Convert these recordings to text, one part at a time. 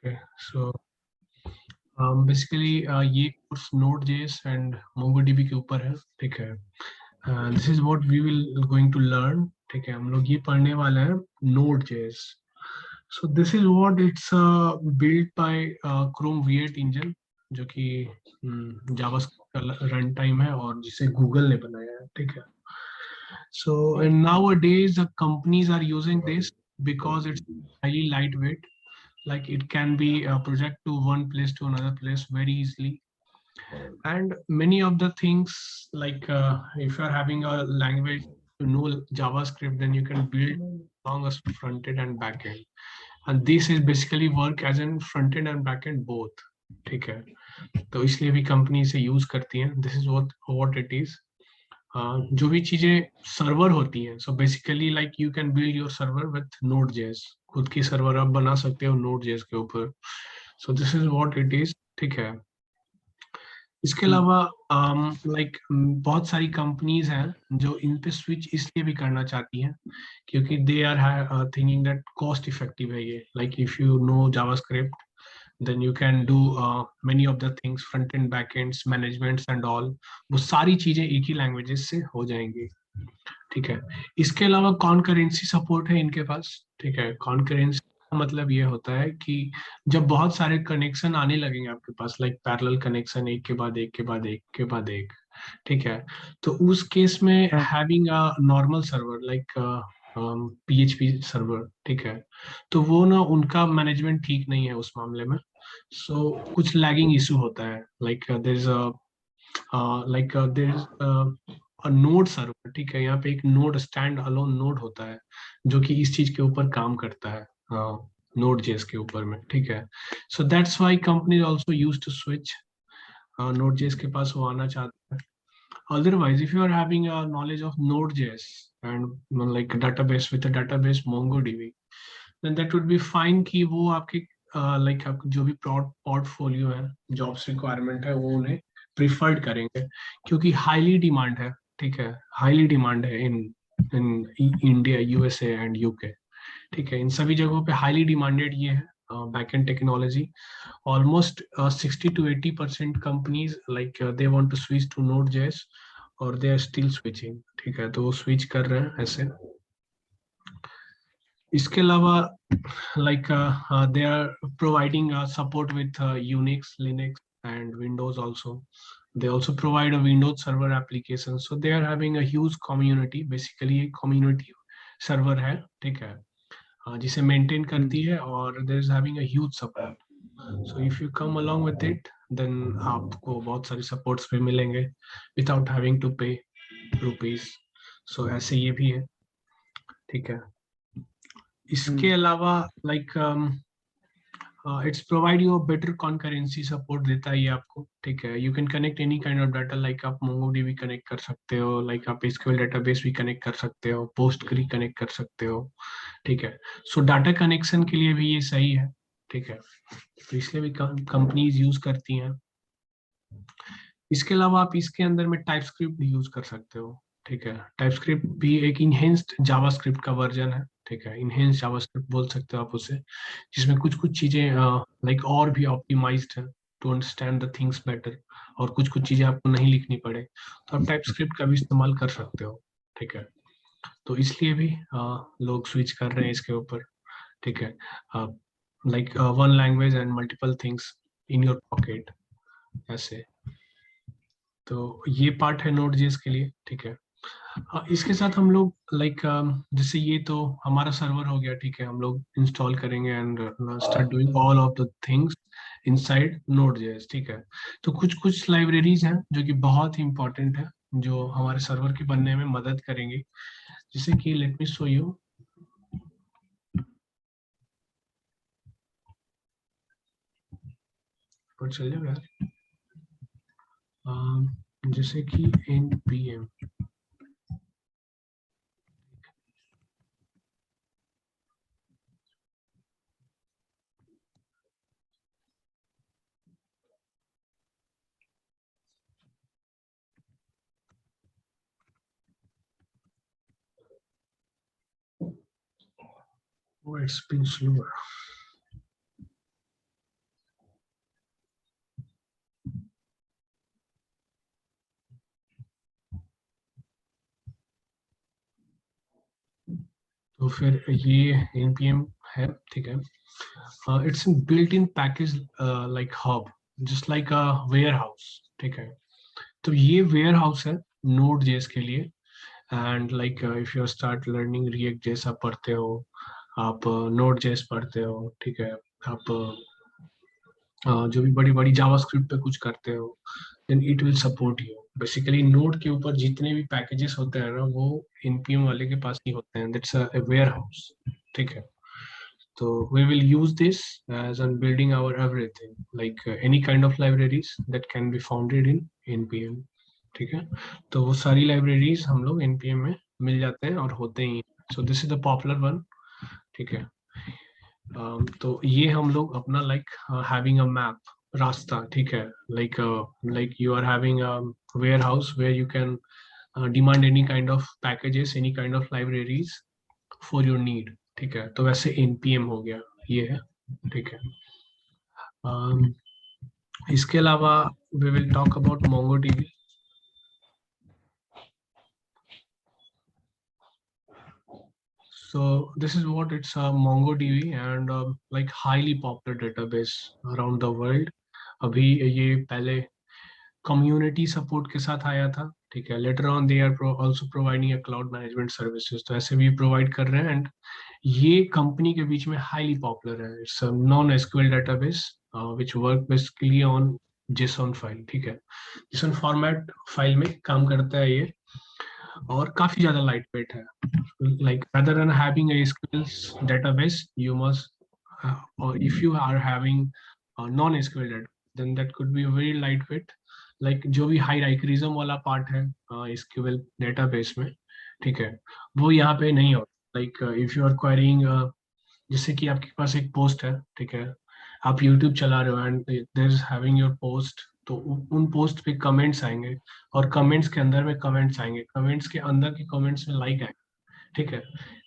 Okay, so basically ये course Node.js and MongoDB के ऊपर है, ठीक है. This is what we will going to learn, ठीक है. हम लोग ये पढ़ने वाले हैं Node.js. So this is what it's built by Chrome V8 engine, जो कि JavaScript का रन टाइम है और जिसे Google ने बनाया है, ठीक है. So and nowadays the companies are using this because it's highly lightweight. Like it can be project to one place to another place very easily, and many of the things like if you are having a language to know JavaScript, then you can build along as front end and back end, and this is basically work as in front end and back end both, ठीक है. तो इसलिए भी company इसे use करती है. This is what it is. जो भी चीजें सर्वर होती हैं, so basically like you can build your server with Node.js. खुद की सर्वर आप बना सकते हो Node.js के ऊपर. So this is what it is, ठीक है. इसके अलावा लाइक बहुत सारी कंपनीज हैं जो इन पे स्विच इसलिए भी करना चाहती हैं क्योंकि they are thinking that cost effective है ये. Like if you know JavaScript, then you can do many of the things, front end, back ends, managements and all. वो सारी चीजें एक ही लैंग्वेजेस से हो जाएंगी, ठीक है. इसके अलावा कॉन्करेंसी सपोर्ट है इनके पास, ठीक है. कॉन्करेंसी का मतलब ये होता है कि जब बहुत सारे कनेक्शन आने लगेंगे आपके पास, लाइक पैरेलल कनेक्शन, एक के बाद एक के बाद एक के बाद एक, ठीक है. तो उस केस में having a normal server like PHP server, ठीक है, तो वो ना उनका मैनेजमेंट ठीक नहीं है उस मामले में. सो कुछ लैगिंग इशू होता है. Like there is there is a node server, ठीक है. यहाँ पे एक नोड, स्टैंड अलोन नोड होता है जो कि इस चीज के ऊपर काम करता है Node.js के ऊपर में, ठीक है. So that's why company also used to switch. Node.js के पास वो आना चाहता है. Otherwise, if you are having a knowledge of Node.js and like database with a database MongoDB, then that would be fine कि वो आपके like आप जो भी पोर्टफोलियो है, जॉब्स रिक्वायरमेंट है, वो उन्हें प्रिफर्ड करेंगे क्योंकि हाईली डिमांड है, ठीक है. हाईली डिमांड है in in India, USA and UK, ठीक है. इन सभी जगहों पे हाईली डिमांडेड ये है backend technology. Almost 60 to 80% companies like they want to switch to Node.js or they are still switching, ठीक है. तो वो स्विच कर रहे हैं ऐसे. इसके अलावा like they are providing support with Unix, Linux and Windows also. They also provide a Windows server application, so they are having a huge community. Basically एक community server है, ठीक है, जिसे मेंटेन करती है और there is having a huge support. So if you come along with it, then आपको बहुत सारे supports भी मिलेंगे without having to pay rupees. So ऐसे ये भी है, ठीक है. इसके अलावा like it's provide you a better concurrency support देता है ये आपको, ठीक है. You can connect any kind of data, like आप MongoDB connect कर सकते हो, like आप SQL database भी connect कर सकते हो, PostgreSQL connect कर सकते हो, ठीक है. So डाटा कनेक्शन के लिए भी ये सही है, ठीक है. तो इसलिए भी कंपनीज यूज करती हैं. इसके अलावा आप इसके अंदर में टाइपस्क्रिप्ट भी यूज कर सकते हो, ठीक है. टाइपस्क्रिप्ट भी एक इनहेंस्ड जावास्क्रिप्ट का वर्जन है, ठीक है. इनहेंस्ड जावास्क्रिप्ट बोल सकते हो आप उसे, जिसमें कुछ कुछ चीजें लाइक और भी ऑप्टिमाइज्ड है to understand the things better, और कुछ कुछ चीजें आपको नहीं लिखनी पड़े तो आप टाइपस्क्रिप्ट का भी इस्तेमाल कर सकते हो, ठीक है. तो इसलिए भी लोग स्विच कर रहे हैं इसके ऊपर, ठीक है. Like one language and multiple things in your pocket, ऐसे. तो ये पार्ट है Node.js के लिए, ठीक है. इसके साथ हम लोग लाइक जैसे ये तो हमारा सर्वर हो गया, ठीक है. हम लोग इंस्टॉल करेंगे and start doing all of the things inside Node.js, ठीक है. तो कुछ कुछ लाइब्रेरीज हैं जो कि बहुत ही इंपॉर्टेंट है, जो हमारे सर्वर के बनने में मदद करेंगी, जैसे कि लेट मी शो यू. पर चल जाएगा, जैसे कि npm, oh it's been slower. तो फिर ये npm है, ठीक है। It's built in package like hub, just like a warehouse, ठीक है। तो ये वेयर हाउस है नोड जेएस के लिए। And like if you start learning React JS आप पढ़ते हो, आप नोड जेएस पढ़ते हो, ठीक है। आप जो भी बड़ी बड़ी जावास्क्रिप्ट पे कुछ करते हो, then it will support you. Basically node के ऊपर जितने भी पैकेजेस होते हैं ना, वो npm वाले के पास नहीं होते हैं, दैट्स अ वेयर हाउस, ठीक है। So we will use this as on building our everything, like any kind of libraries that can be founded in npm, ठीक है। तो वो सारी लाइब्रेरीज हम लोग npm में मिल जाते हैं और होते ही हैं। So this is the popular one, ठीक है। तो ये हम लोग अपना लाइक हैविंग अ मैप, रास्ता, ठीक है। Like you are having a warehouse where you can demand any kind of packages, any kind of libraries for your need, ठीक है। तो वैसे npm हो गया, ये है, ठीक है। इसके अलावा we will talk about MongoDB. So this is what it's a MongoDB and like highly popular database around the world. अभी ये पहले कम्युनिटी सपोर्ट के साथ आया था, ठीक है। Later on they are also providing a cloud management services, तो ऐसे भी प्रोवाइड कर रहे हैं। एंड ये कंपनी के बीच में हाईली पॉपुलर है। It's a non SQL database which work basically on JSON file, ठीक है। जेसॉन फॉर्मेट फाइल में काम करता है ये, और काफी ज्यादा लाइट वेट है। like rather than having a skills database, you must or if you are having a non-SQL data, then that could be very lightweight, like जो भी हायरार्किज्म वाला पार्ट है SQL डेटाबेस में, ठीक है, वो यहाँ पे नहीं होता। लाइक इफ यू आर क्वेरीइंग, जैसे कि आपके पास एक पोस्ट है, ठीक है, आप यूट्यूब चला रहे हो and there is having your post, तो उन पोस्ट पे कमेंट्स आएंगे, और कमेंट्स के अंदर में कमेंट्स आएंगे, कमेंट्स के अंदर के कमेंट्स में लाइक आएंगे, ठीक है।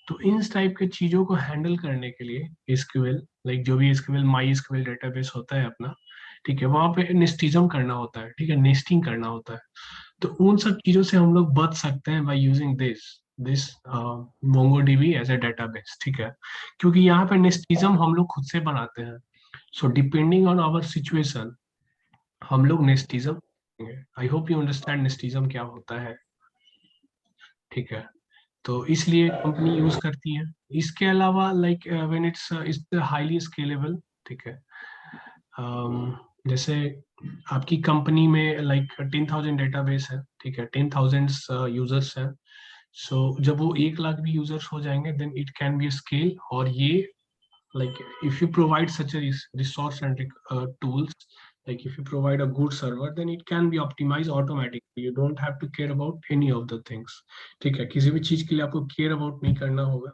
तो इन टाइप के चीजों को हैंडल करने के लिए एसक्यूएल, लाइक जो भी एसक्यूएल माई एसक्यूएल डेटाबेस होता है अपना, ठीक है, वहां पे नेस्टिज्म करना होता है, ठीक है, नेस्टिंग करना होता है। तो उन सब चीजों से हम लोग बच सकते हैं by using this MongoDB as a database, ठीक है। क्योंकि यहाँ पे नेस्टिज्म हम लोग खुद से बनाते हैं। So depending on our situation हम लोग नेस्टिज्म, आई होप यू अंडरस्टैंड नेस्टिज्म क्या होता है, ठीक है। तो इसलिए कंपनी यूज करती है। इसके अलावा like when it's highly scalable, ठीक है। जैसे आपकी कंपनी में लाइक 10,000 डेटाबेस है, ठीक है, 10,000 यूजर्स हैं। सो जब वो 1 लाख भी यूजर्स हो जाएंगे, then it can be scale. और ये like if you provide such a resource and tools, like if you provide a good server, then it can be optimized automatically, you don't have to care about any of the things, ठीक है। किसी भी चीज के लिए आपको care about नहीं करना होगा।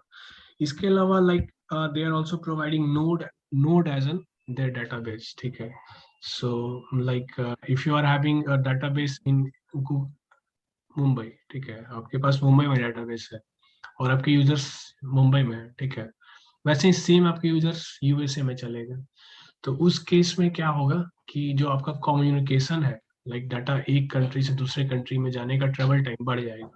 इसके अलावा like they are also providing node as an their database, ठीक है। So like if you are having a database in Mumbai, ठीक है, आपके पास मुंबई में डेटाबेस है और आपके यूजर्स मुंबई में है, ठीक है, वैसे ही सेम आपके यूजर्स यूएसए में चलेगा। तो उस केस में क्या होगा कि जो आपका कम्युनिकेशन है, लाइक डाटा एक कंट्री से दूसरे कंट्री में जाने का ट्रेवल टाइम बढ़ जाएगा।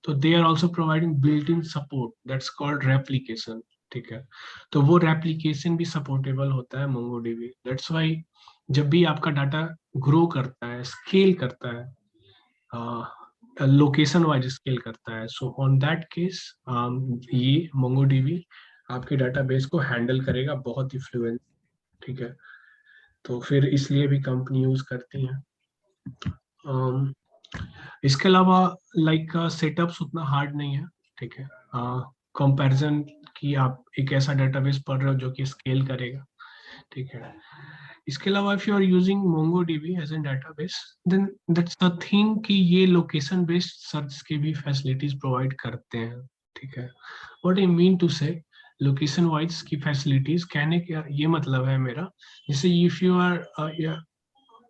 तो they are also providing built in support that's called replication, ठीक है। तो वो रेप्लीकेशन भी सपोर्टेबल होता है MongoDB। दैट्स वाई जब भी आपका डाटा ग्रो करता है, स्केल करता है, लोकेशन वाइज स्केल करता है, सो ऑन दैट केस ये MongoDB आपके डाटाबेस को हैंडल करेगा बहुत ही फ्लुएंट, ठीक है। तो फिर इसलिए भी कंपनी यूज करती है। इसके अलावा लाइक सेटअप्स उतना हार्ड नहीं है, ठीक है। कंपैरिजन कि आप एक ऐसा डेटाबेस पढ़ रहे हो जो कि स्केल करेगा, ठीक है। इसके अलावा if you are using MongoDB as an database, then that's the thing कि ये लोकेशन बेस्ड सर्च के भी फैसिलिटीज प्रोवाइड करते हैं, ठीक है। What I mean to say location wise की फैसिलिटीज कहने का ये मतलब है मेरा, जैसे if you are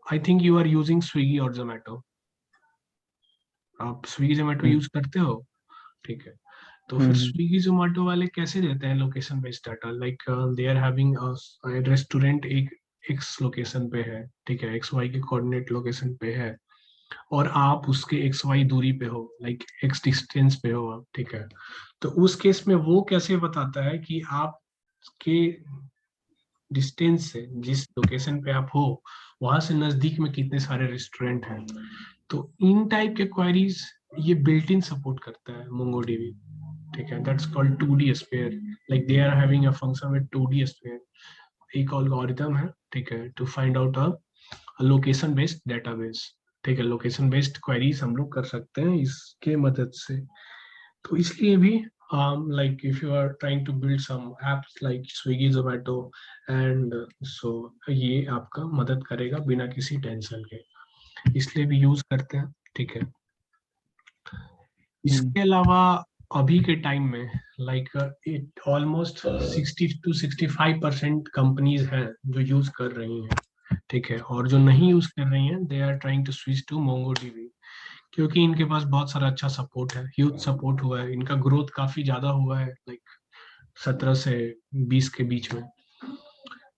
I think you are using Swiggy और जोमेटो, आप स्विगी जोमेटो यूज करते हो, ठीक है। तो फिर स्विगी जोमेटो वाले कैसे देते हैं location based data, like they are having restaurant एक एक्स लोकेशन पे है, ठीक है, XY के कोऑर्डिनेट लोकेशन पे है, और आप उसके एक्स वाई दूरी पे हो, लाइक एक्स डिस्टेंस पे हो आप, ठीक है। तो उस केस में वो कैसे बताता है कि आपके डिस्टेंस से, जिस लोकेशन पे आप हो, वहां से नजदीक में कितने सारे रेस्टोरेंट हैं। तो इन टाइप के क्वेरीज ये बिल्ट इन सपोर्ट करता है मोंगोडीबी, ठीक है। That's called 2D sphere, like they are having a function with 2D sphere. एक एल्गोरिथम है, ठीक है, to find out a location based database, ठीक है। लोकेशन बेस्ड क्वेरीज हम लोग कर सकते हैं इसके मदद से। तो इसलिए भी like if you are trying to build some apps like Swiggy, Zomato and so ये आपका मदद करेगा बिना किसी टेंशन के, इसलिए भी यूज करते हैं, ठीक है। हम्म, इसके अलावा अभी के टाइम में like it almost 60 to 65% companies हैं जो यूज कर रही हैं, ठीक है। और जो नहीं यूज कर रही हैं they are trying to switch to MongoDB, क्योंकि इनके पास बहुत सारा अच्छा सपोर्ट है, ह्यूज सपोर्ट हुआ है, इनका ग्रोथ काफी ज्यादा हुआ है, लाइक 17 से 20 के बीच में,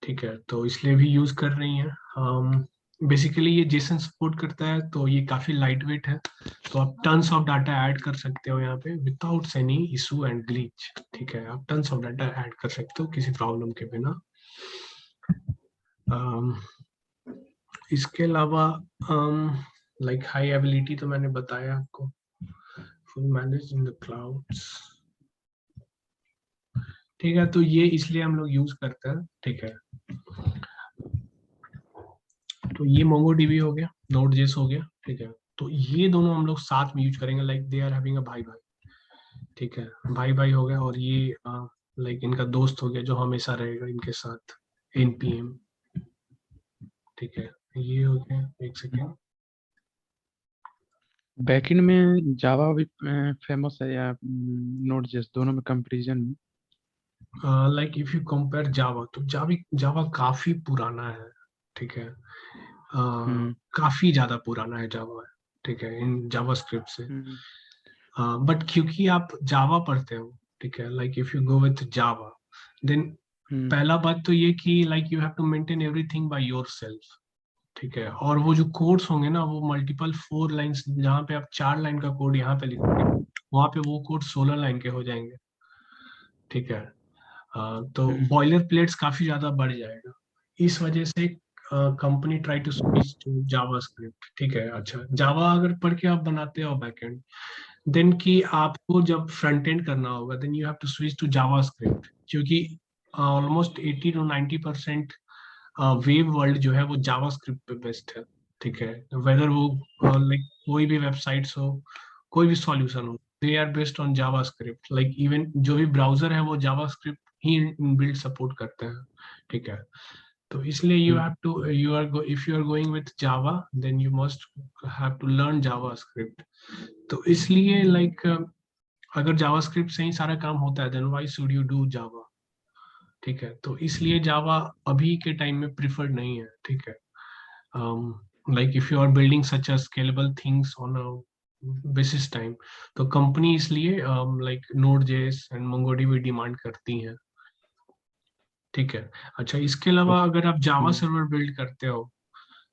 ठीक है। तो इसलिए भी यूज कर रही हैं। बेसिकली ये जेसन सपोर्ट करता है, तो ये काफी लाइट वेट है, तो आप टन्स ऑफ डाटा ऐड कर सकते हो यहाँ पे without any issue and glitch, ठीक है। आप टन्स ऑफ डाटा ऐड कर सकते हो किसी प्रॉब्लम के बिना। um, इसके अलावा लाइक हाई एबिलिटी तो मैंने बताया आपको, full manage in the clouds, ठीक है। तो ये इसलिए हम लोग यूज करते हैं, ठीक है। तो ये मोंगोडीबी हो गया, नोड जेस हो गया, ठीक है। तो ये दोनों हम लोग साथ में यूज करेंगे, like they are having a भाई भाई, ठीक है। भाई भाई हो गया, और ये लाइक इनका दोस्त हो गया जो हमेशा रहेगा इनके साथ, एनपीएम, ठीक है। ये हो गया, एक सेकेंड। बैकएंड में जावा भी फेमस है या नोड जेएस, दोनों में कंपैरिजन में? लाइक इफ यू कंपेयर जावा, तो जावा काफी पुराना है, ठीक है। हम्म, काफी ज्यादा पुराना है जावा, ठीक है, इन जावा स्क्रिप्ट से। हम्म, बट क्योंकि आप जावा पढ़ते हो, ठीक है, like if you go with Java, then hmm, पहला बात तो ये कि like you have to maintain everything by yourself, ठीक है। और वो जो कोड्स होंगे ना, वो मल्टीपल 4 लाइन्स, जहाँ पे आप 4 लाइन का कोड यहाँ पे लिखोगे, वहां पे वो कोड 16 लाइन के हो जाएंगे, ठीक है। तो हम्म, बॉयलर प्लेट्स काफी ज्यादा बढ़ जाएगा, इस वजह से company try to switch to JavaScript, ठीक है। अच्छा, जावा अगर पढ़ के आप बनाते हो बैकएंड, देन की आपको जब फ्रंट एंड करना होगा, then you have to switch to JavaScript, क्योंकि ऑलमोस्ट 80 to 90% वेब वर्ल्ड जो है वो जावा स्क्रिप्ट पे बेस्ड है, ठीक है। वेदर वो लाइक कोई भी वेबसाइट्स हो, कोई भी सॉल्यूशन हो, they are based on JavaScript, like even जो भी ब्राउजर है वो जावा स्क्रिप्ट ही बिल्ड सपोर्ट करते हैं, ठीक है। तो इसलिए you hmm. Have to you are if you are going with Java, then you must have to learn JavaScript. तो इसलिए लाइक अगर जावास्क्रिप्ट से ही सारा काम होता है, then why should you do Java, ठीक है। तो इसलिए जावा अभी के टाइम में प्रिफर्ड नहीं है, ठीक है। Like if you are building such a scalable things on a basis time, तो कंपनी इसलिए like node JS and MongoDB demand करती हैं, ठीक है। अच्छा, इसके तो अलावा अगर आप जावा हम्म, सर्वर बिल्ड करते हो,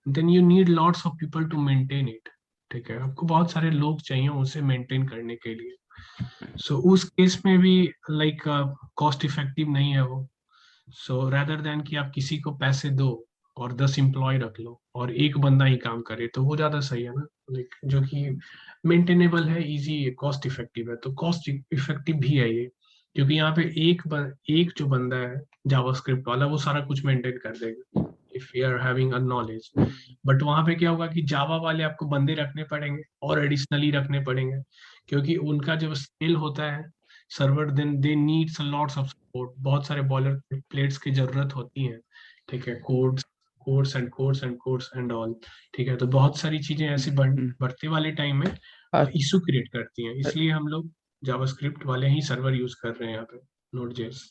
then you need lots of people to maintain it, ठीक है। आपको बहुत सारे लोग चाहिए उसे मेंटेन करने के लिए। सो उस केस में भी लाइक कॉस्ट इफेक्टिव नहीं है वो। सो रेदर देन कि आप किसी को पैसे दो और 10 एम्प्लॉय रख लो और एक बंदा ही काम करे, तो वो ज्यादा सही है ना, लाइक जो कि मेंटेनेबल है, इजी, कॉस्ट इफेक्टिव है। तो कॉस्ट इफेक्टिव भी है ये, क्योंकि यहाँ पे एक जो बंदा है जावास्क्रिप्ट वाला, वो सारा कुछ मेंटेन कर देगा if you are having a knowledge. Hmm, but वहां पे क्या होगा कि जावा वाले आपको बंदे रखने पड़ेंगे और एडिशनली रखने पड़ेंगे, क्योंकि उनका जब स्केल होता है server, then they needs lots of support, बहुत सारे बॉयलर प्लेट्स की जरूरत होती है, ठीक है। कोड्स कोड्स एंड ऑल, ठीक है। तो बहुत सारी चीजें ऐसी हम्म। बढ़ते वाले टाइम में अ- इशू क्रिएट करती हैं, अ- इसलिए हम लोग जावास्क्रिप्ट वाले ही सर्वर यूज कर रहे हैं यहाँ पे, नोड जेएस।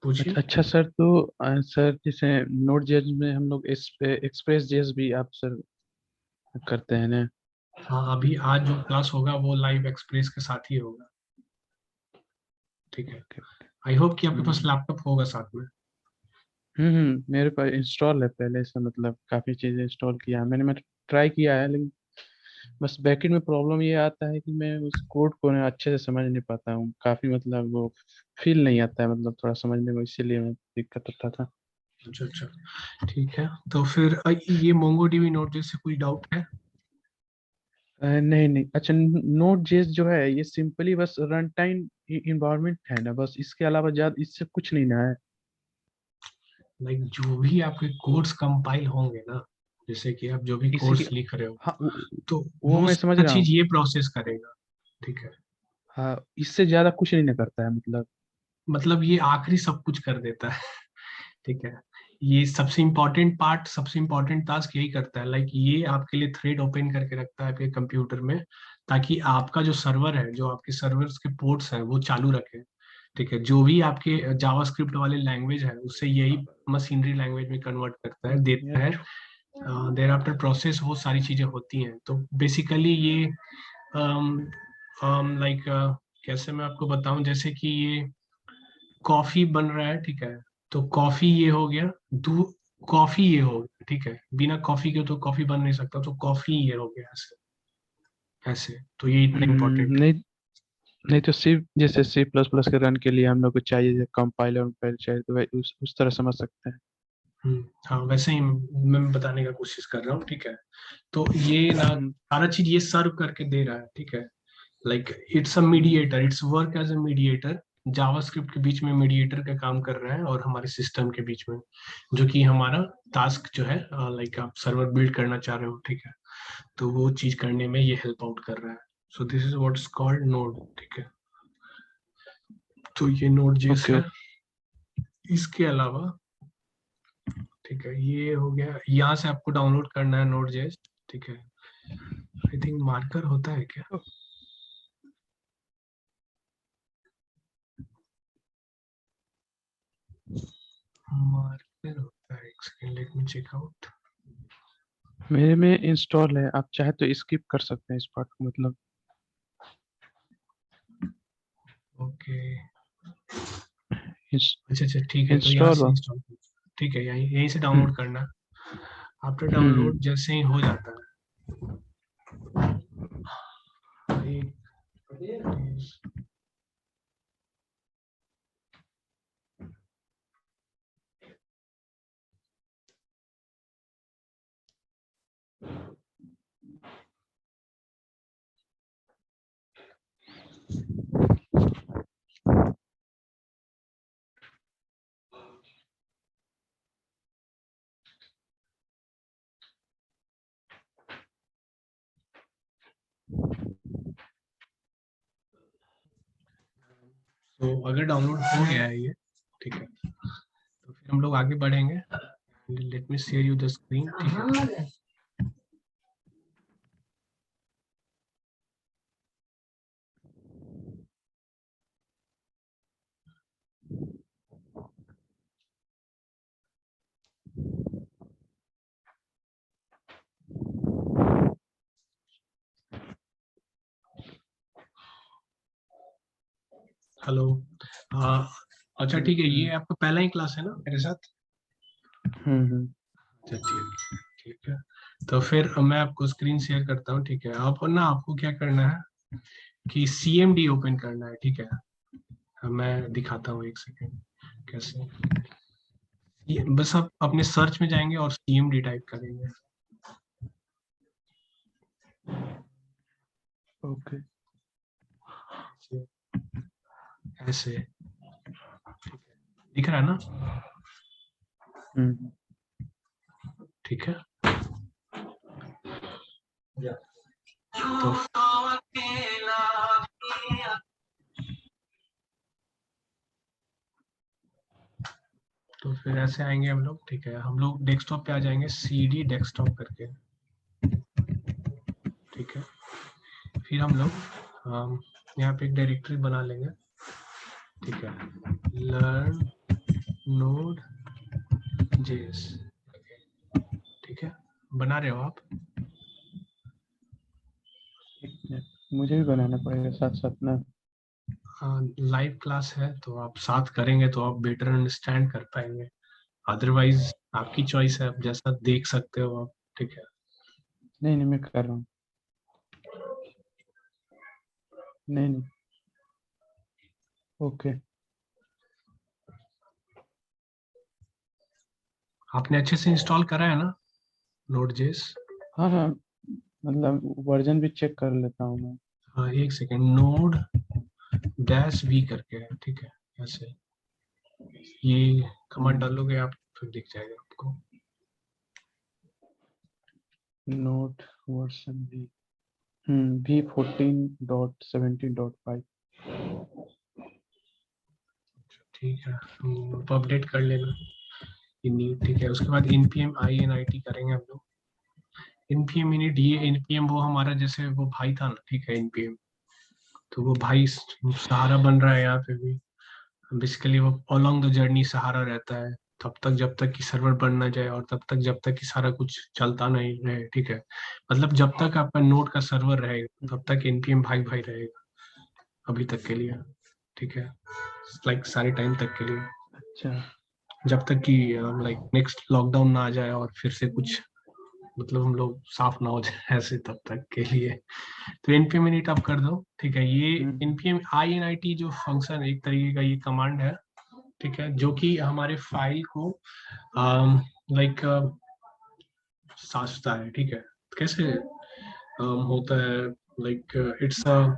पूछिए। अच्छा सर, तो सर जैसे नोड जेएस में हम लोग एक्सप्रेस जेएस भी आप सर करते हैं ना? हाँ, अभी आज जो क्लास होगा वो लाइव एक्सप्रेस के साथ ही होगा, ठीक है। ओके। आई होप कि आपके पास हम्म, लैपटॉप होगा साथ में। मेरे पास इंस्टॉल है पहले से, मतलब काफ़ी चीज़ें इंस्टॉल किया है मैंने। मैं ट्राई किया है, लेकिन बस बैकएंड में प्रॉब्लम ये आता है कि मैं उस कोड को ना अच्छे से समझ नहीं पाता हूँ, काफी मतलब वो फील नहीं आता है, मतलब थोड़ा समझने में, इसीलिए मैं दिक्कत होता था। अच्छा अच्छा, ठीक है। तो फिर ये मोंगोडीबी नोड जैसे कोई डाउट है? नहीं नहीं, अच्छा, नोड जेएस जो है ये सिंपली बस रन टाइम इन्वायरमेंट है ना, बस इसके अलावा ज्यादा इससे कुछ नहीं ना है। लाइक जो भी आपके कोड्स कंपाइल होंगे ना, जैसे कि आप जो भी इसी के, कोड्स लिख रहे हो, हाँ तो वो वो मैं समझ सारा रहा चीज हूँ। ये प्रोसेस करेगा, ठीक है। हाँ, इससे ज्यादा कुछ नहीं ना करता है मतलब। मतलब ये आखिरी सब कुछ कर देता है, ठीक है। ये सबसे इम्पोर्टेंट पार्ट, सबसे इम्पोर्टेंट टास्क यही करता है। लाइक ये आपके लिए थ्रेड ओपन करके रखता है आपके कंप्यूटर में, ताकि आपका जो सर्वर है, जो आपके सर्वर्स के पोर्ट्स हैं, वो चालू रखे, ठीक है। जो भी आपके जावास्क्रिप्ट वाले लैंग्वेज है, उससे यही मशीनरी लैंग्वेज में कन्वर्ट करता है, यार देता है। देर आफ्टर प्रोसेस वो सारी चीजें होती हैं। तो बेसिकली ये लाइक कैसे मैं आपको बताऊं, जैसे कि ये कॉफी बन रहा है, ठीक है। तो कॉफी ये हो गया, दूध, कॉफी ये हो गया, ठीक है। बिना कॉफी के तो कॉफी बन नहीं सकता, तो कॉफी ये हो गया, ऐसे ऐसे। तो ये इतना इम्पोर्टेंट है। नहीं, नहीं तो सिर्फ जैसे सी प्लस प्लस के रन के लिए हम लोग को चाहिए कंपाइलर चाहिए, तो वही उस तरह समझ सकते हैं। हाँ, वैसे ही मैं बताने का कोशिश कर रहा हूँ, ठीक है। तो ये ना हम्म, सारा चीज ये सर्व करके दे रहा है, ठीक है। Like it's a mediator, it's work as a mediator, JavaScript के बीच में मीडिएटर का काम कर रहा है, और हमारे सिस्टम के बीच में, जो कि हमारा टास्क जो है, लाइक आप सर्वर बिल्ड करना चाह रहे हो, ठीक है। तो वो चीज करने में ये हेल्प आउट कर रहा है। So this is what is called node, ठीक है। तो ये नोड जेस ओके है। ओके। इसके अलावा, ठीक है, ये हो गया। यहाँ से आपको डाउनलोड करना है नोड जेस, ठीक है। आई थिंक मार्कर होता है क्या? मार्कर होता है, एक second, let me check out. मेरे में इंस्टॉल है, आप चाहे तो स्किप कर सकते हैं इस पार्ट को, मतलब। ओके, इंस, अच्छा अच्छा, ठीक है। तो यहाँ इंस्टॉल से हुआ। इंस्टॉल, ठीक है, यहीं यहीं से हम्म डाउनलोड करना। आफ्टर हम्म डाउनलोड जैसे ही हो जाता है, तो अगर डाउनलोड हो गया है ये, ठीक है, तो फिर हम लोग आगे बढ़ेंगे। Let me share you the screen, ठीक है। हेलो। हाँ, अच्छा ठीक है, ये हम्म आपका पहला ही क्लास है ना मेरे साथ? हम्म। अच्छा ठीक, ठीक है। तो फिर मैं आपको स्क्रीन शेयर करता हूँ, ठीक है। आप ना, आपको क्या करना है कि CMD ओपन करना है, ठीक है। मैं दिखाता हूँ, एक सेकेंड, कैसे। बस आप अपने सर्च में जाएंगे और CMD टाइप करेंगे, ओके। ऐसे ऐसे, ठीक है। दिख रहा है ना? हम्म ठीक है। तो तो फिर ऐसे आएंगे हम लोग, ठीक है। हम लोग डेस्कटॉप पे आ जाएंगे, CD डेस्कटॉप करके, ठीक है। फिर हम लोग यहाँ पे एक डायरेक्टरी बना लेंगे, ठीक है। लर्न नोड जेएस, ठीक है। बना रहे हो आप? एक मिनट, मुझे भी बनाना पड़ेगा साथ साथ ना। लाइव क्लास है, तो आप साथ करेंगे तो आप बेटर अंडरस्टैंड कर पाएंगे। अदरवाइज आपकी चॉइस है, आप जैसा देख सकते हो आप, ठीक है। नहीं नहीं, मैं कर रहा हूँ। नहीं नहीं। ओके। आपने अच्छे से इंस्टॉल करा है ना नोड जेस? हाँ हाँ, मतलब वर्जन भी चेक कर लेता हूँ मैं। हाँ, एक सेकेंड, नोड डैश वी करके है, ठीक है, ऐसे ये कमांड हम्म, डालोगे आप, फिर दिख जाएगा आपको। नोट वर्जन भी, V14.17.5। ठीक है, तो अपडेट कर लेना ये नीट, ठीक है। उसके बाद npm init करेंगे हम लोग। npm init, ये npm वो हमारा जैसे वो भाई था ना, ठीक है, npm तो वो भाई सहारा बन रहा है यहाँ पे भी। बेसिकली वो अलोंग द जर्नी सहारा रहता है, तब तक जब तक कि सर्वर बन ना जाए, और तब तक जब तक कि सारा कुछ चलता नहीं रहे, ठीक है। मतलब जब तक आपका नोड का सर्वर रहेगा तब तक npm भाई भाई रहेगा, अभी तक के लिए, ठीक है, लाइक सारे टाइम तक के लिए, अच्छा। जब तक कि लाइक नेक्स्ट लॉकडाउन ना आ जाए और फिर से कुछ मतलब हम लोग साफ ना हो जाए ऐसे, तब तक के लिए। तो npm init आप कर दो, ठीक है। ये हम्म npm init जो फंक्शन एक तरीके का ये कमांड है, ठीक है, जो कि हमारे फाइल को लाइक साजता है, ठीक है। कैसे होता है, लाइक इट्स अ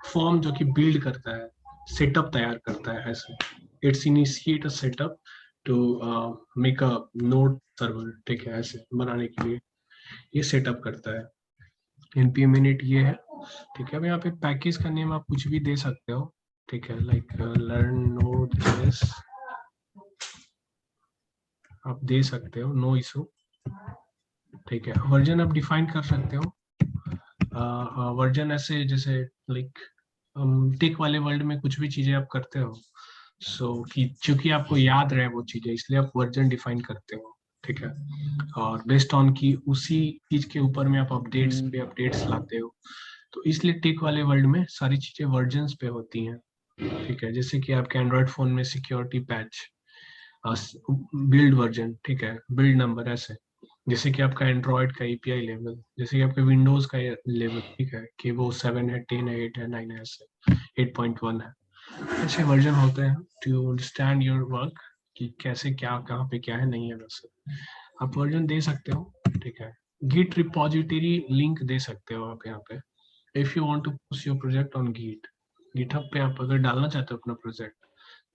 फॉर्म जो कि बिल्ड करता है, सेटअप तैयार करता है ऐसे। It's initiate a setup to make a node server, ठीक है, ऐसे बनाने के लिए ये सेटअप करता है। npm init ये है, ठीक है। अब यहाँ पे पैकेज का नेम आप कुछ भी दे सकते हो, ठीक है, लाइक लर्न नोड जेएस आप दे सकते हो, नो इशू, ठीक है। वर्जन आप डिफाइन कर सकते हो, वर्जन ऐसे जैसे लाइक टेक वाले वर्ल्ड में कुछ भी चीजें आप करते हो, सो कि चूंकि आपको याद रहे वो चीजें, इसलिए आप वर्जन डिफाइन करते हो, ठीक है। और बेस्ड ऑन की उसी चीज के ऊपर में आप अपडेट्स हम्म पे अपडेट्स लाते हो, तो इसलिए टेक वाले वर्ल्ड में सारी चीजें वर्जन्स पे होती हैं, ठीक है। जैसे कि आपके एंड्रॉइड फोन में सिक्योरिटी पैच, बिल्ड वर्जन, ठीक है, बिल्ड नंबर ऐसे। जैसे कि आपका एंड्रॉइड का एपीआई लेवल, जैसे कि आपके विंडोज का लेवल, ठीक है, कि वो 7 है, 10 है, 8 है, 9 है, ऐसे 8.1 है, ऐसे वर्जन होते हैं टू अंडरस्टैंड योर वर्क, कि कैसे क्या कहाँ पे क्या है, नहीं है वैसे आप वर्जन दे सकते हो, ठीक है। गिट रिपोजिटरी लिंक दे सकते हो आप यहाँ पे, if you want to push your project on git, GitHub पे आप अगर डालना चाहते हो अपना project,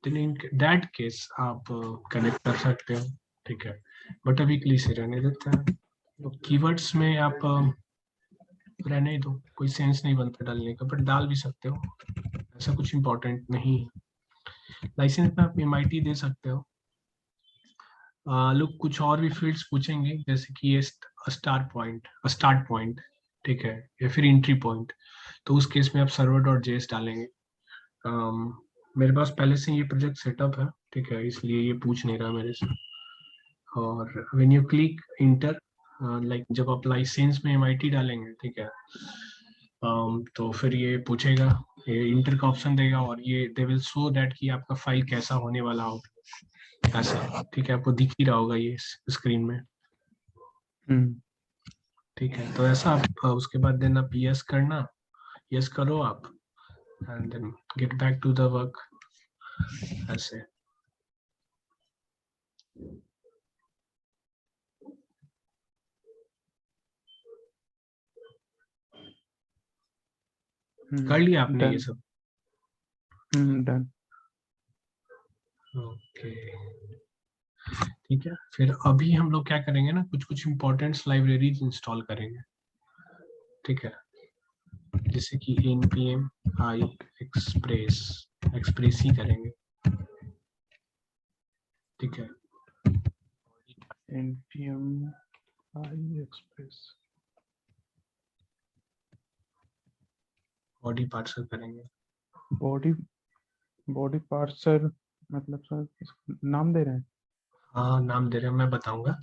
then in that case आप कनेक्ट कर सकते हो, ठीक है। बट अभी के लिए इसे रहने देते हैं। तो कीवर्ड्स में आप रहने ही दो, कोई सेंस नहीं बनता डालने का, बट डाल भी सकते हो, ऐसा कुछ इंपॉर्टेंट नहीं है। लाइसेंस में आप एमआईटी दे सकते हो। लोग कुछ और भी फील्ड्स पूछेंगे, जैसे कि ये स्टार्ट पॉइंट, ठीक है, या फिर एंट्री पॉइंट, तो उस केस में आप सर्वर डॉट जेएस डालेंगे। मेरे पास पहले से ये प्रोजेक्ट सेटअप है, ठीक है, इसलिए ये पूछ नहीं रहा मेरे से। और when you click inter, like जब आप लाइसेंस में एमआईटी डालेंगे, ठीक है, तो फिर ये पूछेगा, ये इंटर का ऑप्शन देगा, और ये दे विल शो दैट कि आपका फाइल कैसा होने वाला हो, ऐसा, ठीक है, आपको दिख ही रहा होगा ये स्क्रीन में, हम्म ठीक है। तो ऐसा आप उसके बाद देन आप यस करना, यस करो आप, and then get back to the work, ऐसे। कर लिया आपने ये डन। सब? डन। ओके, ठीक है। फिर अभी हम लोग क्या करेंगे ना, कुछ कुछ इंपॉर्टेंट लाइब्रेरीज इंस्टॉल करेंगे, ठीक है, जैसे कि npm i एक्सप्रेस, एक्सप्रेस ही करेंगे, ठीक है। npm i express। Body parser करेंगे। बॉडी बॉडी पार्सर, मतलब सर नाम दे रहे हैं? हाँ, नाम दे रहे हैं, मैं बताऊंगा।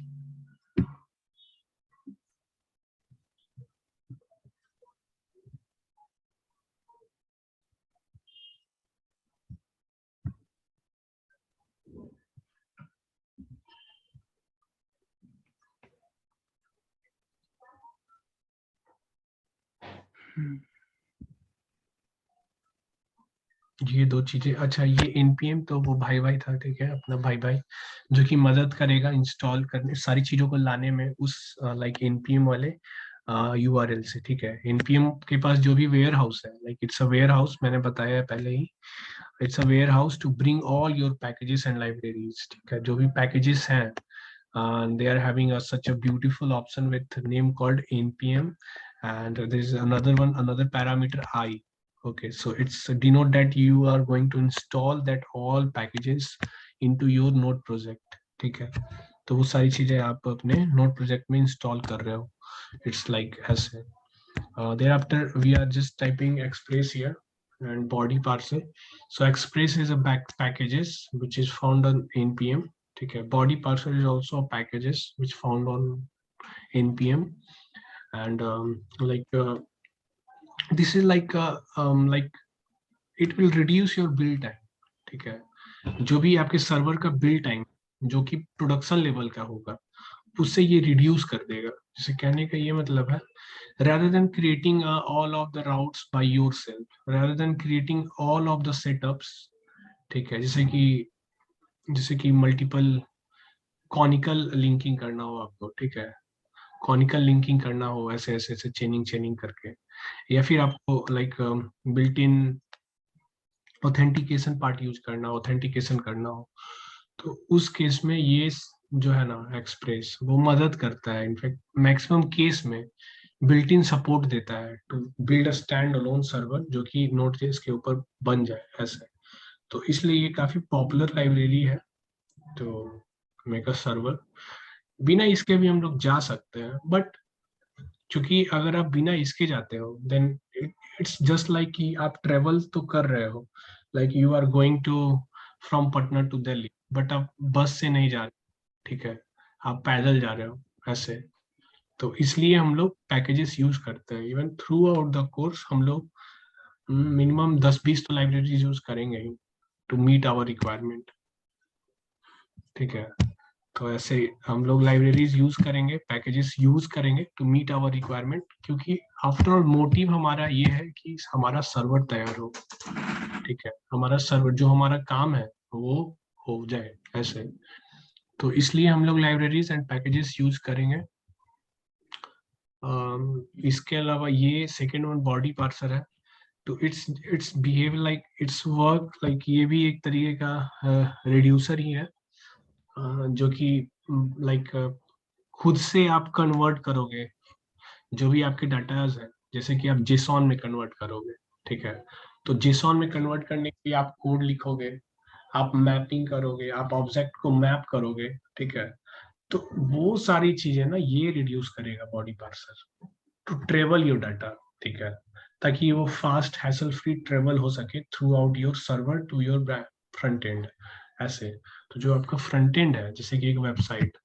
ये दो चीजें। अच्छा, ये npm तो वो भाई भाई था, ठीक है, अपना भाई भाई, जो कि मदद करेगा इंस्टॉल करने सारी चीजों को लाने में उस लाइक npm वाले यूआरएल से, ठीक है। npm के पास जो भी वेयर हाउस है, like it's a warehouse, मैंने बताया है पहले ही, it's a warehouse to bring all your packages and libraries, ठीक है। जो भी पैकेजेस हैं, they are having such a beautiful option with name called npm, and there is another one, another parameter I. Okay, so it's denote that you are going to install that all packages into your node project, ठीक है। तो वो सारी चीजें आप अपने node project में install कर रहे हो, it's like ऐसे। Thereafter we are just typing express here and body parser. So express is a packages which is found on npm, ठीक है। Body parser is also packages which found on npm, and this is like it will reduce your build time, ठीक है। जो भी आपके server का build time जो कि प्रोडक्शन लेवल का होगा, उससे ये रिड्यूस कर देगा। जैसे कहने का ये मतलब है, rather than creating all of the routes by yourself, rather than creating all of the setups, ठीक है, जैसे कि मल्टीपल कॉनिकल लिंकिंग करना हो आपको, ठीक है, कॉनिकल लिंकिंग करना हो ऐसे ऐसे ऐसे चेनिंग चेनिंग करके, या फिर आपको like built in authentication part use करना, ऑथेंटिकेशन करना हो, तो उस केस में ये जो है ना एक्सप्रेस, वो मदद करता है। इनफैक्ट मैक्सिमम केस में बिल्ट इन सपोर्ट देता है to build a stand alone server जो कि नोड.जेएस के ऊपर बन जाए ऐसे। तो इसलिए ये काफी पॉपुलर लाइब्रेरी है, तो मेक अ सर्वर। बिना इसके भी हम लोग जा सकते हैं, बट क्योंकि अगर आप बिना इसके जाते हो देन इट्स जस्ट लाइक कि आप ट्रेवल तो कर रहे हो, like you are going to from Patna to Delhi, but आप बस से नहीं जा रहे, ठीक है, आप पैदल जा रहे हो ऐसे। तो इसलिए हम लोग पैकेजेस यूज करते हैं। Even through out the course हम लोग मिनिमम 10-20 तो लाइब्रेरीज यूज करेंगे ही टू मीट आवर रिक्वायरमेंट, ठीक है। तो ऐसे हम लोग लाइब्रेरीज यूज करेंगे, पैकेजेस यूज करेंगे टू मीट आवर रिक्वायरमेंट, क्योंकि आफ्टर ऑल मोटिव हमारा ये है कि हमारा सर्वर तैयार हो, ठीक है, हमारा सर्वर जो हमारा काम है वो हो जाए ऐसे। तो इसलिए हम लोग लाइब्रेरीज एंड पैकेजेस यूज करेंगे। इसके अलावा ये सेकेंड वन बॉडी पार्सर है, तो it's behave like it's work like, ये भी एक तरीके का रिड्यूसर ही है, जो कि लाइक खुद से आप कन्वर्ट करोगे जो भी आपके डाटाज है, जैसे कि आप जेसॉन में कन्वर्ट करोगे, ठीक है। तो जेसॉन में कन्वर्ट करने के लिए आप कोड लिखोगे, आप मैपिंग करोगे, आप ऑब्जेक्ट को मैप करोगे, ठीक है। तो वो सारी चीजें ना ये रिड्यूस करेगा body parser to travel your data, ठीक है, ताकि वो फास्ट हैसल फ्री ट्रेवल हो सके throughout your server to your front end ऐसे। तो जो आपका फ्रंट एंड है, जैसे कि एक वेबसाइट,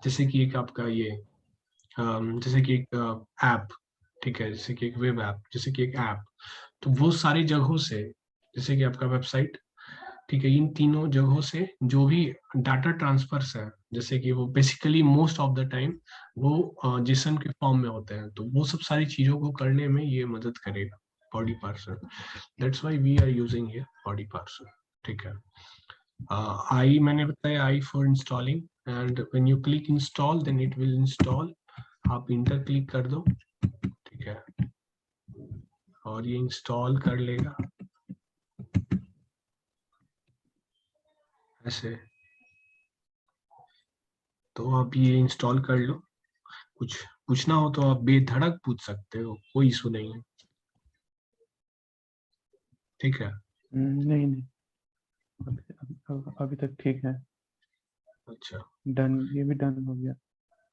जैसे कि एक आपका ये जैसे कि एक ऐप, ठीक है, जैसे कि एक वेब ऐप, जैसे कि एक ऐप, तो वो सारी जगहों से, जैसे कि आपका वेबसाइट, ठीक है, इन तीनों जगहों से जो भी डाटा ट्रांसफर्स है, जैसे कि वो basically most of the time वो जेसन के फॉर्म में होते हैं, तो वो सब सारी चीजों को करने में ये मदद करेगा body parser. That's why we are using here body parser, ठीक है। आई मैंने बताया I for installing, and when you click install then it will install. आप इंटर क्लिक कर दो, ठीक है, और ये इंस्टॉल कर लेगा ऐसे। तो आप ये इंस्टॉल कर लो, कुछ पूछना हो तो आप बेधड़क पूछ सकते हो, कोई इशू नहीं है, ठीक है। नहीं नहीं, अभी तक ठीक है। अच्छा, डन, ये भी डन हो गया।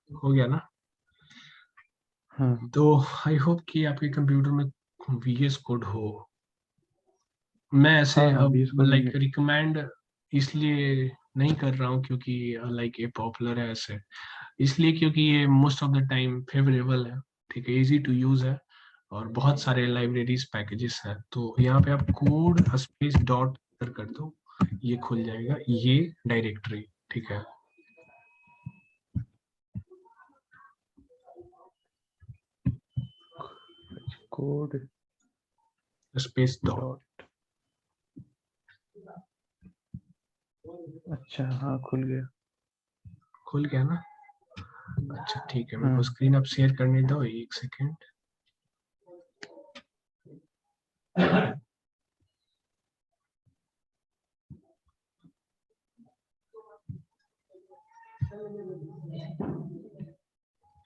हो गया ना। हाँ तो आई होप कि आपके कंप्यूटर में वीएस कोड हो। मैं ऐसे हाँ हाँ, अब 20 को नहीं लाइक है। रिकमेंड इसलिए नहीं कर रहा हूँ क्योंकि लाइक ये पॉपुलर है ऐसे, इसलिए क्योंकि ये most of the time favourable है, ठीक है, इजी टू यूज है, और बहुत सारे लाइब्रेरीज पैकेजेस हैं। तो यहाँ पे आप कोड स्पेस डॉट कर दो, ये खुल जाएगा ये डायरेक्टरी, ठीक है। Code space dot. डॉट, अच्छा हाँ खुल गया। खुल गया ना? अच्छा ठीक है, मेरे को हाँ स्क्रीन अब शेयर करने दो, एक सेकेंड।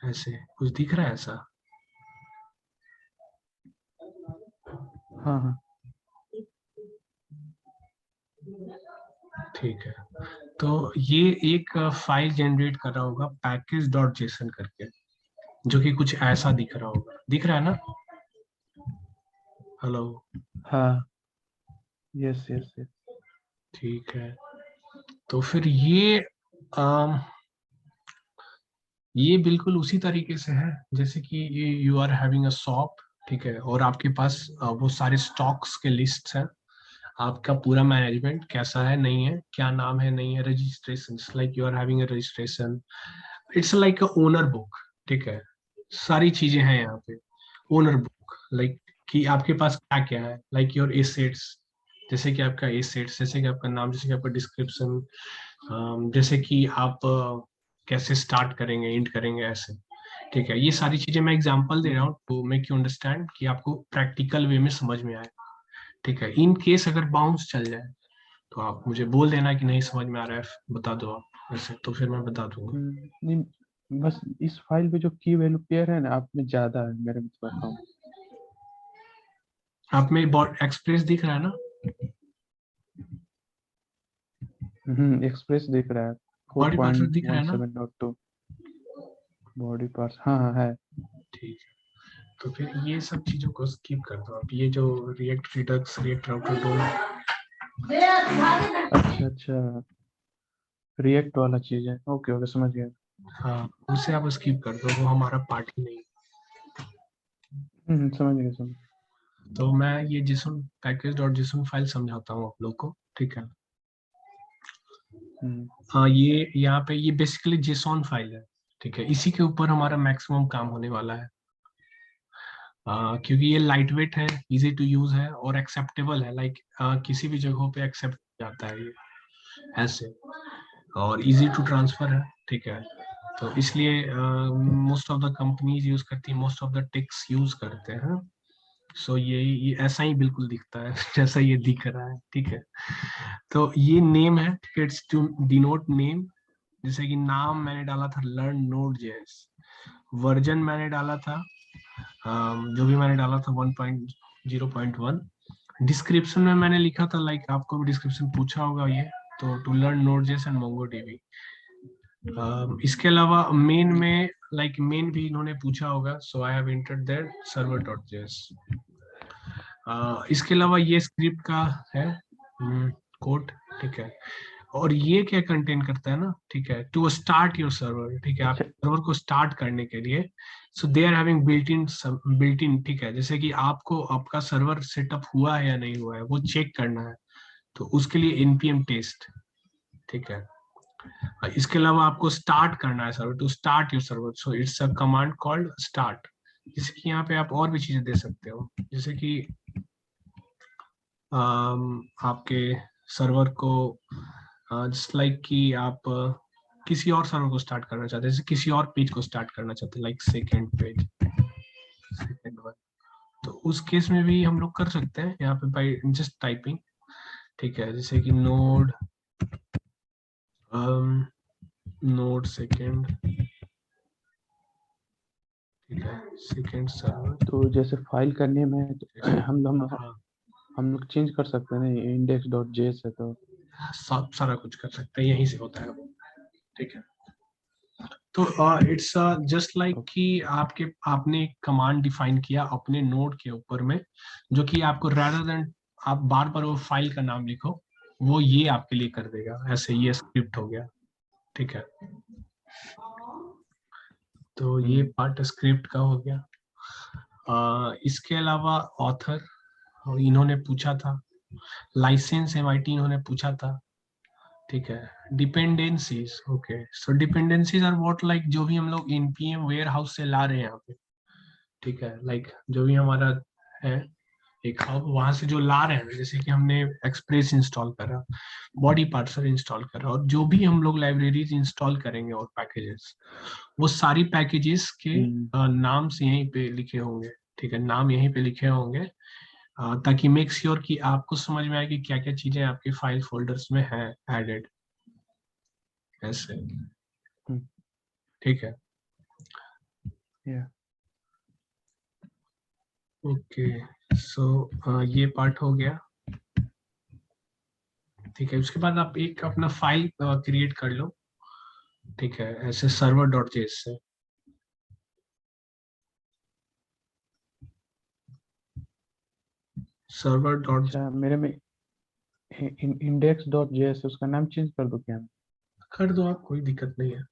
ऐसे कुछ दिख रहा है ऐसा? हाँ हाँ ठीक है, तो ये एक फाइल जनरेट कर रहा होगा पैकेज डॉट जेसन करके, जो कि कुछ ऐसा दिख रहा होगा। दिख रहा है ना? हेलो? हाँ, यस यस यस। ठीक है, तो फिर ये बिल्कुल उसी तरीके से है जैसे कि you are having a shop, ठीक है, और आपके पास वो सारे स्टॉक्स के लिस्ट हैं। आपका पूरा मैनेजमेंट कैसा है, नहीं है, क्या नाम है, नहीं है, registration, like you are having a registration, it's like a owner book, ठीक है। सारी चीजें हैं यहाँ पे, ओनर बुक, लाइक कि आपके पास क्या क्या है, लाइक योर एसेट्स, जैसे कि आपका एसेट्स, जैसे कि आपका नाम, जैसे कि आपका डिस्क्रिप्शन, जैसे कि आप कैसे स्टार्ट करेंगे, एंड करेंगे, ऐसे, ठीक है। ये सारी चीजें मैं एग्जांपल दे रहा हूँ टू मेक यू अंडरस्टैंड, कि आपको प्रैक्टिकल वे में समझ में आए, ठीक है। इन केस अगर बाउंस चल जाए तो आप मुझे बोल देना कि नहीं समझ में आ रहा है, बता दो आप ऐसे, तो फिर मैं बता दूंगा। नहीं, बस इस फाइल पे जो की वैल्यू पेयर है ना आप में ज्यादा है, मेरे में थोड़ा कम। आप में एक्सप्रेस दिख रहा है ना? एक्सप्रेस दिख रहा है, फोर बॉडी पार्ट पॉइंट दिख रहा वन है ना? Seven dot to body parts, हाँ हाँ है। ठीक है, तो फिर ये सब चीजों को स्किप कर दो आप, ये जो रिएक्ट रिडक्स, रिएक्ट राउटर दो। अच्छा अच्छा, रिएक्ट वाला चीज है, ओके ओके समझ गया। हाँ, उसे आप स्किप कर दो, वो हमारा पार्ट ही नहीं। समझ गया समझ गया। तो मैं ये जिसोन पैकेज डॉट जिसोन फाइल समझाता हूँ आप लोग को, ठीक है। हम्म, हाँ, ये यहाँ पे ये बेसिकली जेसॉन फाइल है, ठीक है। इसी के ऊपर हमारा मैक्सिमम काम होने वाला है, क्योंकि ये लाइट वेट है, इजी टू यूज है और एक्सेप्टेबल है, लाइक किसी भी जगहों पे एक्सेप्ट जाता है ये, ऐसे, और इजी टू ट्रांसफर है, ठीक है। तो इसलिए most of the companies use करती है, most of the techs use करते हैं। सो ये ऐसा ही बिल्कुल दिखता है जैसा ये दिख रहा है, ठीक है। तो ये नेम है, ठीक है, इट्स टू डिनोट नेम। जैसे कि नाम मैंने डाला था लर्न नोड जेएस, वर्जन मैंने डाला था, जो भी मैंने डाला था 1.0.1। डिस्क्रिप्शन में मैंने लिखा था, लाइक आपको भी डिस्क्रिप्शन पूछा होगा ये, तो to learn node JS and MongoDB. इसके अलावा मेन में, लाइक मेन भी इन्होंने पूछा होगा, so I have entered their server dot JS. इसके अलावा ये स्क्रिप्ट का है कोड, ठीक है। और ये क्या कंटेन करता है ना, ठीक है, टू स्टार्ट योर सर्वर, ठीक है, आप अच्छा सर्वर को स्टार्ट करने के लिए, so they are having built in, ठीक है, जैसे कि आपको आपका सर्वर सेटअप हुआ है या नहीं हुआ है वो चेक करना है, तो उसके लिए npm टेस्ट, ठीक है। इसके अलावा आपको स्टार्ट करना है server, to start your server, so it's a command called start. जैसे कि यहाँ पे आप और भी चीजें दे सकते हो, जैसे कि आपके सर्वर को जस्ट लाइक कि आप किसी और सर्वर को स्टार्ट करना चाहते हैं, जैसे किसी और पेज को स्टार्ट करना चाहते हैं, like second page, second one, तो उस केस में भी हम लोग कर सकते हैं यहाँ पे बाई जस्ट टाइपिंग, ठीक है। जैसे कि नोड नोड सेकेंड, ठीक है, सेकेंड सर्वर, तो जैसे फाइल करने में तो जैसे, हाँ, हम लोग चेंज कर सकते हैं ना, इंडेक्स डॉट जेएस है तो। सब सारा कुछ कर सकते हैं, यहीं से होता है, ठीक है। तो इट्स जस्ट लाइक कि आपने एक कमांड डिफाइन किया अपने नोड के ऊपर में, जो कि आपको rather देन आप बार बार वो फाइल का नाम लिखो, वो ये आपके लिए कर देगा, ऐसे ये स्क्रिप्ट हो गया, ठीक है। तो ये हम्म, पार्ट स्क्रिप्ट का हो गया। इसके अलावा ऑथर इन्होंने पूछा था, लाइसेंस एमआईटी इन्होंने पूछा था, ठीक है। Dependencies, okay, so dependencies are what, like जो भी हम लोग npm वेयर हाउस से ला रहे हैं यहाँ पे, ठीक है, लाइक जो भी हमारा है एक हब, वहां से जो ला रहे हैं, जैसे कि हमने एक्सप्रेस इंस्टॉल करा, बॉडी पार्सर इंस्टॉल करा, और जो भी हम लोग लाइब्रेरीज इंस्टॉल करेंगे और पैकेजेस, वो सारी पैकेजेस के नाम से यहीं पे लिखे होंगे। ठीक है, नाम यहीं पे लिखे होंगे, ताकि मेक श्योर कि आपको समझ में आए कि क्या क्या चीजें आपके फाइल फोल्डर्स में है एडेड, ऐसे। ठीक है, या ओके। सो ये पार्ट हो गया। ठीक है, उसके बाद आप एक अपना फाइल क्रिएट कर लो। ठीक है, ऐसे सर्वर डॉट जेएस से। सर्वर डॉट, अच्छा, मेरे में इंडेक्स डॉट जेएस उसका नाम चेंज कर दो क्या? कर दो आप, कोई दिक्कत नहीं है।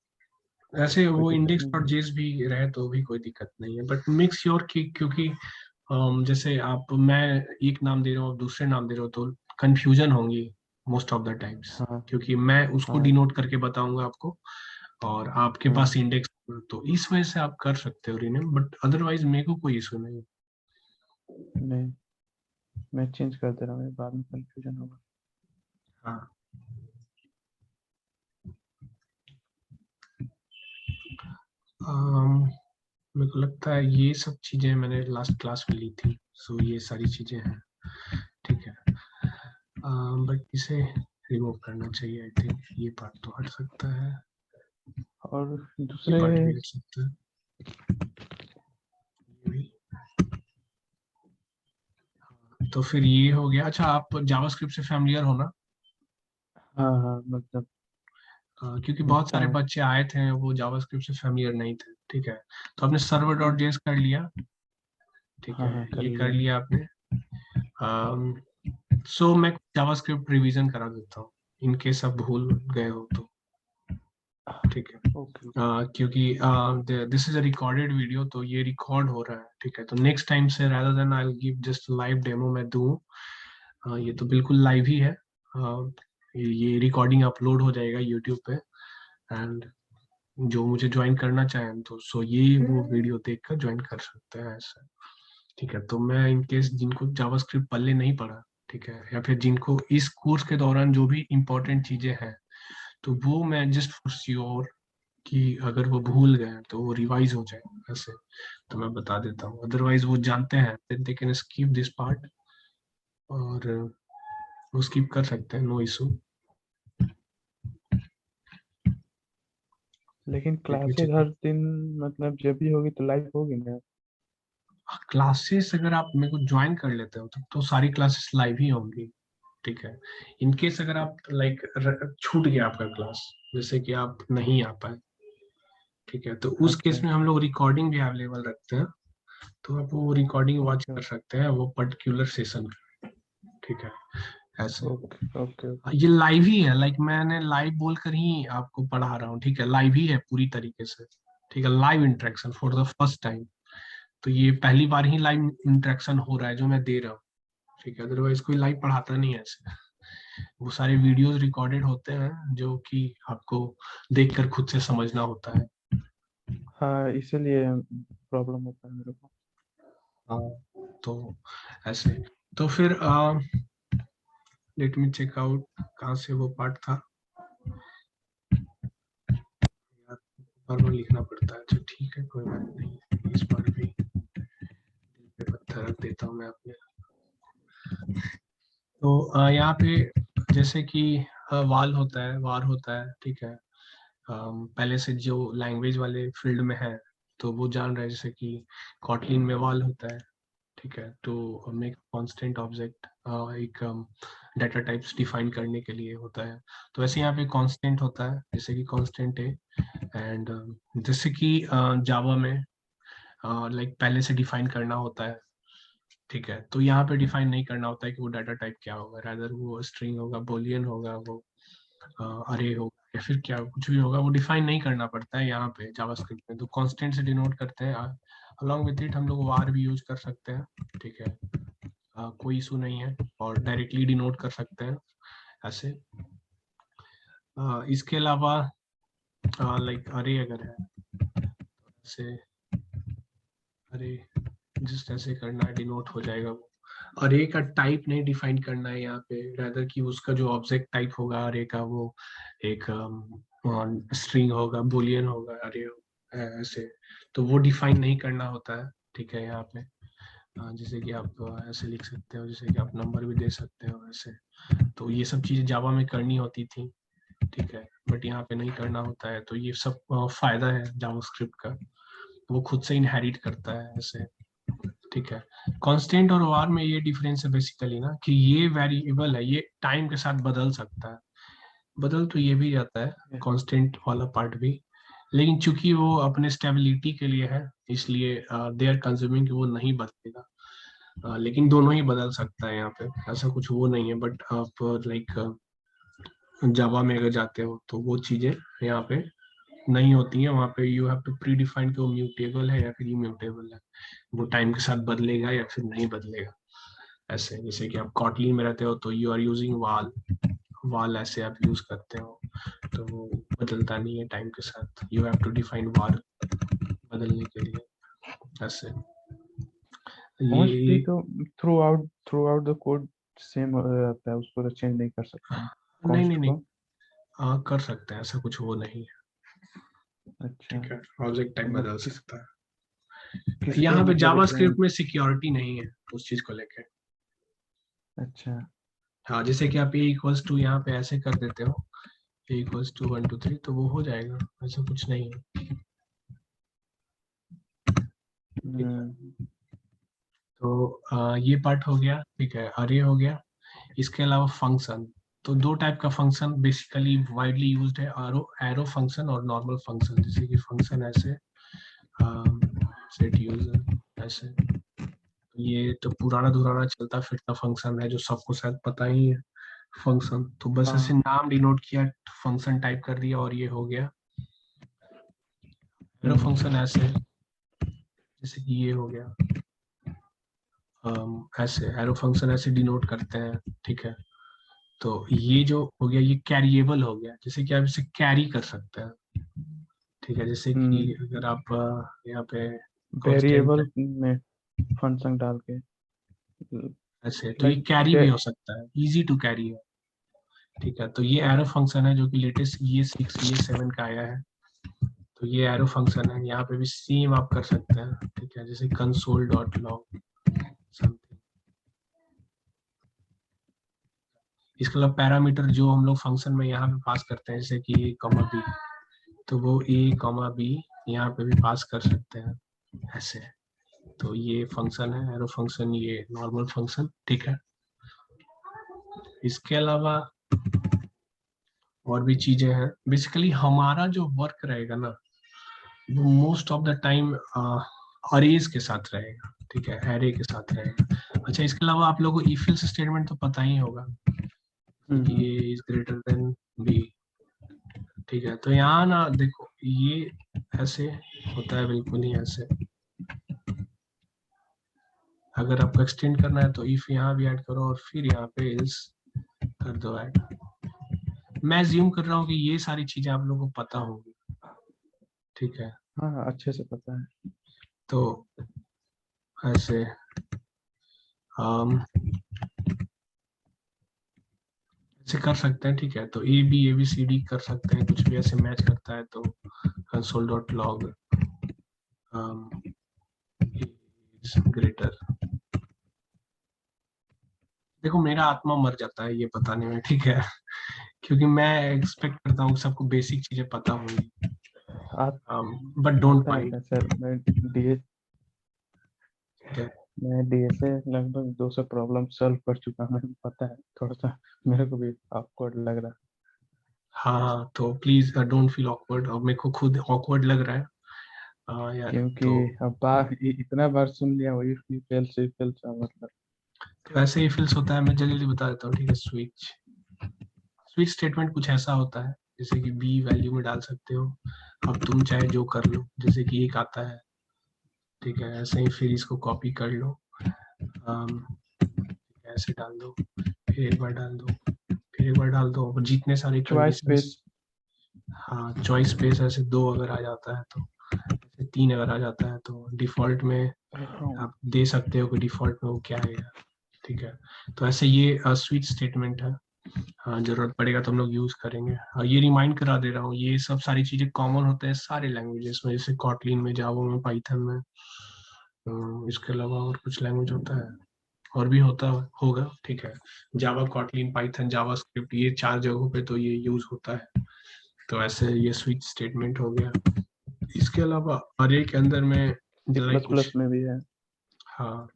ऐसे कोई वो दिक्कत इंडेक्स नहीं डॉट है? जेएस भी रहे तो भी कोई दिक्कत नहीं है, बट मेक श्योर कि, क्योंकि जैसे आप, मैं एक नाम दे रहा हूँ, आप दूसरे नाम दे रहे हो, तो कंफ्यूजन होंगी मोस्ट ऑफ द टाइम्स, हाँ क्योंकि मैं उसको हाँ डिनोट करके बताऊंगा आपको, और आपके हाँ। पास इंडेक्स, तो इस वजह से आप कर सकते हो रीनेम, बट अदरवाइज मेरे को कोई इशू नहीं। नहीं, मैं चेंज कर दे रहा हूँ, बाद में कंफ्यूजन होगा। हाँ, मेरे को लगता है ये सब चीजें मैंने लास्ट क्लास में ली थी, सो ये सारी चीजें हैं। ठीक है, बट इसे रिमूव करना चाहिए, आई थिंक ये पार्ट तो हट सकता है, और ये दूसरे, पार्ट भी हट सकता है, ये भी। तो फिर ये हो गया। अच्छा, आप जावास्क्रिप्ट से फैमिलियर हो ना? हाँ हाँ मतलब क्योंकि बहुत लिखता सारे हूँ। बच्चे आए थे वो जावास्क्रिप्ट से फैमिलियर नहीं थे। ठीक है, तो आपने सर्वर डॉट जेएस कर लिया। ठीक हाँ है, हाँ कर ये कर लिया। लिया आपने। सो मैं जावास्क्रिप्ट रिवीजन करा देता हूँ, इन केस आप भूल गए हो तो। ठीक है, ओके। क्योंकि this is a recorded video, तो ये रिकॉर्ड हो रहा है। ठीक है, तो नेक्स्ट टाइम से rather than I give just live demo मैं दूं, ये तो बिल्कुल लाइव ही है। ये रिकॉर्डिंग अपलोड हो जाएगा यूट्यूब पे, एंड जो मुझे ज्वाइन करना चाहें तो सो ये वो वीडियो देखकर ज्वाइन कर सकते हैं, ऐसा। ठीक है, तो मैं इन केस जिनको जावास्क्रिप्ट पहले नहीं पढ़ा, ठीक है, या फिर जिनको इस कोर्स के दौरान जो भी इम्पोर्टेंट चीजें हैं, तो वो मैं जस्ट फॉर श्योर कि अगर वो भूल गए तो वो रिवाइज हो जाए, ऐसे, तो मैं बता देता हूँ। अदरवाइज वो जानते हैं, then they can skip this part, और वो स्किप कर सकते हैं, नो इशू। लेकिन लेट मी क्लासेस चेक। हर दिन मतलब जब भी होगी तो लाइव होगी ना? क्लासेस अगर आप मेरे को ज्वाइन कर लेते हो तो सारी क्लासेस लाइव ही होंगी। ठीक है, इन केस अगर आप लाइक छूट गया आपका क्लास, जैसे कि आप नहीं आ पाए, ठीक है, तो उस केस अच्छा। में हम लोग रिकॉर्डिंग भी अवेलेबल रखते हैं, तो आप वो रिकॉर्डिंग वॉच ओके कर सकते हैं वो पर्टिकुलर सेशन। ठीक है, ऐसे। Okay okay okay. ये लाइव ही है, लाइक मैंने लाइव बोलकर ही आपको पढ़ा रहा हूँ। ठीक है, लाइव ही है पूरी तरीके से। ठीक है, live interaction for the first time, तो ये पहली बार ही लाइव इंटरेक्शन हो रहा है जो मैं दे रहा हूँ। ठीक है, अदरवाइज कोई लाइव पढ़ाता नहीं है ऐसे। वो सारे वीडियोस रिकॉर्डेड होते हैं जो कि आपको देखकर खुद से समझना होता है। हाँ, इसीलिए प्रॉब्लम होता है मेरे को। हाँ, तो ऐसे। तो फिर लेट मी चेक आउट कहाँ से वो पार्ट था यार, बार बार लिखना पड़ता है। अच्छा ठीक है, कोई बात नहीं, इस बार भी दिल पे पत्थर रख देता हूँ मैं अपने। तो यहाँ पे जैसे कि वाल होता है, वार होता है। ठीक है, पहले से जो लैंग्वेज वाले फील्ड में है तो वो जान रहे हैं, जैसे कि कॉटलिन में वाल होता है। ठीक है, तो मेक कांस्टेंट ऑब्जेक्ट एक डाटा टाइप्स डिफाइन करने के लिए होता है। तो वैसे यहाँ पे कांस्टेंट होता है, जैसे कि कांस्टेंट है, एंड जैसे कि जावा में लाइक पहले से डिफाइन करना होता है। ठीक है, तो यहाँ पे डिफाइन नहीं करना होता है कि वो डाटा टाइप क्या होगा, रादर वो स्ट्रिंग होगा, बोलियन होगा, वो अरे होगा, या फिर क्या कुछ भी होगा, वो डिफाइन नहीं करना पड़ता है यहाँ पे जावास्क्रिप्ट में। तो कांस्टेंट से डिनोट करते हैं, अलोंग विद इट हम लोग वार भी यूज कर सकते हैं। ठीक है, कोई इशू नहीं है, और डायरेक्टली डिनोट कर सकते हैं ऐसे। इसके अलावा लाइक अरे अगर है, ऐसे अरे जस्ट ऐसे करना है, डिनोट हो जाएगा वो। अरे का टाइप नहीं डिफाइन करना है यहाँ पे, रादर कि उसका जो ऑब्जेक्ट टाइप होगा अरे का, वो एक स्ट्रिंग होगा, बुलियन होगा, अरे ऐसे, तो वो डिफाइन नहीं करना होता है, ठीक है। यहाँ पे जैसे कि आप ऐसे लिख सकते हो, जैसे कि आप नंबर भी दे सकते हो ऐसे, तो ये सब चीजें जावा में करनी होती थी, ठीक है, बट यहाँ पे नहीं करना होता है। तो ये सब फायदा है जावास्क्रिप्ट का, वो खुद से इनहेरिट करता है ऐसे, ठीक है। कांस्टेंट और वार में ये डिफरेंस है बेसिकली ना, कि ये वेरिएबल है, ये टाइम के साथ बदल सकता है, बदल तो ये भी जाता है कांस्टेंट वाला पार्ट भी, लेकिन चूंकि वो अपने स्टेबिलिटी के लिए है, इसलिए दे आर कंज्यूमिंग कि वो नहीं बदलेगा। लेकिन दोनों ही बदल सकता है यहाँ पे, ऐसा कुछ वो नहीं है। बट आप लाइक जावा में अगर जाते हो तो वो चीजें यहाँ पे नहीं होती है, वहाँ पे you have to predefine कि वो म्यूटेबल है या फिर इम्यूटेबल है, वो टाइम के साथ बदलेगा या फिर नहीं बदलेगा ऐसे। जैसे कि आप कॉटलिन में रहते हो तो यू आर यूजिंग वाल, वाल ऐसे आप यूज करते हो, तो वो बदलता नहीं है टाइम के साथ, यू हैव टू डिफाइन वाल बदलने के लिए ऐसे। मोस्टली ये तो through out the code same रहता है, उसको तो चेंज नहीं कर सकते हैं नहीं कॉस्ट नहीं नहीं, को। कर सकते हैं, ऐसा कुछ वो नहीं है, अच्छा, ठीक है, ऑब्जेक्ट टाइप मतलब बदल किस सकता है। किसको यहाँ पे मतलब रिप्रेजेंट। जावास्क्रिप्ट में सिक्योरिटी नहीं है उस चीज को लेके। अच्छा। हाँ, जैसे कि आप ए इक्वल्स टू यहाँ पे ऐसे कर देते हो, ए इक्वल्स टू 1 2 3, तो वो हो जाएगा, ऐसा कुछ नहीं है, ठीक है। हम्म। तो ये पार्ट हो गया, ठीक है, अरे हो गया। इसके अलावा फंक्शन, तो दो टाइप का फंक्शन बेसिकली वाइडली यूज्ड है, एरो एरो फंक्शन और नॉर्मल फंक्शन। जैसे कि फंक्शन ऐसे सेट यूजर ऐसे, ये तो पुराना दुराना चलता फिरता फंक्शन है जो सबको शायद पता ही है। फंक्शन तो बस ऐसे हाँ। नाम डिनोट किया, फंक्शन टाइप कर दिया और ये हो गया। एरो हम्म। फंक्शन ऐसे, जैसे कि ये हो गया, ऐसे एरो फंक्शन ऐसे डिनोट करते हैं, ठीक है। तो ये जो हो गया ये कैरिएबल हो गया, जैसे कि आप इसे कैरी कर सकते हैं, ठीक है। जैसे कि हम्म। अगर आप यहाँ पे कांस्टेंट वेरिएबल में फंक्शन डाल के ऐसे, तो ये लाइक कैरी भी हो सकता है, इजी टू कैरी है, ठीक है। तो ये एरो फंक्शन है जो कि लेटेस्ट ये 6 ये 7 का आया है, तो ये एरो फंक्शन है, यहाँ पे भी सेम आप कर सकते हैं, ठीक है। जैसे कंसोल डॉट लॉग समथिंग, इसके अलावा पैरामीटर जो हम लोग फंक्शन में यहाँ पे पास करते हैं, जैसे कि ए कॉमा बी, तो वो ए कॉमा बी यहाँ पे भी पास कर सकते हैं ऐसे। तो ये फंक्शन है एरो फंक्शन, ये नॉर्मल फंक्शन, ठीक है। इसके अलावा और भी चीजें हैं, बेसिकली हमारा जो वर्क रहेगा ना, वो most of the time arrays के साथ रहेगा, ठीक है, एरे के साथ रहेगा। अच्छा, इसके अलावा आप लोगों को इफ एल्स स्टेटमेंट तो पता ही होगा, कि हम्म। ए इज ग्रेटर देन बी, ठीक है। तो यहाँ ना देखो, ये ऐसे होता है, बिल्कुल ही ऐसे। अगर आपको एक्सटेंड करना है तो इफ यहाँ भी ऐड करो और फिर यहाँ पे एल्स कर दो ऐड। मैं ज्यूम कर रहा हूँ कि ये सारी चीजें आप लोगों को पता होंगी, ठीक है। हाँ हाँ, अच्छे से पता है। तो ऐसे हम ऐसे कर सकते हैं, ठीक है। तो ए बी सी डी कर सकते हैं, कुछ भी ऐसे मैच करता है तो कंसोल डॉट लॉग ग्रेटर, देखो मेरा आत्मा मर जाता है ये बताने में, ठीक है, क्योंकि मैं एक्सपेक्ट करता हूँ सबको बेसिक चीजें पता होंगी, आप बट डोंट आता है माइंड, क्या सर? डीए ठीक है। मैं डीए से लगभग 200 प्रॉब्लम सॉल्व कर चुका हूँ, मुझे पता है। थोड़ा सा मेरे को भी awkward लग रहा है, हाँ हाँ, तो प्लीज डोंट फील ऑकवर्ड, और मेरे को खुद ऑकवर्ड लग रहा है यार। क्योंकि तो अब बार इतना बार सुन लिया वही फेल सा मतलब। ऐसे ही फील्स होता है, मैं जल्दी जल्दी बता देता हूँ, ठीक है। स्विच स्विच स्टेटमेंट कुछ ऐसा होता है, जैसे कि बी वैल्यू में डाल सकते हो, अब तुम चाहे जो कर लो, जैसे कि एक आता है, ठीक है। ऐसे ही फिर इसको कॉपी कर लो, ऐसे डाल दो, फिर एक बार डाल दो, फिर एक बार डाल दो, और जितने सारे चॉइस कंडीशंस, पेज। हाँ चॉइस स्पेस ऐसे दो अगर आ जाता है तो ऐसे 3 अगर आ जाता है तो डिफॉल्ट में आप दे सकते हो कि डिफॉल्ट में वो क्या है, ठीक है। तो ऐसे ये स्विच स्टेटमेंट है, जरूरत पड़ेगा तो हम लोग यूज करेंगे। ये रिमाइंड करा दे रहा हूँ, ये सब सारी चीजें कॉमन होते हैं सारे लैंग्वेजेस में, जैसे कॉटलिन में, जावा में, पाइथन में। इसके अलावा और कुछ लैंग्वेज होता है, और भी होता होगा, ठीक है। जावा, कॉटलिन, पाइथन, जावा स्क्रिप्ट, ये 4 जगहों पे तो ये यूज होता है। तो ऐसे ये स्विच स्टेटमेंट हो गया। इसके अलावा अरे के अंदर में प्लस कुछ, प्लस में भी है। हाँ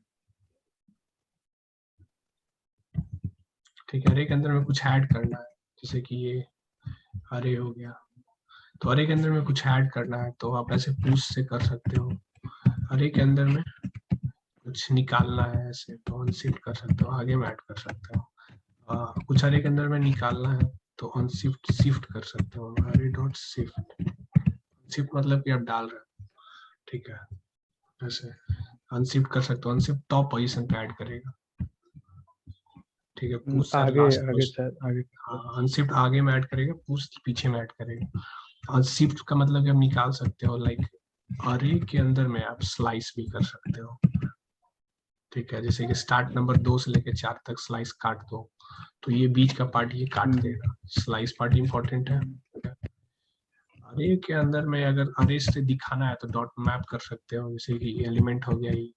ठीक है, अरे के अंदर में कुछ ऐड करना है, जैसे कि ये अरे हो गया, तो अरे के अंदर में कुछ ऐड करना है तो आप ऐसे पुश से कर सकते हो। अरे के अंदर में कुछ निकालना है ऐसे तो अनशिफ्ट कर सकते हो, आगे में ऐड कर सकते हो। कुछ अरे के अंदर में निकालना है तो अनशिफ्ट शिफ्ट कर सकते हो, अरे डॉट शिफ्ट। शिफ्ट मतलब कि आप डाल रहे हो, ठीक है। ऐसे अनशिफ्ट कर सकते हो, अनशिफ्ट टॉप पोजीशन पे ऐड करेगा, ठीक है। पुश से आगे लास्ट आगे शायद आगे हाँ, अनशिफ्ट आगे में ऐड करेगा, पुश पीछे में ऐड करेगा। अनशिफ्ट का मतलब कि आप निकाल सकते हो, लाइक अरे के अंदर में आप स्लाइस भी कर सकते हो, ठीक है। जैसे कि स्टार्ट नंबर 2 से लेकर 4 तक स्लाइस काट दो, तो ये बीच का पार्ट ये काट देगा, स्लाइस पार्ट इंपॉर्टेंट है। अरे के अंदर में अगर अरे से दिखाना है तो डॉट मैप कर सकते हो, जैसे कि एलिमेंट हो गया ये,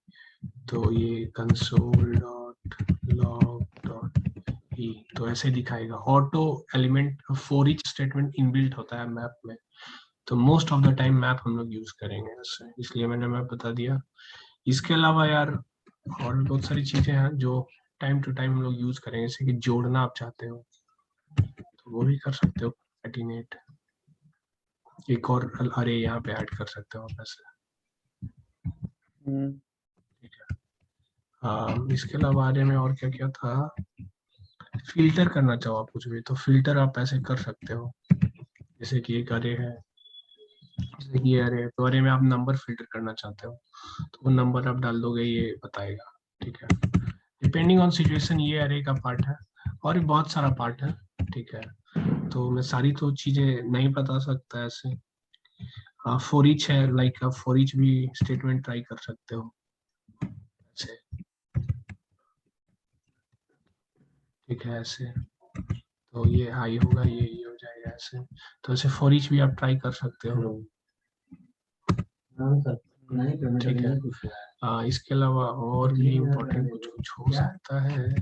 तो ये console dot log dot E, तो ऐसे दिखाएगा। Auto element for each statement inbuilt होता है मैप में, तो most of the time map हम लोग यूज करेंगे ऐसे, इसलिए मैंने मैप बता दिया। इसके अलावा यार और भी बहुत सारी चीजें हैं जो टाइम टू टाइम हम लोग यूज करेंगे, जैसे कि जोड़ना आप चाहते हो तो वो भी कर सकते हो, कंकैटिनेट। एक और अरे यहाँ पे ऐड कर सकते हो आप ऐसे, ठीक है। इसके अलावा अरे में और क्या क्या था, फिल्टर करना चाहो आप कुछ भी तो फिल्टर आप ऐसे कर सकते हो, जैसे कि एक अरे है, जैसे कि ये अरे है, तो अरे में आप नंबर फिल्टर करना चाहते हो तो वो नंबर आप डाल दोगे, ये बताएगा, ठीक है। डिपेंडिंग ऑन सिचुएशन ये अरे का पार्ट है, और भी बहुत सारा पार्ट है, ठीक है। तो मैं सारी तो चीजें नहीं बता सकता ऐसे। फॉर ईच है, लाइक आप फॉर ईच भी स्टेटमेंट ट्राई कर सकते हो ऐसे, ठीक है। ऐसे तो ये हाई होगा, ये हो जाएगा ऐसे, तो ऐसे फॉर ईच भी आप ट्राई कर सकते हो, ठीक है। इसके अलावा और भी इम्पोर्टेंट कुछ कुछ हो सकता है,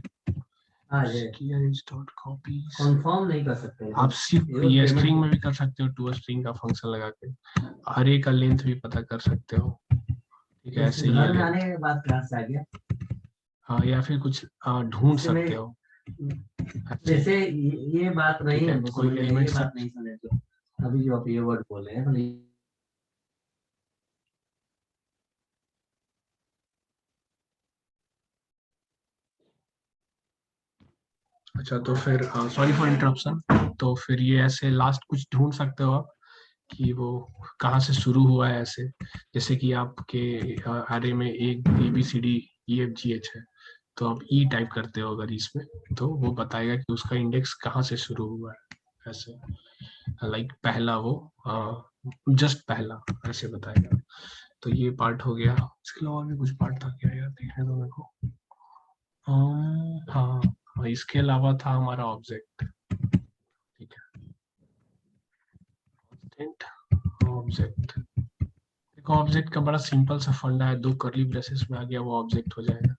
कंफर्म नहीं कर सकते आप सिर्फ ये स्ट्रिंग में भी कर सकते हो, टू स्ट्रिंग का फंक्शन लगा के अरे का लेंथ भी पता कर सकते हो, ठीक है। ऐसे ये आने के बाद क्लास आ गया, हाँ, या फिर कुछ ढूंढ सकते हो, जैसे ये बात नहीं है, कोई एलिमेंट बात नहीं सुने तो अभी जो आप ये वर्ड बोल रहे हैं। अच्छा, तो फिर सॉरी फॉर इंटरप्शन, तो फिर ये ऐसे लास्ट कुछ ढूंढ सकते हो आप कि वो कहाँ से शुरू हुआ है ऐसे, जैसे कि आपके एरे में एक A B C D E F G H है, तो आप ई टाइप करते हो अगर इसमें, तो वो बताएगा कि उसका इंडेक्स कहाँ से शुरू हुआ है ऐसे, लाइक पहला वो जस्ट पहला ऐसे बताएगा। तो ये पार्ट हो गया। इसके अलावा भी कुछ पार्ट था क्या यार, देखने दो मेरे को। हाँ, इसके अलावा था हमारा ऑब्जेक्ट, ठीक है। ऑब्जेक्ट, देखो ऑब्जेक्ट का बड़ा सिंपल सा फंडा है, 2 कर्ली ब्रेसेस में आ गया वो ऑब्जेक्ट हो जाएगा।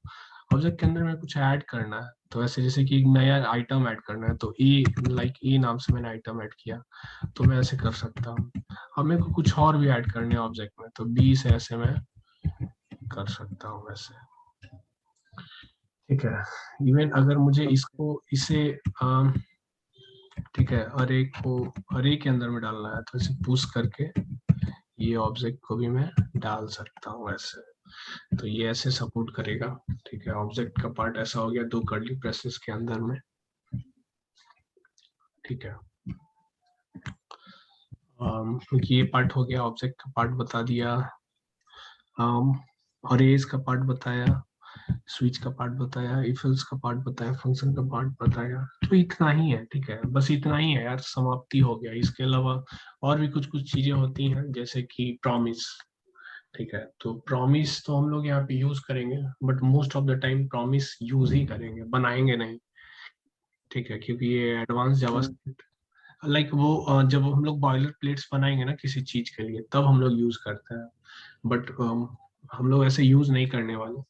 ऑब्जेक्ट के अंदर में कुछ ऐड करना है, तो ऐसे जैसे कि एक नया आइटम ऐड करना है, तो ए, लाइक ए नाम से मैंने आइटम ऐड किया, तो मैं ऐसे कर सकता हूँ। अब मेरे को कुछ और भी ऐड करने ऑब्जेक्ट में, तो बी से ऐसे मैं कर सकता हूँ वैसे, ठीक है। इवन अगर मुझे इसको इसे ठीक है, अरे को अरे के अंदर में डालना है तो इसे पुश करके ये ऑब्जेक्ट को भी मैं डाल सकता हूँ ऐसे, तो ये ऐसे सपोर्ट करेगा, ठीक है। ऑब्जेक्ट का पार्ट ऐसा हो गया 2 कर्ली ब्रेसेस के अंदर में, ठीक है। ये पार्ट हो गया, ऑब्जेक्ट का पार्ट बता दिया, अरेज का पार्ट बताया, स्विच का पार्ट बताया, इफ एल्स का पार्ट बताया, फंक्शन का पार्ट बताया, तो इतना ही है, ठीक है। बस इतना ही है यार, समाप्ति हो गया। इसके अलावा और भी कुछ कुछ चीजें होती हैं, जैसे कि प्रॉमिस, ठीक है, तो प्रॉमिस तो हम लोग यहाँ पे यूज करेंगे, but most of the time promise use ही करेंगे, बनाएंगे नहीं। ठीक है, क्योंकि ये एडवांस हम्म, जावास्क्रिप्ट, लाइक वो जब हम लोग बॉयलर प्लेट्स बनाएंगे ना किसी चीज के लिए, तब हम लोग यूज करते हैं, बट हम लोग ऐसे यूज नहीं करने वाले,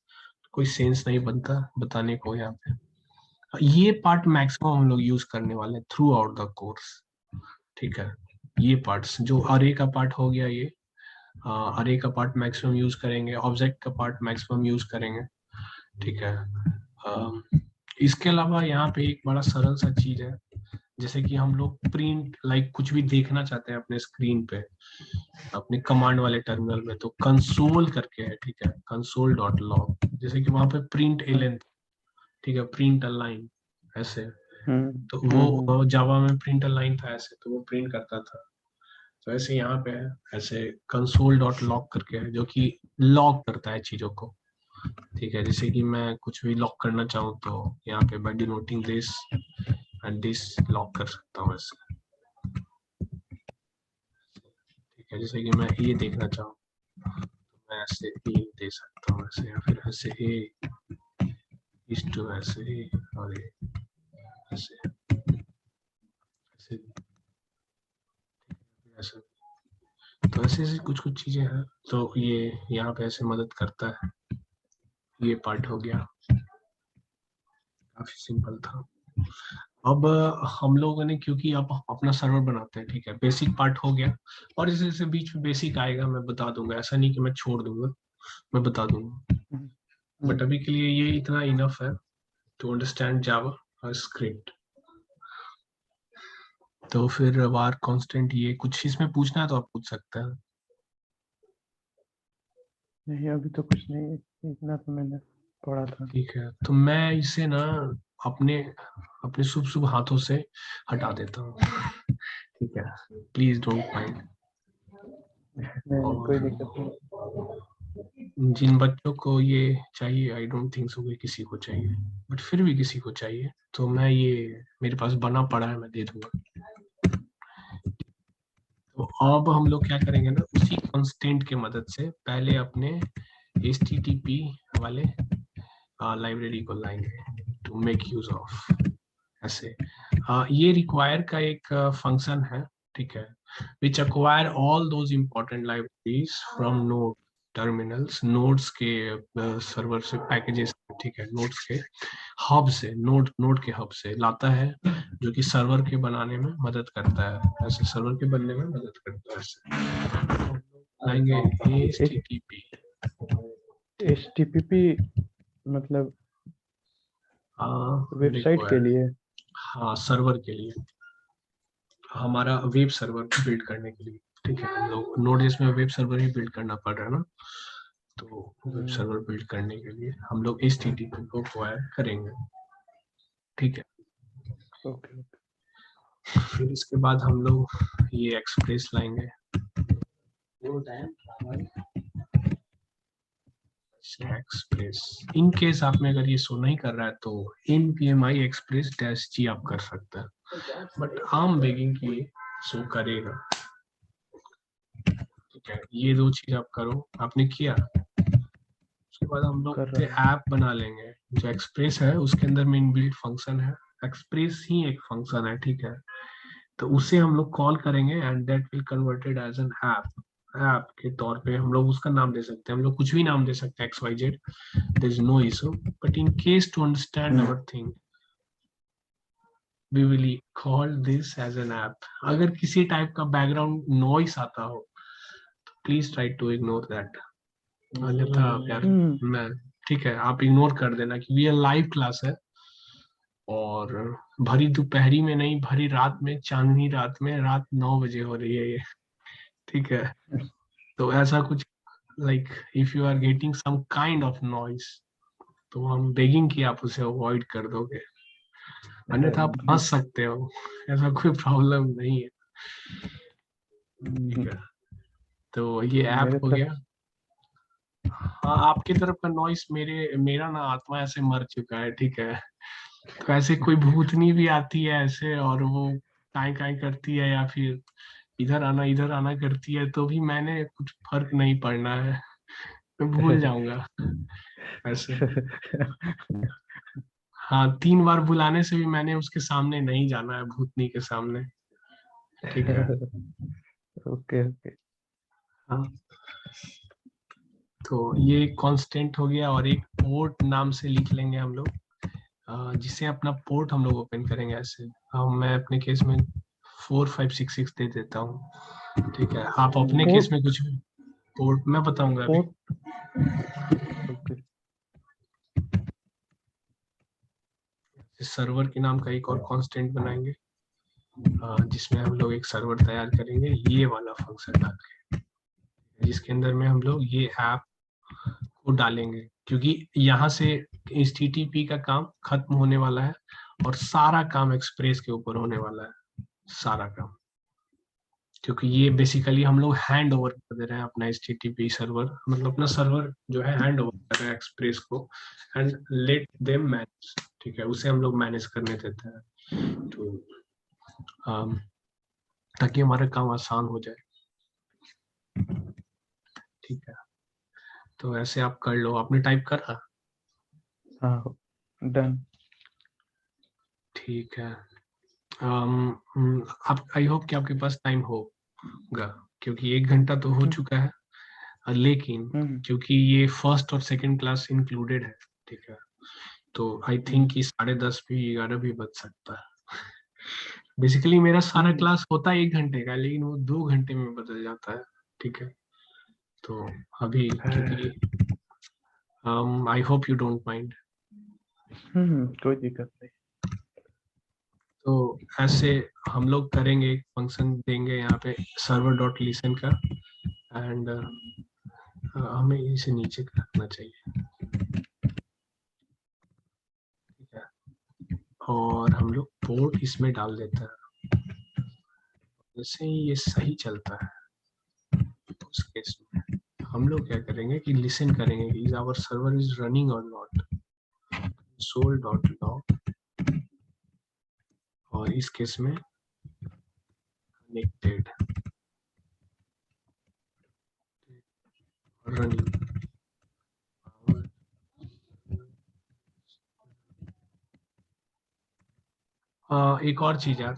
कोई सेंस नहीं बनता बताने को यहाँ पे। ये पार्ट मैक्सिमम हम लोग यूज करने वाले हैं थ्रू आउट द कोर्स। ठीक है, ये पार्ट्स जो अरे का पार्ट हो गया, ये अरे का पार्ट मैक्सिमम यूज करेंगे, ऑब्जेक्ट का पार्ट मैक्सिमम यूज करेंगे। ठीक है, अ, इसके अलावा यहाँ पे एक बड़ा सरल सा चीज है, जैसे कि हम लोग प्रिंट लाइक कुछ भी देखना चाहते हैं अपने स्क्रीन पे, अपने कमांड वाले टर्मिनल में, तो कंसोल करके है। ठीक है, कंसोल डॉट लॉग, जैसे कि वहां पे प्रिंट हम्म, एलेन, ठीक है, प्रिंट अलाइन ऐसे, हम्म, तो हम्म, वो जावा में प्रिंट अलाइन था ऐसे, तो वो प्रिंट करता था। तो ऐसे यहाँ पे है ऐसे कंसोल डॉट लॉग करके है, जो कि लॉग करता है चीजों को। ठीक है, जैसे कि मैं कुछ भी लॉक करना चाहूँ तो यहाँ पे by denoting this and this lock कर सकता हूँ ऐसे। ठीक है, जैसे कि मैं ये देखना चाहूँ, मैं ऐसे ए दे सकता हूँ ऐसे, या फिर ऐसे ए इस टू ऐसे ए, और ये ऐसे ऐसे ऐसे। तो ऐसे ऐसे कुछ कुछ चीजें हैं, तो ये यहाँ पे ऐसे मदद करता है। ये पार्ट हो गया, काफी सिंपल था। अब हम लोगों ने, क्योंकि अब अपना सर्वर बनाते हैं, ठीक है, बेसिक पार्ट हो गया, और जैसे जैसे बीच में बेसिक आएगा मैं बता दूंगा, ऐसा नहीं कि मैं छोड़ दूंगा, मैं बता दूंगा। हम्म, बट हम्म। अभी के लिए ये इतना इनफ है टू अंडरस्टैंड जावा स्क्रिप्ट। तो फिर वार कांस्टेंट, ये कुछ इसमें पूछना है तो आप पूछ सकते हैं। नहीं, अभी तो कुछ नहीं है, इतना तो मैंने पढ़ा था। ठीक है, तो मैं इसे ना अपने अपने शुभ शुभ हाथों से हटा देता हूँ। ठीक है, प्लीज डोंट माइंड। नहीं नहीं, कोई दिक्कत नहीं। जिन बच्चों को ये चाहिए, आई डोंट थिंक सो कि किसी को चाहिए, बट फिर भी किसी को चाहिए, तो मैं ये मेरे पास बना पड़ा है, मैं दे दूंगा। तो अब हम लोग क्या करेंगे ना, उसी कांस्टेंट के मदद से पहले अपने HTTP वाले लाइब्रेरी को लाएंगे टू मेक यूज ऑफ ऐसे। ये रिक्वायर का एक फंक्शन है। ठीक है, which acquire all those important libraries from node terminals, nodes के सर्वर से पैकेजेस। ठीक है, नोड्स के हब से, नोड नोड के हब से लाता है, जो कि सर्वर के बनाने में मदद करता है, ऐसे सर्वर के बनने में मदद करता है ऐसे। लाएंगे HTTP, HTTP मतलब वेबसाइट देखो के यार, लिए? हाँ सर्वर के लिए, हमारा वेब सर्वर बिल्ड करने के लिए। ठीक है, हम लोग नोड में वेब सर्वर ही बिल्ड करना पड़ रहा है ना, तो वेब हम्म, सर्वर बिल्ड करने के लिए हम लोग HTTP को एक्वायर करेंगे। ठीक है, ओके ओके। फिर इसके बाद हम लोग ये एक्सप्रेस लाएंगे, एक्सप्रेस। इन केस आप में अगर ये शो नहीं कर रहा है तो npmi express dash g आप कर सकते हैं, बट आम बेगिंग की शो करेगा। ठीक है, ये दो चीज आप करो, आपने किया। उसके बाद हम कर लोग रहा हूँ। ऐप बना लेंगे, जो एक्सप्रेस है उसके अंदर में इनबिल्ट फंक्शन है, एक्सप्रेस ही एक फंक्शन है। ठीक है, तो उसे हम लोग कॉल करेंगे and that will converted as an app. App के तौर पे हम लोग उसका नाम दे सकते हैं, हम लोग कुछ भी नाम दे सकते हैं, XYZ, there is no issue, but in case to understand hmm, our thing we will call this as an app. अगर किसी टाइप का बैकग्राउंड नॉइस आता हो तो please try to ignore that, अन्यथा यार हम्म, मैं, ठीक है, आप इग्नोर कर देना कि ये लाइव क्लास है, और भरी दोपहरी में नहीं, भरी रात में, चांदनी रात में, रात 9 बजे हो रही है ये। ठीक है, तो ऐसा कुछ like if you are getting some kind of noise, तो हम बेगिंग कि आप उसे अवॉइड कर दोगे, अन्यथा आप हंस सकते हो, ऐसा कोई प्रॉब्लम नहीं है। ठीक हम्म, है, तो ये ऐप मेरे हो तरफ। गया। हाँ, आपकी तरफ का नॉइस, मेरा ना आत्मा ऐसे मर चुका है। ठीक है, तो ऐसे कोई भूतनी भी आती है ऐसे, और वो काय काय करती है, या फिर इधर आना करती है, तो भी मैंने कुछ फर्क नहीं पड़ना है। मैं भूल जाऊंगा ऐसे। हाँ, 3 बार बुलाने से भी मैंने उसके सामने नहीं जाना है, भूतनी के सामने, ठीक है। Okay okay. हाँ, तो ये कांस्टेंट हो गया, और एक पोर्ट नाम से लिख लेंगे हम लोग, जिसे अपना पोर्ट हम लोग ओपन करेंगे ऐसे। मैं अपने केस में 4566 दे देता हूँ, ठीक है। आप अपने केस पोर्ट में कुछ पोर्ट मैं बताऊंगा अभी। Port okay. सर्वर के नाम का एक और कांस्टेंट बनाएंगे, जिसमें हम लोग एक सर्वर तैयार करेंगे ये वाला फंक्शन डाल के, जिसके अंदर में हम लोग ये ऐप को डालेंगे, क्योंकि यहाँ से HTTP का काम खत्म होने वाला है और सारा काम एक्सप्रेस के ऊपर होने वाला है, सारा काम। क्योंकि ये बेसिकली हम लोग हैंड ओवर कर दे रहे हैं अपना HTTP सर्वर, मतलब अपना सर्वर जो है हैंड ओवर कर रहे हैं एक्सप्रेस को, एंड लेट देम मैनेज, ठीक है, उसे हम लोग मैनेज करने देते हैं, तो ताकि हमारा काम आसान हो जाए, ठीक है। तो ऐसे आप कर लो, आपने टाइप करा? हाँ डन। ठीक है। आप, आई होप कि आपके पास टाइम होगा, क्योंकि 1 घंटा तो हो चुका है, लेकिन क्योंकि ये फर्स्ट और सेकंड क्लास इंक्लूडेड है, ठीक है, तो आई थिंक कि 10:30 भी 11 भी बज सकता है। बेसिकली मेरा सारा क्लास होता है 1 घंटे का, लेकिन वो 2 घंटे में बदल जाता है, ठीक है। तो अभी क्योंकि आई होप यू डोंट माइंड, कोई दिक्कत नहीं। तो ऐसे हम लोग करेंगे, एक फंक्शन देंगे यहाँ पे सर्वर डॉट लिसन का, एंड हमें इसे नीचे रखना चाहिए, ठीक है, और हम लोग पोर्ट इसमें डाल देते हैं, जैसे ही ये सही चलता है उस केस में हम लोग क्या करेंगे कि लिसन करेंगे कि is our server is running और नॉट, सोल डॉट लॉग, और इस केस में कनेक्टेड रनिंग। एक और चीज यार,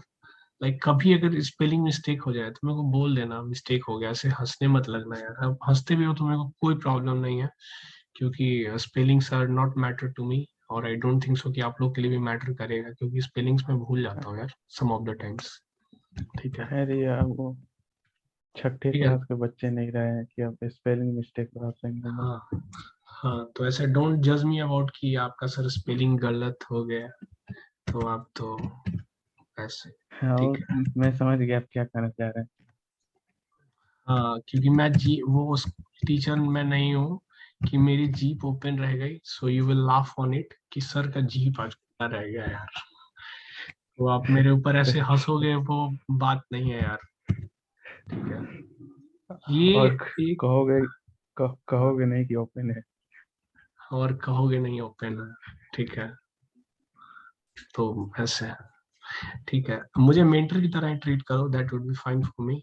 लाइक कभी अगर स्पेलिंग मिस्टेक हो जाए तो मेरे को बोल देना मिस्टेक हो गया, ऐसे हंसने मत लगना यार, अब हंसते भी हो तो मेरे को कोई प्रॉब्लम नहीं है, क्योंकि spellings are not matter to me, और आई डोंट थिंक सो कि आप लोग के लिए भी मैटर करेगा, क्योंकि स्पेलिंग्स मैं भूल जाता हूँ यार सम ऑफ द टाइम्स, ठीक है। अरे यार वो छठे ठीक है, क्लास के बच्चे नहीं रहे हैं कि अब स्पेलिंग मिस्टेक बता देंगे ना। हाँ हाँ, तो ऐसे डोंट जज मी अबाउट कि आपका सर स्पेलिंग गलत हो गया, तो आप तो ऐसे, हाँ ठीक और है। मैं समझ गया आप क्या कहना चाह रहे हैं। हाँ, क्योंकि मैं जी वो उस टीचर मैं नहीं हूँ कि मेरी जीप ओपन रह गई, so you will laugh on it कि सर का जीप आज खुला रह गया यार, तो आप मेरे ऊपर ऐसे हंसोगे, वो बात नहीं है यार, ठीक है। ये और एक, कहोगे कहोगे नहीं कि ओपन है। और कहोगे नहीं ओपन है, ठीक है, तो ऐसे, ठीक है, मुझे मेंटर की तरह ट्रीट करो, that would be fine for me,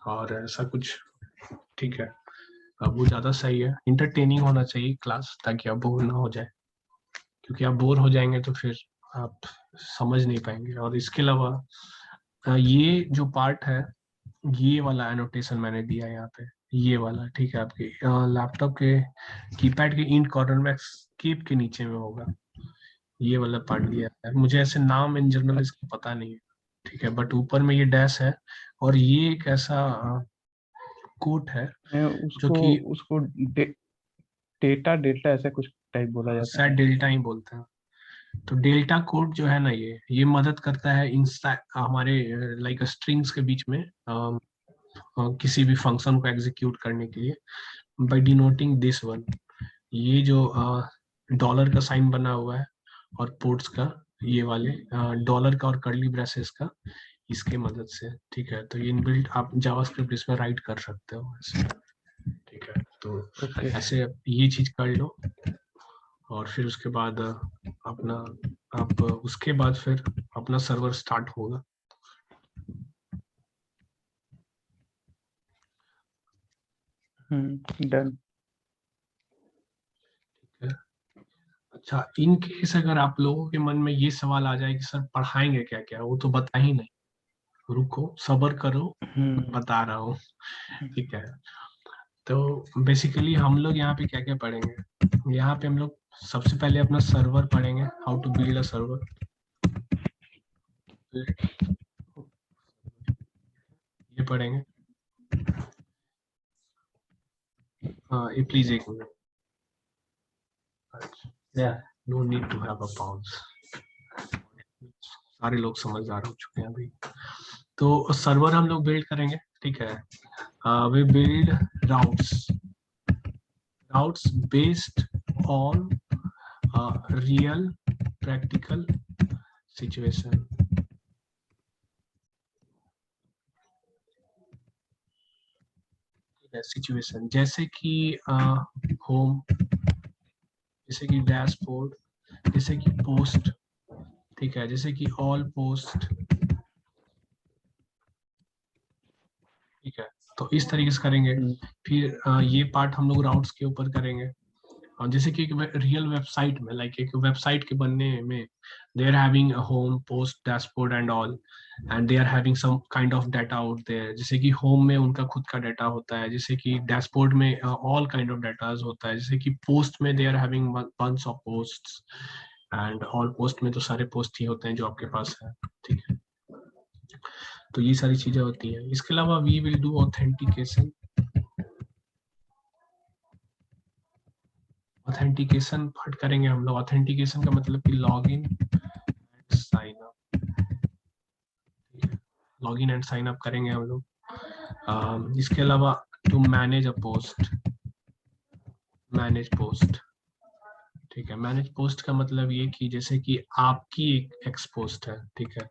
और ऐसा कुछ, ठीक है। अब वो ज्यादा सही है, इंटरटेनिंग होना चाहिए क्लास, ताकि आप बोर ना हो जाए, क्योंकि आप बोर हो जाएंगे तो फिर आप समझ नहीं पाएंगे। और इसके अलावा ये जो पार्ट है, ये वाला एनोटेशन मैंने दिया है यहाँ पे, ये वाला, ठीक है, आपके लैपटॉप के कीपैड के इन कॉर्नर में एस्केप के नीचे में होगा, ये वाला पार्ट दिया है, मुझे ऐसे नाम इन जनरल इसका पता नहीं है, ठीक है, बट ऊपर में ये डैश है, और ये एक ऐसा कोट है मैं जो उसको कि उसको डेटा डेल्टा ऐसा कुछ टाइप बोला जाता है शायद ना। डेल्टा ही बोलते हैं। तो डेल्टा कोड जो है ना, ये मदद करता है इन हमारे लाइक स्ट्रिंग्स के बीच में किसी भी फंक्शन को एग्जीक्यूट करने के लिए, बाय डिनोटिंग दिस वन, ये जो डॉलर का साइन बना हुआ है, और पोर्ट्स का ये वाले डॉलर का और कर्ली ब्रेसेस का, इसके मदद से, ठीक है, तो ये इनबिल्ट आप जावास्क्रिप्ट इसमें राइट कर सकते हो ऐसे, ठीक है, तो ओके। ऐसे ये चीज कर लो, और फिर उसके बाद अपना आप उसके बाद फिर अपना सर्वर स्टार्ट होगा। डन। अच्छा, इन केस अगर आप लोगों के मन में ये सवाल आ जाए कि सर पढ़ाएंगे क्या क्या, वो तो बता ही नहीं, रुको सब्र करो, बता रहा हूँ। ठीक है, तो बेसिकली हम लोग यहाँ पे क्या क्या पढ़ेंगे, यहाँ पे हम लोग सबसे पहले अपना सर्वर पढ़ेंगे, how to build a server. ये पढ़ेंगे। हाँ, ये प्लीज एक मिनट, no need to have a pause, सारे लोग समझदार हो चुके हैं अभी। तो सर्वर हम लोग बिल्ड करेंगे, ठीक है। We build routes, routes based on real practical situation. Situation जैसे कि होम, जैसे कि डैशबोर्ड, जैसे कि पोस्ट, ठीक है, जैसे कि ऑल पोस्ट, ठीक है। तो इस तरीके से करेंगे। फिर ये पार्ट हम लोग राउट्स के ऊपर करेंगे। और जैसे कि एक रियल वेबसाइट में, लाइक एक वेबसाइट के बनने में, they are having home, post, dashboard and all, and they are having some kind of data out there. जैसे कि होम में उनका खुद का डाटा होता है, जैसे कि डैशबोर्ड में ऑल काइंड ऑफ डाटाज होता है, जैसे कि पोस्ट में they are having bunch of posts, and all post में तो सारे पोस्ट ही होते हैं जो आपके पास है, ठीक है। तो ये सारी चीजें होती हैं। इसके अलावा we will do authentication. Authentication part करेंगे हम लोग। ऑथेंटिकेशन का मतलब कि log in, sign up, log in and sign up करेंगे हम लोग। इसके अलावा to manage a post, manage post, ठीक है। मैनेज पोस्ट का मतलब ये कि जैसे कि आपकी एक एक्स पोस्ट है, ठीक है,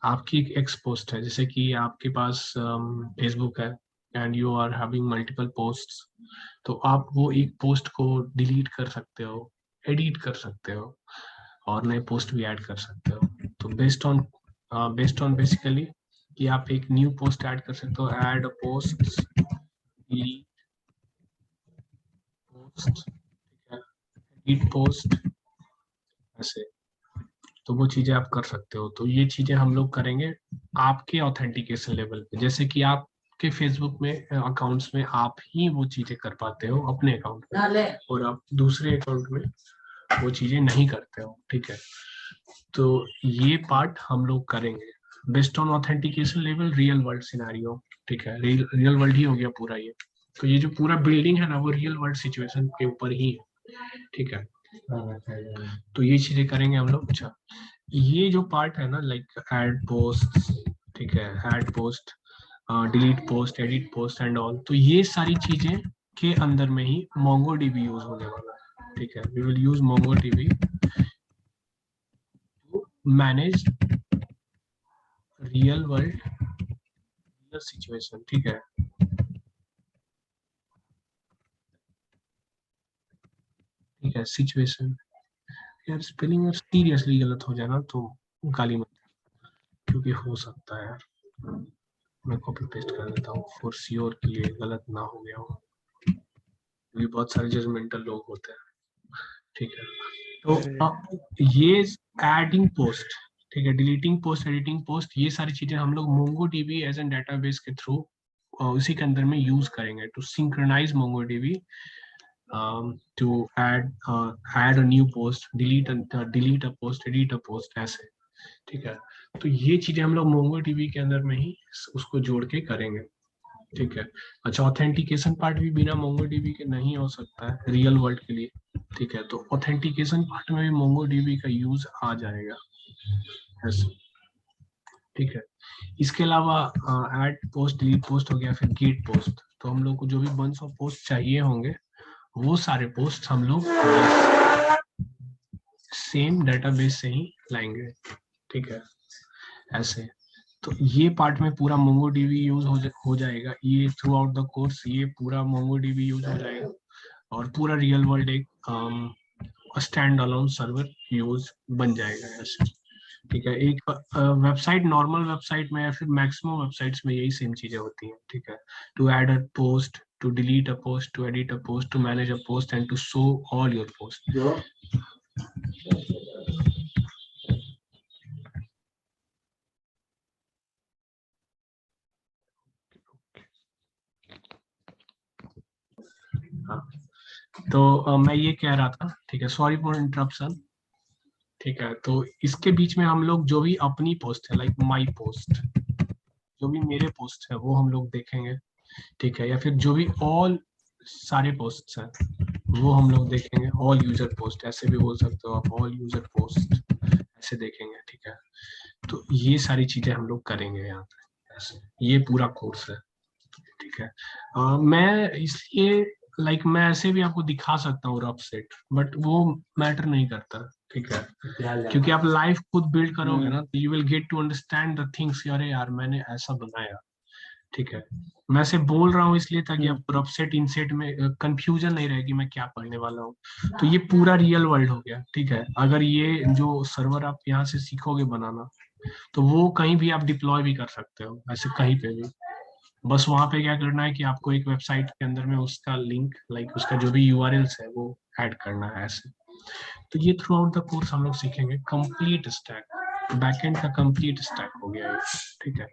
आपकी एक एक्स पोस्ट है, जैसे कि आपके पास फेसबुक है and you are having multiple posts, तो आप वो एक पोस्ट को डिलीट कर सकते हो, एडिट कर सकते हो, और नए पोस्ट भी ऐड कर सकते हो। तो बेस्ड ऑन बेसिकली कि आप एक न्यू पोस्ट ऐड कर सकते हो, add post, delete post, edit post, ऐसे। तो वो चीजें आप कर सकते हो। तो ये चीजें हम लोग करेंगे आपके ऑथेंटिकेशन लेवल पे, जैसे कि आपके फेसबुक में अकाउंट्स में आप ही वो चीजें कर पाते हो अपने अकाउंट में, और आप दूसरे अकाउंट में वो चीजें नहीं करते हो, ठीक है। तो ये पार्ट हम लोग करेंगे based on authentication level, real world scenario, ठीक है। रियल वर्ल्ड ही हो गया पूरा ये। तो ये जो पूरा बिल्डिंग है ना, वो रियल वर्ल्ड सिचुएशन के ऊपर ही है, ठीक है। तो ये चीजें करेंगे हम लोग। अच्छा, ये जो पार्ट है ना, लाइक ऐड पोस्ट, ठीक है, add post, delete post, edit post and all, तो ये सारी चीजें के अंदर में ही MongoDB यूज होने वाला है, ठीक है। We will use MongoDB to manage real world, real situation, ठीक है। ठीक है, सिचुएशन। यार स्पेलिंग में सीरियसली गलत हो जाए ना तो गाली मत, क्योंकि हो सकता है यार। मैं कॉपी पेस्ट कर देता हूँ फॉर श्योर कि ये गलत ना हो गया हो, क्योंकि बहुत सारे जजमेंटल लोग होते हैं, ठीक है। तो ये एडिंग पोस्ट, ठीक है, डिलीटिंग पोस्ट, एडिटिंग पोस्ट, ये सारी चीजें हम लोग MongoDB एज एन डेटाबेस के थ्रू उसी के अंदर में यूज करेंगे to synchronize MongoDB, to add a new post, delete a post, edit a post, ऐसे, ठीक है। तो ये चीजें हम लोग MongoDB के अंदर में ही उसको जोड़ के करेंगे, ठीक है। अच्छा, ऑथेंटिकेशन पार्ट भी बिना MongoDB के नहीं हो सकता है रियल वर्ल्ड के लिए, ठीक है। तो ऑथेंटिकेशन पार्ट में भी MongoDB का यूज आ जाएगा, ऐसे, ठीक है। इसके अलावा ऐड पोस्ट, डिलीट पोस्ट हो गया, फिर गेट पोस्ट। तो हम लोग को जो भी बंच ऑफ पोस्ट चाहिए होंगे, वो सारे पोस्ट हम लोग सेम डेटाबेस से ही लाएंगे, ठीक है, ऐसे। तो ये पार्ट में पूरा MongoDB यूज हो जाएगा, ये थ्रू आउट द कोर्स ये पूरा MongoDB यूज हो जाएगा, और पूरा रियल वर्ल्ड एक स्टैंड अलोन सर्वर यूज बन जाएगा, ऐसे, ठीक है। एक वेबसाइट, नॉर्मल वेबसाइट में या फिर मैक्सिमम वेबसाइट्स में यही सेम चीजें होती हैं, ठीक है। To add a post, to delete a post, to edit a post, to manage a post and to show all your post. तो मैं ये कह रहा था, ठीक है, सॉरी फॉर इंटरप्शन। ठीक है, तो इसके बीच में हम लोग जो भी अपनी पोस्ट है, लाइक माई पोस्ट, जो भी मेरे पोस्ट है वो हम लोग देखेंगे। ठीक है, या फिर जो भी ऑल सारे पोस्ट हैं वो हम लोग देखेंगे। ऑल यूजर पोस्ट ऐसे भी बोल सकते हो आप, ऑल यूजर पोस्ट ऐसे देखेंगे। ठीक है, तो ये सारी चीजें हम लोग करेंगे यहाँ पे ऐसे। ये पूरा कोर्स है। ठीक है, मैं इसलिए लाइक मैं ऐसे भी आपको दिखा सकता हूँ रफ सेट, बट वो मैटर नहीं करता। ठीक है, क्योंकि आप लाइफ खुद बिल्ड करोगे ना, तो you will get to understand the things. अरे यार मैंने ऐसा बनाया। ठीक है, मैं से बोल रहा हूँ इसलिए ताकि आपको रफ सेट इन सेट में कंफ्यूजन नहीं रहेगी मैं क्या पढ़ने वाला हूँ। तो ये पूरा रियल वर्ल्ड हो गया। ठीक है, अगर ये जो सर्वर आप यहाँ से सीखोगे बनाना, तो वो कहीं भी आप डिप्लॉय भी कर सकते हो, ऐसे कहीं पे भी। बस वहां पे क्या करना है कि आपको एक वेबसाइट के अंदर में उसका लिंक, लाइक उसका जो भी यूआरएल्स है वो ऐड करना है ऐसे। तो ये थ्रू आउट द कोर्स हम लोग सीखेंगे कंप्लीट स्टैक, बैकएंड का कंप्लीट स्टैक हो गया है। ठीक है,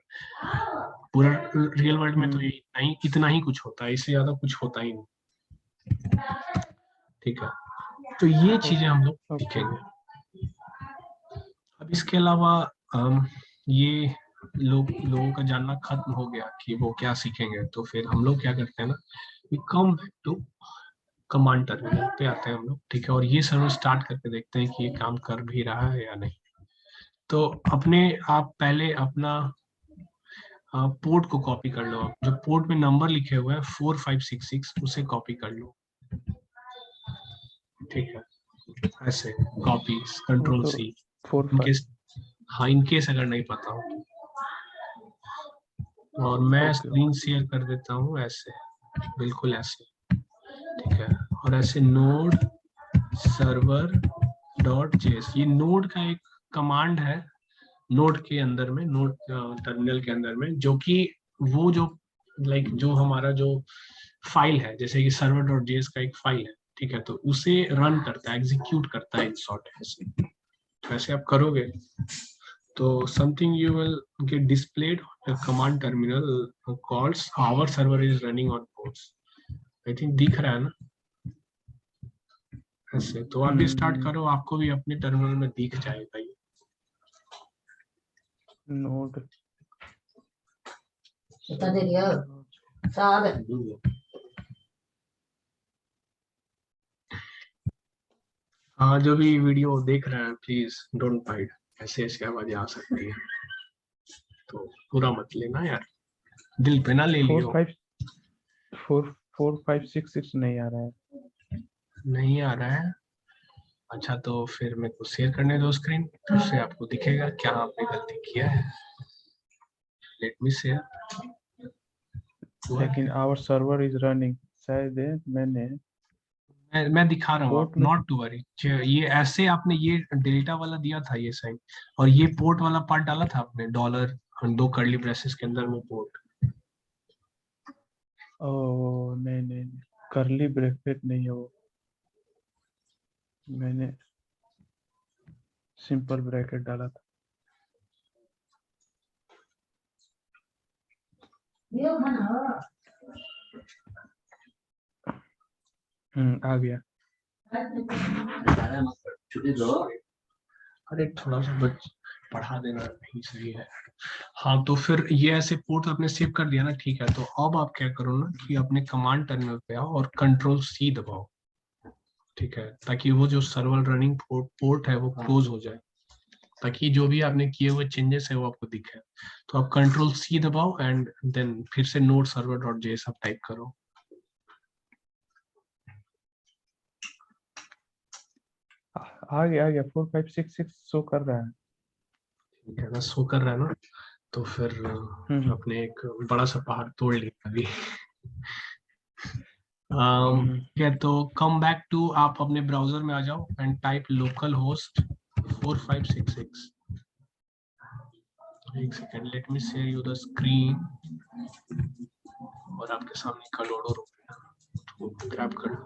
पूरा रियल वर्ल्ड में तो ये नहीं, इतना ही कुछ होता है, इससे ज्यादा कुछ होता ही नहीं। ठीक है, तो ये चीजें हम लोग सीखेंगे। अब इसके अलावा ये लोगों का जानना खत्म हो गया कि वो क्या सीखेंगे, तो फिर हम लोग क्या करते हैं ना, we come back to command terminal पे आते हैं हम लोग। ठीक है, और ये सर्वर स्टार्ट करके देखते हैं कि ये काम कर भी रहा है या नहीं। तो अपने आप पहले अपना पोर्ट को कॉपी कर लो। आप जो पोर्ट में नंबर लिखे हुए हैं 4566 उसे कॉपी कर लो। ठीक है, ऐसे कॉपी कंट्रोल सी, इनकेस, हाँ इनकेस अगर नहीं पता हो। और मैं स्क्रीन शेयर कर देता हूँ ऐसे, बिल्कुल ऐसे। ठीक है, और ऐसे नोड सर्वर डॉट जेएस, ये नोड का एक कमांड है नोड के अंदर में, नोड टर्मिनल के अंदर में, जो कि वो जो लाइक जो हमारा जो फाइल है, जैसे कि सर्वर डॉट जेएस का एक फाइल है। ठीक है, तो उसे रन करता है, एग्जीक्यूट करता है इन शॉर्ट ऐसे। तो ऐसे आप करोगे तो something you will get displayed on the command terminal calls our server is running on ports. I think दिख रहा है ना ऐसे। तो आप भी स्टार्ट करो, आपको भी अपने टर्मिनल में दिख जाएगा ये नोड। कितना दे दिया साहब? हाँ, जो भी वीडियो देख रहे हैं प्लीज डोंट माइंड, ऐसे ऐसे आवाजें आ सकती है, तो पूरा मत लेना यार, दिल पे ना ले लियो। 4566 नहीं आ रहा है। नहीं आ रहा है? अच्छा, तो फिर मेरे को शेयर करने दो स्क्रीन, फिर से आपको दिखेगा क्या आपने गलती किया है। Let me share. लेकिन आवर सर्वर इज रनिंग, शायद मैंने मैं दिखा रहा हूँ, आप पोर्ट में नॉट टू वरी। ये ऐसे आपने ये डेल्टा वाला दिया था ये साइन, और ये पोर्ट वाला पार्ट डाला था आपने डॉलर, दो कर्ली ब्रेसेस के अंदर में पोर्ट। ओ नहीं नहीं नहीं, करली ब्रैकेट नहीं है वो, मैंने सिंपल ब्रैकेट डाला था। आ गया। अरे थोड़ा सा बच पढ़ा देना नहीं सही है। हाँ, तो फिर ये ऐसे पोर्ट आपने सेव कर दिया ना। ठीक है, तो अब आप क्या करो ना कि अपने कमांड टर्मिनल पे आओ और कंट्रोल सी दबाओ। ठीक है, ताकि वो जो सर्वर रनिंग पोर्ट है वो क्लोज हो जाए, ताकि जो भी आपने किए हुए चेंजेस है वो आपको दिखे। तो आप कंट्रोल सी दबाओ एंड देन फिर से नोड सर्वर डॉट जेएस आप टाइप करो। आ गया 4566 शो कर रहा है। ठीक है ना, शो कर रहा है ना, तो फिर आपने एक बड़ा सा पहाड़ तोड़ लिया अभी। ठीक है, तो कम बैक टू, आप अपने ब्राउजर में आ जाओ एंड टाइप लोकल होस्ट 4566। एक second, let me share you the screen. और आपके सामने करोड़ों रुपए ग्रैब कर लो।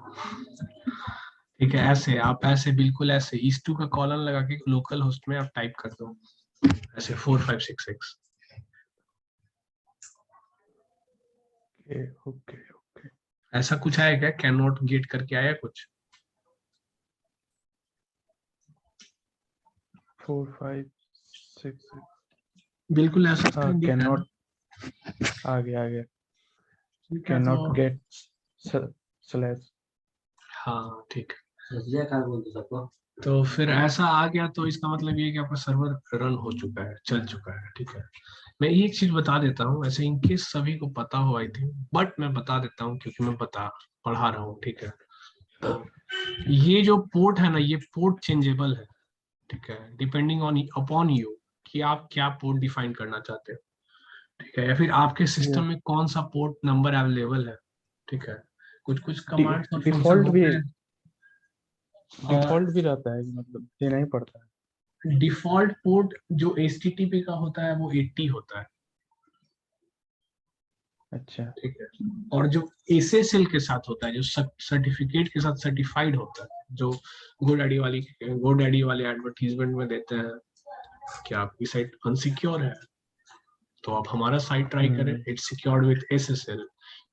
ठीक है, ऐसे आप ऐसे बिल्कुल ऐसे इस2 का कॉलन लगा के लोकल होस्ट में आप टाइप कर दो ऐसे 4566। Okay okay okay. ऐसा कुछ आया क्या, कैन नॉट गेट करके आया कुछ? 4 5 6 बिल्कुल ऐसा तो हाँ नहीं दिख कैन रहा है नॉट आ गया ना? क्या कैन तो नॉट गेट स्लैश। हाँ ठीक है। रजिया का बोलते सबको। तो फिर ऐसा आ गया तो इसका मतलब ये है कि आपका सर्वर रन हो चुका है, चल चुका है, ठीक है। मैं एक चीज बता देता हूँ, ऐसे इनकेस सभी को पता हो आई थिंक, बट मैं बता देता हूँ क्योंकि मैं पढ़ा रहा हूँ, ठीक है। तो ये जो पोर्ट है ना, ये पोर्ट चेंजेबल है, ठीक है, डिपेंडिंग ऑन अपॉन यू कि आप क्या पोर्ट डिफाइन करना चाहते हो, ठीक है, या फिर आपके सिस्टम में कौन सा पोर्ट नंबर अवेलेबल है, ठीक है। कुछ कुछ कमांड्स और फंक्शन डिफॉल्ट भी होते हैं। डिफॉल्ट भी रहता है कि मतलब देना ही पड़ता है। डिफॉल्ट पोर्ट जो HTTP का होता है वो 80 होता है, अच्छा। ठीक है। और जो SSL के साथ होता है, जो सर्टिफिकेट के साथ सर्टिफाइड होता है, जो गोडैडी वाले एडवर्टीजमेंट में देते हैं कि आपकी साइट अनसिक्योर है, तो आप हमारा साइट ट्राई करें, इट्स सिक्योर्ड विद SSL,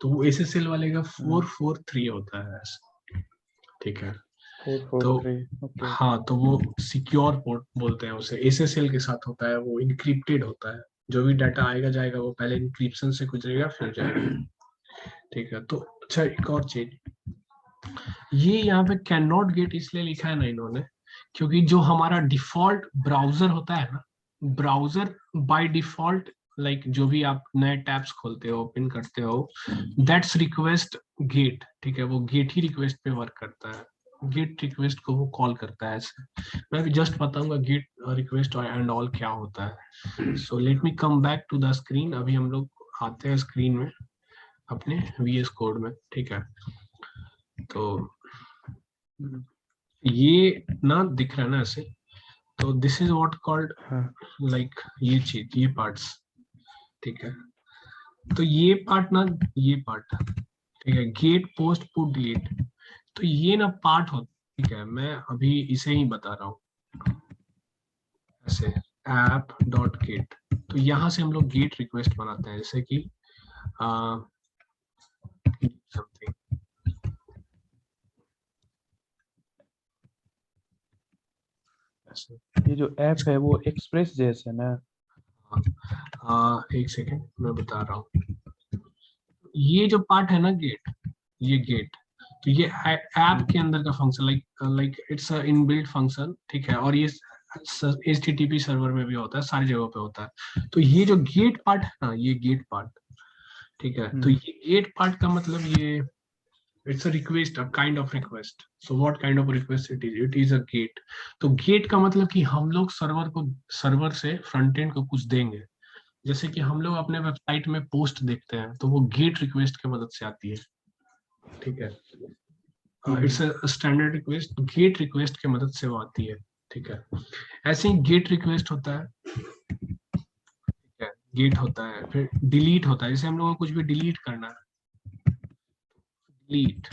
तो वो SSL वाले का 443 होता है, ठीक है। तो 443 ओके। हाँ, तो वो सिक्योर पोर्ट बोलते हैं उसे, SSL के साथ होता है, वो इनक्रिप्टेड होता है, जो भी डाटा आएगा जाएगा वो पहले इंक्रिप्शन से गुजरेगा फिर जाएगा, ठीक है। तो अच्छा, एक और चीज, ये यहाँ पे कैन नॉट गेट इसलिए लिखा है ना इन्होंने, क्योंकि जो हमारा डिफॉल्ट ब्राउजर होता है ना, ब्राउजर बाय डिफॉल्ट, लाइक जो भी आप नए टैब्स खोलते हो, ओपन करते हो, दैट्स रिक्वेस्ट गेट, ठीक है, वो गेट ही रिक्वेस्ट पे वर्क करता है, गेट रिक्वेस्ट को वो कॉल करता है ऐसे। मैं भी जस्ट बताऊंगा गेट रिक्वेस्ट एंड ऑल क्या होता है। So let me come back to the screen, अभी हम लोग आते हैं स्क्रीन में अपने VS कोड में, ठीक है। तो ये ना दिख रहा है ना ऐसे, तो दिस इज व्हाट कॉल्ड हाँ लाइक ये चीज, ये पार्ट्स, ठीक है। तो ये पार्ट ना, ये पार्ट, ठीक है, गेट पोस्ट पुट डिलीट, तो ये ना पार्ट होता है, ठीक है। मैं अभी इसे ही बता रहा हूँ ऐसे, ऐप डॉट गेट, तो यहाँ से हम लोग गेट रिक्वेस्ट बनाते हैं, जैसे कि समथिंग ऐसे। ये जो ऐप है वो एक्सप्रेस जैसे ना। एक सेकेंड मैं बता रहा हूँ, ये जो पार्ट है ना गेट, ये गेट, तो ये ऐप के अंदर का function, like it's inbuilt function, ठीक है। और ये HTTP सर्वर में भी होता है, सारी जगहों पे होता है। तो ये जो गेट पार्ट है ना, ये गेट पार्ट, ठीक है। तो ये गेट पार्ट का मतलब ये it's a request, a kind of request. So what kind of request it is a get. तो गेट का मतलब कि हम लोग सर्वर से फ्रंट एंड को कुछ देंगे, जैसे कि हम लोग अपने वेबसाइट में पोस्ट देखते हैं तो वो गेट रिक्वेस्ट की मदद से आती है, ठीक है। It's a standard request, gate request की मदद से वो आती है, ठीक है। ऐसे ही गेट रिक्वेस्ट होता है, ठीक है, गेट होता है, फिर डिलीट होता है, जैसे हम लोगों को कुछ भी डिलीट करना है, डिलीट,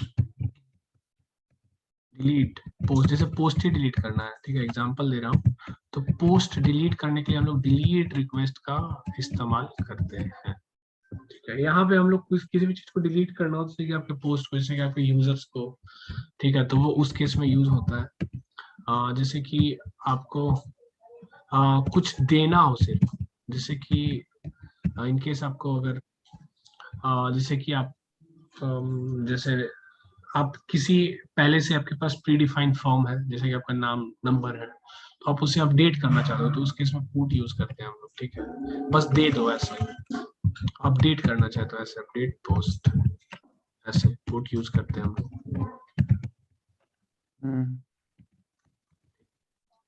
डिलीट पोस्ट, जैसे पोस्ट ही डिलीट करना है, ठीक है, एग्जांपल दे रहा हूँ। तो पोस्ट डिलीट करने के लिए हम लोग डिलीट रिक्वेस्ट का इस्तेमाल करते हैं, ठीक है। यहाँ पे हम लोग किसी भी चीज को डिलीट करना हो, जैसे कि आपके पोस्ट को, जैसे कि आपके यूजर्स को, ठीक है, तो वो उस केस में यूज होता है। जैसे कि आपको कुछ देना हो सिर्फ, जैसे कि इन केस आपको अगर जैसे कि आप जैसे आप किसी पहले से आपके पास प्री डिफाइंड फॉर्म है, जैसे कि आपका नाम नंबर है, तो आप उसे अपडेट करना चाहते हो, तो उस केस में पुट यूज करते हैं हम लोग, ठीक है। बस दे दो ऐसे, अपडेट करना चाहते हो ऐसे, अपडेट पोस्ट, ऐसे पुट यूज करते हैं हम लोग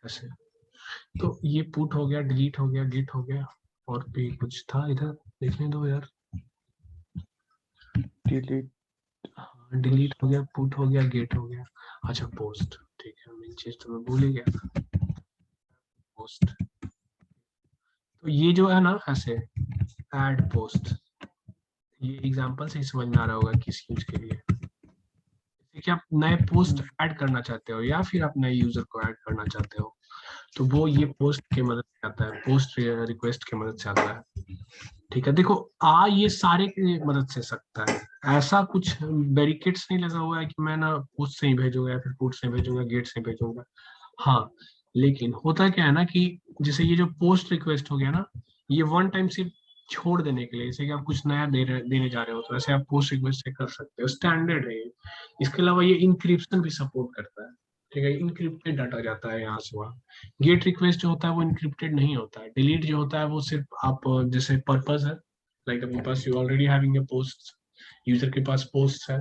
ऐसे। तो ये पुट हो गया, डिलीट हो गया, गेट हो गया, और भी कुछ था इधर, देखने दो यार। डिलीट डिलीट हो गया, पुट हो गया, गेट हो गया, अच्छा पोस्ट, ठीक है, मेन चीज तो मैं भूल ही गया, पोस्ट। तो ये जो है ना ऐसे, ऐड पोस्ट, ये एग्जांपल से ही समझ में आ रहा होगा किस यूज के लिए, जैसे कि आप नए पोस्ट ऐड करना चाहते हो या फिर आप नए यूजर को ऐड करना चाहते हो, तो वो ये पोस्ट की मदद से आता है, पोस्ट रिक्वेस्ट की मदद से आता है। ठीक है। देखो ये सारे की मदद से सकता है, ऐसा कुछ बैरिकेड्स नहीं लगा हुआ है कि मैं ना पोस्ट से ही भेजूंगा या फिर पुट से भेजूंगा, गेट से भेजूंगा। हाँ, लेकिन होता क्या है ना कि जैसे ये जो पोस्ट रिक्वेस्ट हो गया ना, ये वन टाइम सिर्फ छोड़ देने के लिए, जैसे कि आप कुछ नया देने जा रहे हो तो ऐसे आप पोस्ट रिक्वेस्ट से कर सकते हो, स्टैंडर्ड है ये। इसके अलावा ये इंक्रिप्शन भी सपोर्ट करता है, ठीक है। इंक्रिप्टेड डाटा जाता है यहाँ से वहाँ। गेट रिक्वेस्ट जो होता है वो इंक्रिप्टेड नहीं होता है। डिलीट जो होता है वो सिर्फ आप जैसे पर्पस है, लाइक अपने पास you already having a post, user के पास पोस्ट है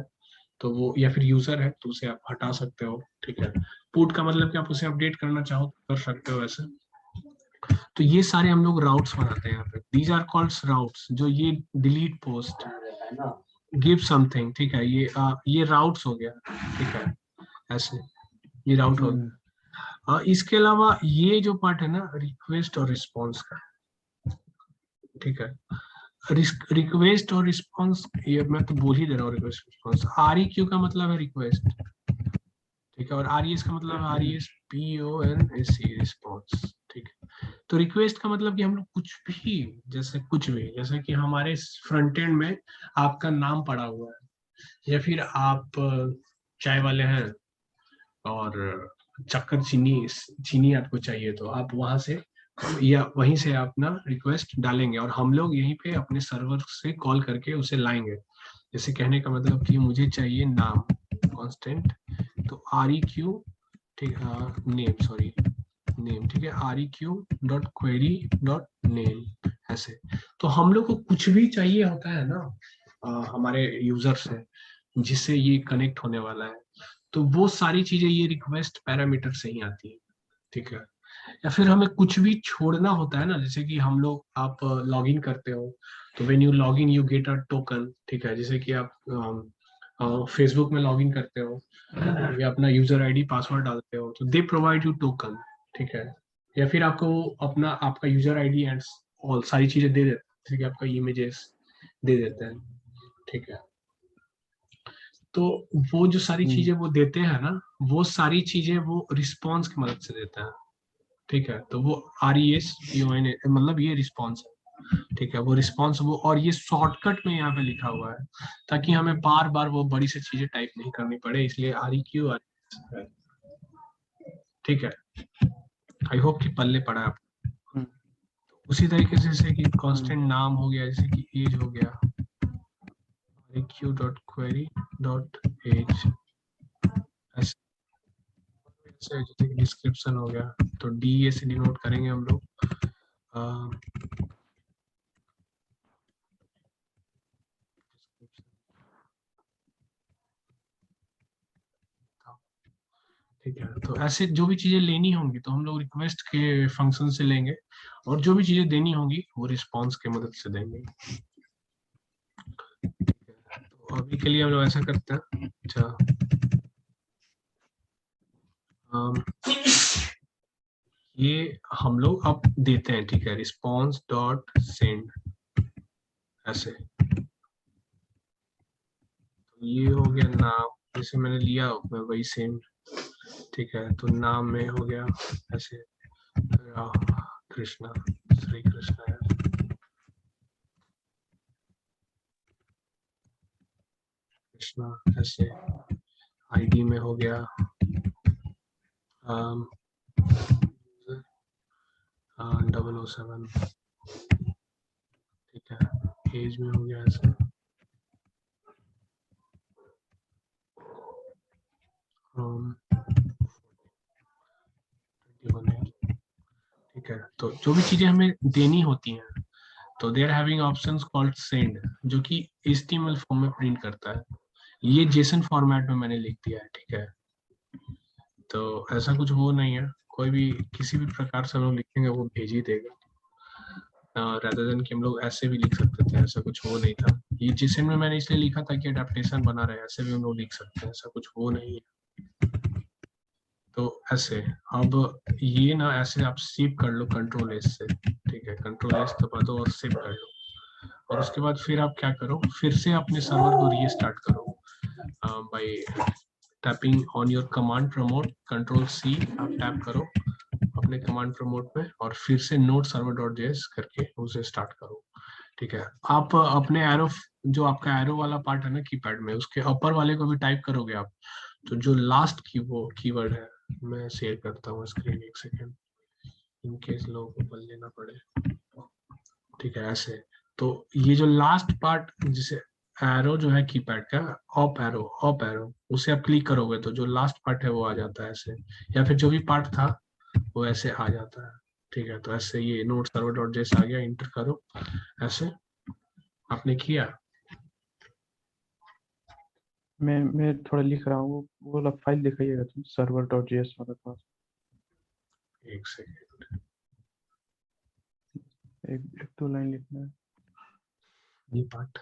तो वो, या फिर यूजर है तो उसे आप हटा सकते हो, ठीक है। पुट का मतलब कि आप उसे अपडेट करना चाहो तो कर सकते हो वैसे। तो ये सारे हम लोग राउट्स बनाते हैं यहाँ पे, दीज आर कॉल्ड राउट्स। जो ये डिलीट पोस्ट, गिव समथिंग, ठीक है, ये राउट्स हो गया, ठीक है, ऐसे ये राउट हो गया। इसके अलावा ये जो पार्ट है ना रिक्वेस्ट और रिस्पॉन्स का, ठीक है। रिक्वेस्ट और रिस्पॉन्स, ये मैं तो बोल ही दे रहा हूँ, रिक्वेस्ट रिस्पॉन्स। REQ का मतलब है रिक्वेस्ट, ठीक है, और RES का मतलब है RESPONSE, रिस्पॉन्स, ठीक है। तो रिक्वेस्ट का मतलब कि हम लोग कुछ भी, जैसे कुछ भी, जैसे कि हमारे फ्रंट एंड में आपका नाम पड़ा हुआ है, या फिर आप चाय वाले हैं और चक्कर चीनी चीनी आपको चाहिए, तो आप वहां से या वहीं से आप अपना रिक्वेस्ट डालेंगे और हम लोग यहीं पे अपने सर्वर से कॉल करके उसे लाएंगे। जैसे कहने का मतलब कि मुझे चाहिए नाम कांस्टेंट, तो REQ, ठीक, नेम, सॉरी नेम, ठीक है, REQ.query.name, ऐसे। तो हम लोग को कुछ भी चाहिए होता है ना हमारे यूजर से, जिससे ये कनेक्ट होने वाला है, तो वो सारी चीजें ये रिक्वेस्ट पैरामीटर से ही आती है, ठीक है। या फिर हमें कुछ भी छोड़ना होता है ना, जैसे कि हम लोग, आप लॉग इन करते हो तो when you log in you get a token, ठीक है। जैसे कि आप फेसबुक में लॉग इन करते हो या अपना यूजर आईडी पासवर्ड डालते हो तो दे प्रोवाइड यू टोकन, ठीक है। या फिर आपको अपना आपका यूजर आईडी एंड ऑल सारी चीजें दे देते हैं, जैसे कि आपका इमेजेस दे देते हैं, ठीक है। तो वो जो सारी चीजें वो देते हैं ना, वो सारी चीजें वो रिस्पॉन्स की मदद से देते हैं, ठीक है। तो वो RESPON मतलब ये रिस्पॉन्स है, ठीक है, वो रिस्पॉन्स वो, और ये शॉर्टकट में यहाँ पे लिखा हुआ है ताकि हमें बार बार वो बड़ी सी चीजें टाइप नहीं करनी पड़े, इसलिए REQ है, ठीक है। आई होप कि पल्ले पड़ा है आपको। उसी तरीके से जैसे कि कांस्टेंट नाम हो गया, जैसे कि एज हो गया, REQ.query.age, जैसे कि डिस्क्रिप्शन हो गया तो DA से डिनोट करेंगे हम लोग। ठीक है, तो ऐसे जो भी चीजें लेनी होंगी तो हम लोग रिक्वेस्ट के फंक्शन से लेंगे, और जो भी चीजें देनी होंगी वो रिस्पॉन्स की मदद से देंगे। तो अभी के लिए हम लोग ऐसा करते हैं। अच्छा, ये हम लोग अब देते हैं, ठीक है, रिस्पॉन्स डॉट सेंड, ऐसे। तो ये हो गया नाम, जैसे मैंने लिया मैं वही सेम, ठीक है। तो नाम में हो गया ऐसे कृष्णा, श्री कृष्णा है, कृष्णा, ऐसे। ID में हो गया 007, ठीक है। एज में हो गया ऐसे ठीक है। तो जो भी चीजें हमें देनी होती हैं तो they are having options called send, जो कि HTML फॉर्म में प्रिंट करता है। ये जेसन फॉर्मेट में मैंने लिख दिया है, ठीक है। तो ऐसा कुछ वो नहीं है, कोई भी किसी भी प्रकार से हम लोग लिखेंगे वो भेज ही देगा, रादर देन कि हम लोग ऐसे भी लिख सकते थे, ऐसा कुछ वो नहीं था। ये जेसन में मैंने इसलिए लिखा था कि अडेप्टेशन बना रहे, ऐसे भी हम लोग लिख सकते हैं, ऐसा कुछ वो नहीं है। तो ऐसे अब ये ना ऐसे आप सेव कर लो Ctrl+S से, ठीक है, Ctrl+S दबा दो और सेव कर लो। और उसके बाद फिर आप क्या करो, फिर से अपने सर्वर को रीस्टार्ट करो bye tapping on your command promote, Ctrl+C आप टैप करो अपने कमांड प्रमोट में और फिर से node server.js करके उसे स्टार्ट करो, ठीक है, आप अपने एरो, जो आपका एरो वाला पार्ट है ना कीपैड में, उसके ऊपर वाले को भी टाइप करोगे आप, तो जो लास्ट कीवर्ड है, मैं शेयर करता हूँ स्क्रीन, एक सेकेंड, इन केस लोगों को पढ़ लेना पड़े। ठीक है, ऐसे, तो ये जो लास्ट पार्ट, जिसे एरो जो है कीपैड का, अप एरो, उसे आप क्लिक करोगे तो जो लास्ट पार्ट है वो आ जाता है ऐसे, या फिर जो भी पार्ट था वो ऐसे आ जाता है। ठीक है, तो ऐसे ये नोट सर्वर डॉट जेस आ गया, इंटर करो ऐसे, आपने किया। मैं थोड़ा लिख रहा हूँ, वो वाला फाइल दिखाइएगा तुम, server.js वाला पास। एक सेकेंड, एक दो लाइन लिखना है। ये पार्ट,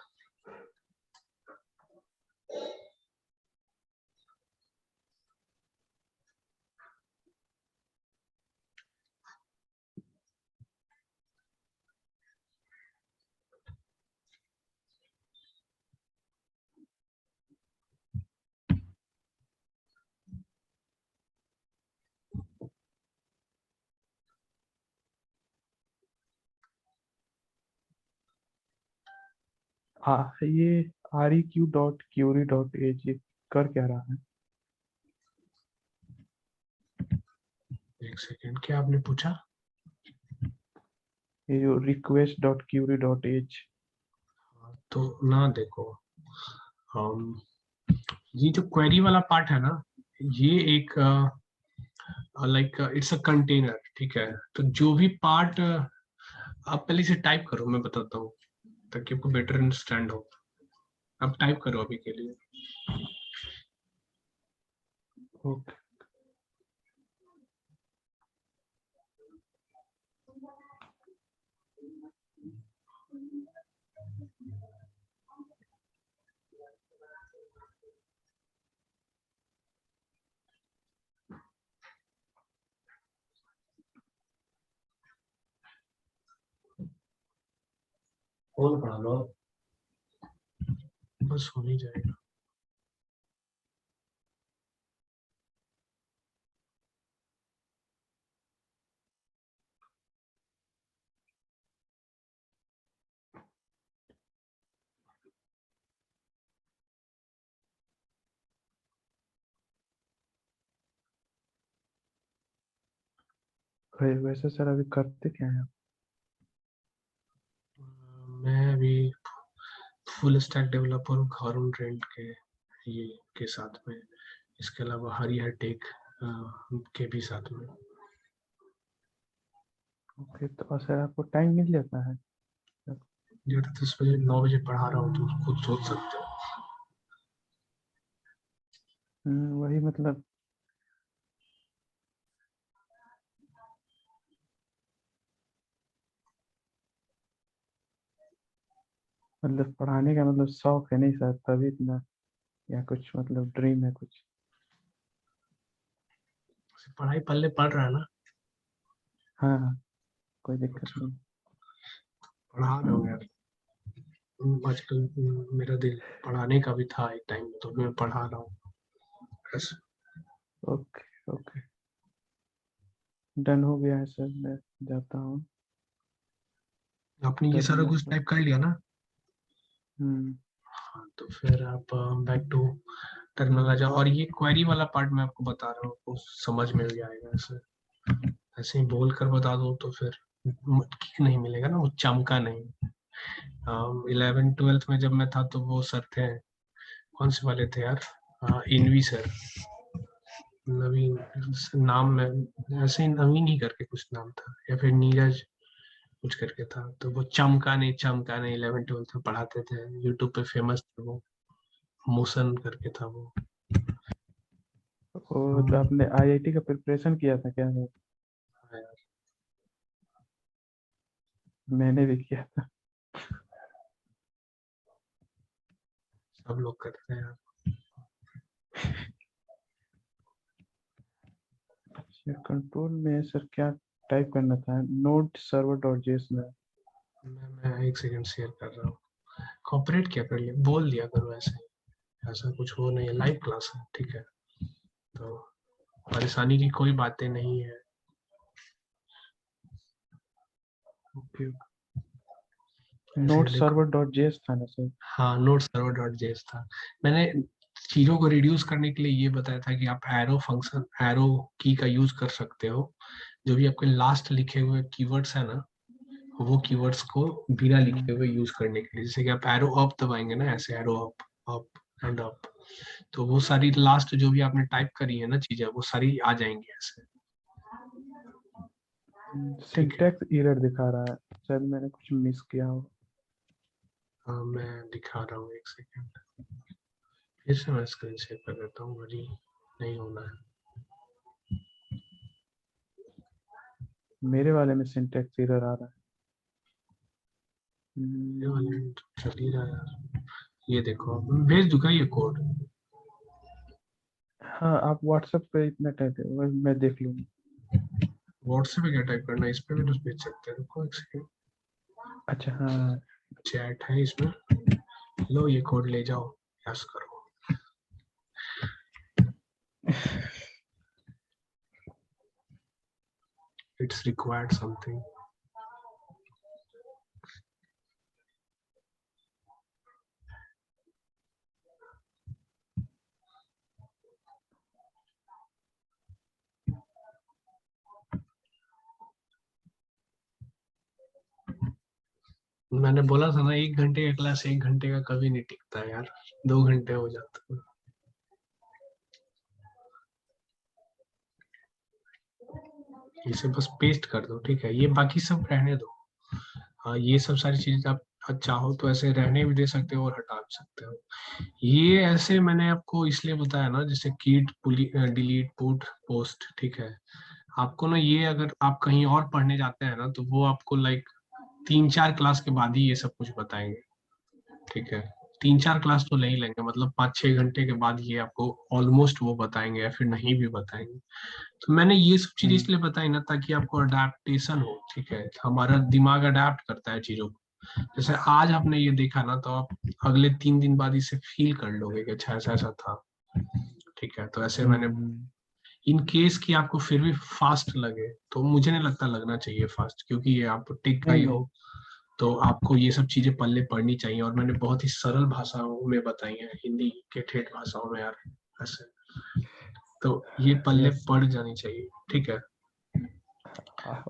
ये req.query.h ये कर क्या रहा है? एक सेकेंड, क्या आपने पूछा? ये जो request.query.h, तो ना देखो, हम, ये जो क्वेरी वाला पार्ट है ना, ये एक लाइक इट्स अ कंटेनर। ठीक है, तो जो भी पार्ट, आप पहले इसे टाइप करो, मैं बताता हूँ ताकि आपको बेटर अंडरस्टैंड हो। आप टाइप करो अभी के लिए। ओके। कौन पढ़ा लो, बस हो नहीं जाएगा। वैसे सर अभी करते क्या है? मैं अभी फुल स्टैक डेवलपर हूँ खारून रेंट के ये के साथ में, इसके अलावा हरिहर टेक के भी साथ में। ओके, तो सर आपको टाइम मिल जाता है? 10 बजे 9 बजे पढ़ा रहा हूँ, तो खुद सोच सकते हो। वही मतलब पढ़ाने का मतलब शौक है नहीं सर, तभी इतना, या कुछ मतलब ड्रीम है कुछ? पढ़ाई पल्ले पढ़ रहा है ना। हाँ हाँ, कोई दिक्कत अच्छा, नहीं। पढ़ा रहा हूँ यार, आजकल मेरा दिल पढ़ाने का भी था एक टाइम, तो मैं पढ़ा रहा हूँ ऐसे। ओके ओके, डन हो गया है सर, मैं जाता हूँ। आपने ये कर सारा दिया कुछ सर। टाइप कर लिया ना? हम्म। हाँ, तो फिर आप बैक टू टर्मिनल आ जाओ, और ये क्वेरी वाला पार्ट मैं आपको बता रहा हूँ, आपको समझ में भी आएगा। ऐसे ऐसे ही बोल कर बता दो तो फिर किक नहीं मिलेगा ना, वो चमका नहीं। 11th 12th में जब मैं था तो वो सर थे, कौन से वाले थे यार, इनवी सर, नवीन नाम में, ऐसे ही नवीन ही करके कुछ नाम था, या फिर नीरज कुछ करके था, तो वो चमका नहीं 11th 12th में पढ़ाते थे, यूट्यूब पे फेमस थे वो, मोशन करके था वो। तो आपने आईआईटी का प्रिपरेशन किया था क्या सर? हाँ यार, मैंने भी किया था। सब लोग करते हैं यार। अच्छा, कंट्रोल में सर क्या टाइप करना था? नोट सर्वर डॉट जेएस में। मैं एक सेकंड शेयर कर रहा हूँ, कॉपरेट क्या कर लिया, बोल दिया करो ऐसे ही, ऐसा कुछ हो नहीं है, लाइव क्लास है। ठीक है, तो परेशानी की कोई बातें नहीं है। ओके। नोट देखो, सर्वर डॉट जेएस था ना सर? हाँ नोट सर्वर डॉट जेएस था। मैंने चीजों को रिड्यूस करने के लिए ये बताया था कि आप एरो फंक्शन, एरो की का यूज कर सकते हो। जो भी आपके लास्ट लिखे हुए कीवर्ड्स है ना, वो कीवर्ड्स को बिना लिखे हुए यूज करने के लिए, जैसे कि आप एरो अप दबाएंगे ना, ऐसे arrow up, up and up, तो वो सारी लास्ट जो भी आपने टाइप करी है ना चीजें, वो सारी आ जाएंगी ऐसे। ठीक है, सिंटैक्स एरर दिखा रहा है, शायद मैंने कुछ मिस किया हो। हाँ मैं दिखा रहा हूँ, एक सेकेंड, फिर से मैं स्क्रीन शेयर कर देता हूँ, वही नहीं होना है। मेरे वाले में सिंटैक्स एरर आ रहा है। ये वाले में तो चल ही रहा है यार। ये देखो, भेज दूंगा ये कोड। हाँ, आप व्हाट्सएप पे इतना टाइप है, मैं देख लूंगा। व्हाट्सएप पे क्या टाइप करना है, इस पे भी तो भेज सकते हैं, रुको एक सेकेंड, अच्छा हाँ। चैट है इसमें, लो ये कोड ले जाओ, यस करो। It's required something. मैंने बोला था ना, 1 घंटे का क्लास 1 घंटे का कभी नहीं टिकता है यार, 2 घंटे हो जाते हैं। इसे बस पेस्ट कर दो, ठीक है, ये बाकी सब रहने दो। हाँ ये सब सारी चीजें आप चाहो तो ऐसे रहने भी दे सकते हो और हटा भी सकते हो। ये ऐसे मैंने आपको इसलिए बताया ना, जैसे कीट, डिलीट, पुट, पोस्ट, ठीक है। आपको ना ये, अगर आप कहीं और पढ़ने जाते हैं ना, तो वो आपको लाइक 3-4 क्लास के बाद ही ये सब कुछ बताएंगे, ठीक है। 3-4 क्लास तो नहीं लेंगे, मतलब 5-6 घंटे के बाद ये आपको ऑलमोस्ट वो बताएंगे, या फिर नहीं भी बताएंगे। तो मैंने ये सब चीज हम्म इसलिए बताई ना, ताकि आपको अडेप्टेशन हो, ठीक है। हमारा दिमाग अडेप्ट करता है चीजों को। जैसे आज आपने ये देखा ना, तो आप अगले 3 दिन बाद इसे फील कर लोगे कि अच्छा ऐसा ऐसा था, ठीक है। तो ऐसे मैंने, हम्म। इन केस कि आपको फिर भी फास्ट लगे, तो मुझे नहीं लगता लगना चाहिए फास्ट, क्योंकि ये आप टिक नहीं गई नहीं। हो, तो आपको ये सब चीजें पल्ले पढ़नी चाहिए। और मैंने बहुत ही सरल भाषाओं में बताई है, हिंदी के ठेठ भाषाओं में यार, ऐसे, तो ये पल्ले यस। पड़ जानी चाहिए, ठीक है।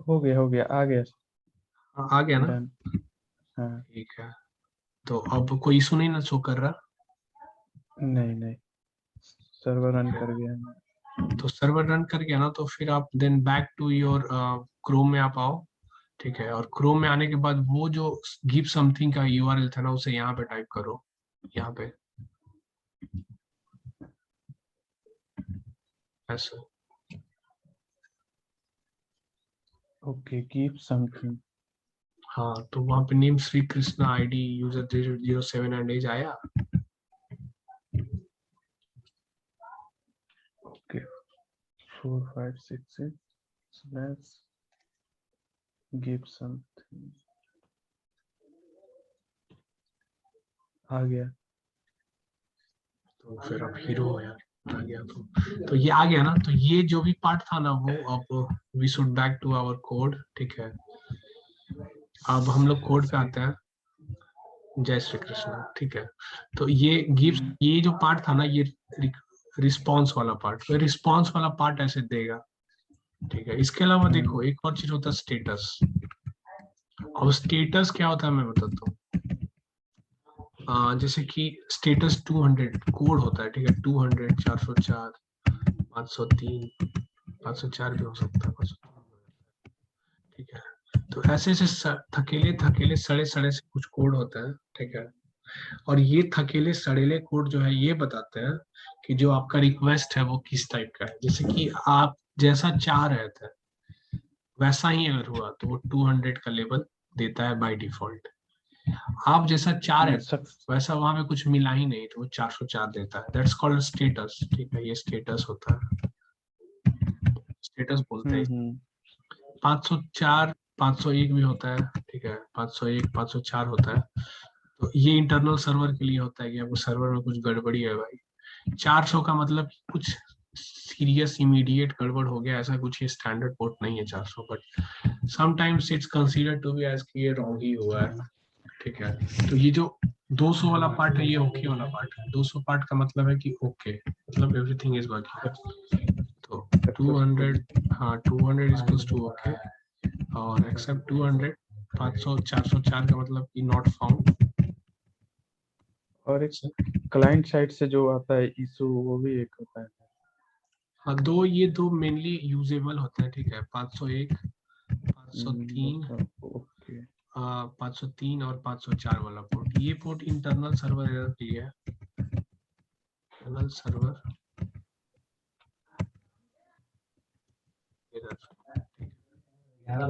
हो गया आ गया। आ गया ना, डन। हाँ। ठीक है। तो अब कोई इशू नहीं ना शो कर रहा? नहीं नहीं, सर्वर रन ठीक है, कर गया है। तो सर्वर रन कर गया ना, तो फिर आप then back to your Chrome में आप आओ, ठीक है। और क्रोम में आने के बाद वो जो गिव समथिंग का यूआरएल था ना, उसे यहाँ पे टाइप करो, यहाँ पे ऐसे। Okay, give something. हाँ तो वहां पे name Shri Krishna, ID user 007 and age आया। ओके, 4566 गिव समथिंग आ गया। तो फिर अब हीरो हो यार, आ गया तो ये आ गया ना। तो ये जो भी पार्ट था ना, वो अब we should back to our code, ठीक है। अब हम लोग कोड पे आते हैं, जय श्री कृष्ण, ठीक है। तो ये गिव्स, ये जो पार्ट था ना, ये रिस्पॉन्स वाला पार्ट, तो रिस्पॉन्स वाला पार्ट ऐसे देगा, ठीक है। इसके अलावा देखो एक और चीज होता है, स्टेटस। अब स्टेटस क्या होता है मैं बताता हूँ। जैसे कि स्टेटस 200 कोड होता है, ठीक है। 200, 404, 503, 504 भी हो सकता है, 503, ठीक है। तो ऐसे ऐसे थकेले थकेले सड़े सड़े से कुछ कोड होते हैं, ठीक है। और ये थकेले सड़ेले कोड जो है, ये बताते हैं कि जो आपका रिक्वेस्ट है वो किस टाइप का है। जैसे कि आप जैसा चाह रहे थे वैसा ही अगर हुआ, तो वो 200 का लेवल देता है बाय डिफॉल्ट। आप जैसा चाह रहे थे वैसा वहां पे कुछ मिला ही नहीं, तो वो 404 देता है। दैट्स कॉल्ड स्टेटस, ठीक है। ये स्टेटस होता है, स्टेटस बोलते हैं। 504, 501 भी होता है, ठीक है। 501, 504 होता है। तो ये इंटरनल सर्वर के लिए होता है कि आपको सर्वर में कुछ गड़बड़ी है भाई। 400 का मतलब कुछ सीरियस इमीडिएट गड़बड़ हो गया, ऐसा कुछ, ये स्टैंडर्ड पोर्ट नहीं है 400, but sometimes it's considered to be as कि ये रॉन्ग ही हुआ है, ठीक है। तो ये जो 200 वाला पार्ट है ये ओके वाला पार्ट है। 200 पार्ट का मतलब है कि ओके, मतलब एवरीथिंग इज वर्किंग। तो 200, हाँ 200 इज इक्वल्स टू ओके, और एक्सेप्ट 200, 500 404 का मतलब कि नॉट फाउंड। और एक क्लाइंट साइड से जो आता है इशू, वो भी एक होता है। हाँ, ये दो मेनली यूजेबल होते हैं, ठीक है। 501, 503, ओके। 503 और 504 वाला पोर्ट, ये पोर्ट इंटरनल सर्वर एरर के लिए है। इंटरनल सर्वर एरर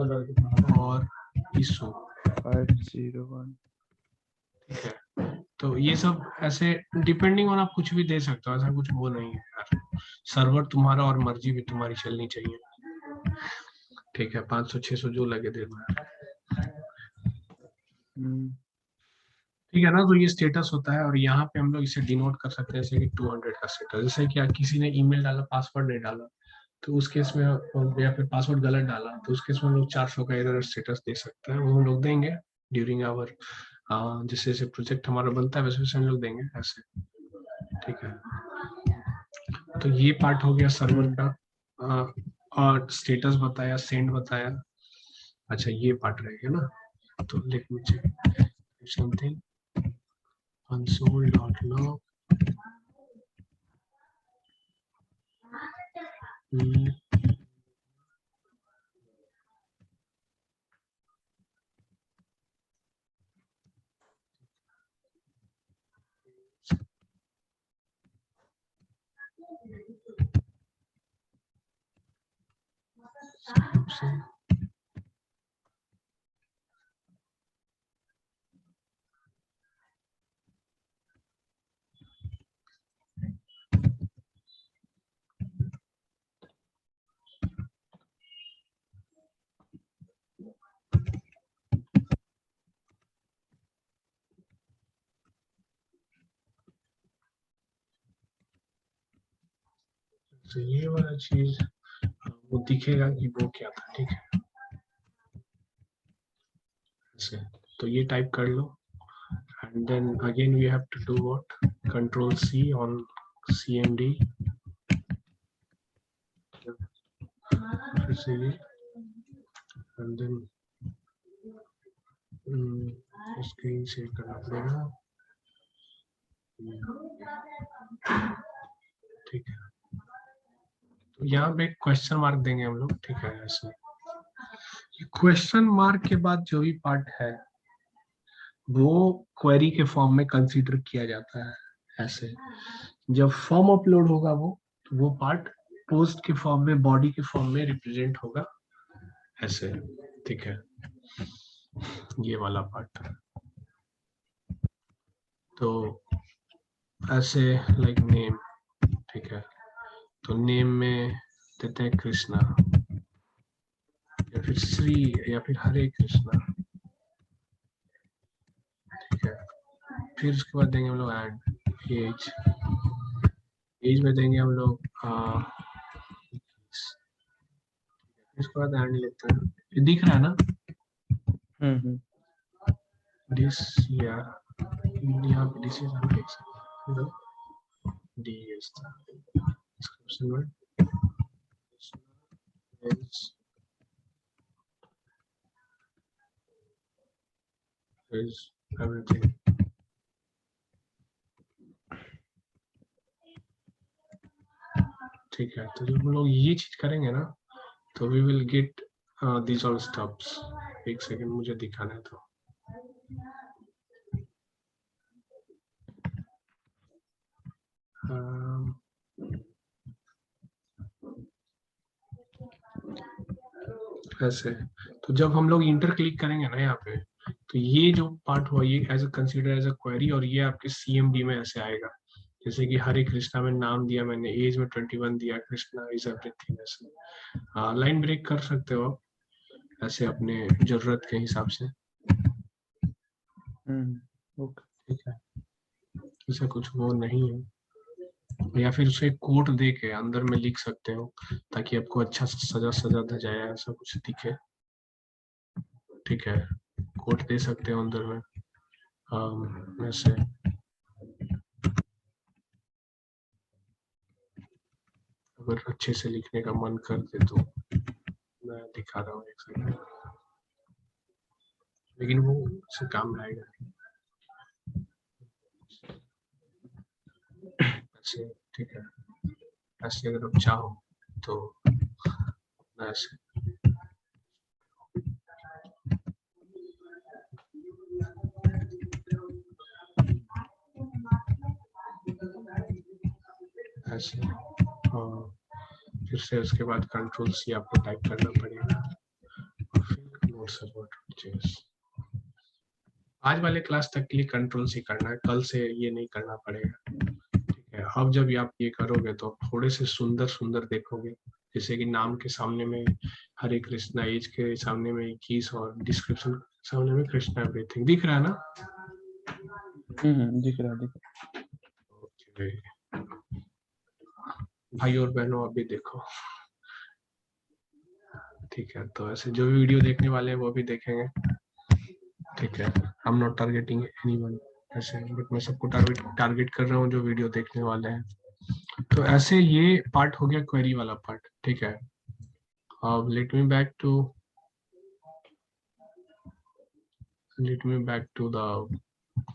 और इशू 501। ठीक है। तो ये सब ऐसे डिपेंडिंग ऑन, आप कुछ भी दे सकते हो, ऐसा कुछ वो नहीं है यार। सर्वर तुम्हारा और मर्जी भी तुम्हारी चलनी चाहिए, ठीक है। 500 600 जो लगे देना है, ठीक है ना। तो ये स्टेटस होता है, और यहाँ पे हम लोग इसे डिनोट कर सकते हैं जैसे कि 200 का स्टेटस। जैसे कि किसी ने ईमेल डाला, पासवर्ड नहीं डाला, तो उस केस में, या फिर पासवर्ड गलत डाला, तो उस केस में हम लोग 400 का एरर स्टेटस दे सकते हैं। वो हम लोग देंगे ड्यूरिंग आवर, जैसे जैसे प्रोजेक्ट हमारा बनता है वैसे वैसे हम लोग देंगे ऐसे, ठीक है। तो ये पार्ट हो गया सर्वर का, और स्टेटस बताया, सेंड बताया। अच्छा, ये पार्ट रहेगा ना। तो late me check something, console.log तो ये वाला चीज वो दिखेगा कि वो क्या था, ठीक है। ऐसे तो ये टाइप कर लो, and then again we have to do what, control C on CMD, फिर से ये, and then स्क्रीन शेयर करना पड़ेगा, ठीक है। तो यहाँ पे क्वेश्चन मार्क देंगे हम लोग, ठीक है। ऐसे क्वेश्चन मार्क के बाद जो भी पार्ट है वो क्वेरी के फॉर्म में कंसीडर किया जाता है। ऐसे जब फॉर्म अपलोड होगा वो पार्ट पोस्ट के फॉर्म में, बॉडी के फॉर्म में रिप्रेजेंट होगा, ऐसे, ठीक है। ये वाला पार्ट तो ऐसे लाइक नेम, ठीक है। तो नेम में देते हैं कृष्णा, या फिर श्री, या फिर हरे कृष्णा, ठीक है। फिर उसके बाद देंगे हम लोग एंड एज, एज में देंगे हम लोग इसके बाद एंड लेते हैं। ये दिख रहा है ना, दिस, या यहाँ पे दिस इज, हम देख सकते हैं डी इज डिस्क्रिप्शन में is everything, ठीक है। तो जब हम लोग ये चीज करेंगे ना, तो we will get this all stubs. एक सेकंड मुझे दिखाना है, तो ऐसे। तो जब हम लोग इंटर क्लिक करेंगे ना यहाँ पे, तो ये जो पार्ट हुआ ये as a consider as a query, और ये आपके CMD में ऐसे आएगा। जैसे कि हरे कृष्णा में नाम दिया मैंने, एज में 21 दिया, कृष्णा इज एवरीथिंग, ऐसे लाइन ब्रेक कर सकते हो आप ऐसे अपने जरूरत के हिसाब से, ठीक है। ऐसा कुछ वो नहीं है, या फिर उसे कोट दे के अंदर में लिख सकते हो ताकि आपको अच्छा सजा सजा धजाया ऐसा कुछ दिखे, ठीक है। कोट दे सकते हो अंदर में, ऐसे अगर अच्छे से लिखने का मन कर दे तो मैं दिखा रहा हूँ एक सेकंड, लेकिन वो उससे काम आएगा ऐसे, ठीक है। ऐसे अगर आप चाहो तो ऐसे ऐसे, हाँ। फिर से उसके बाद कंट्रोल सी आपको टाइप करना पड़ेगा और फिर नोट्स अबाउट चेंज। आज वाले क्लास तक के लिए कंट्रोल सी करना है, कल से ये नहीं करना पड़ेगा, ठीक है। अब जब आप ये करोगे तो थोड़े से सुंदर सुंदर देखोगे, जैसे कि नाम के सामने में हरे कृष्णा, एज के सामने में 21 और डिस्क्रिप्शन सामने में कृष्णा एवरीथिंग दिख रहा है ना? दिख रहा। ओके भाई और बहनों, अभी देखो, ठीक है। तो ऐसे जो भी वीडियो देखने वाले हैं वो भी देखेंगे, ठीक है। I am not targeting anyone ऐसे, बट मैं सबको टारगेट कर रहा हूँ जो वीडियो देखने वाले हैं। तो ऐसे ये पार्ट हो गया क्वेरी वाला पार्ट, ठीक है। अब let me back to the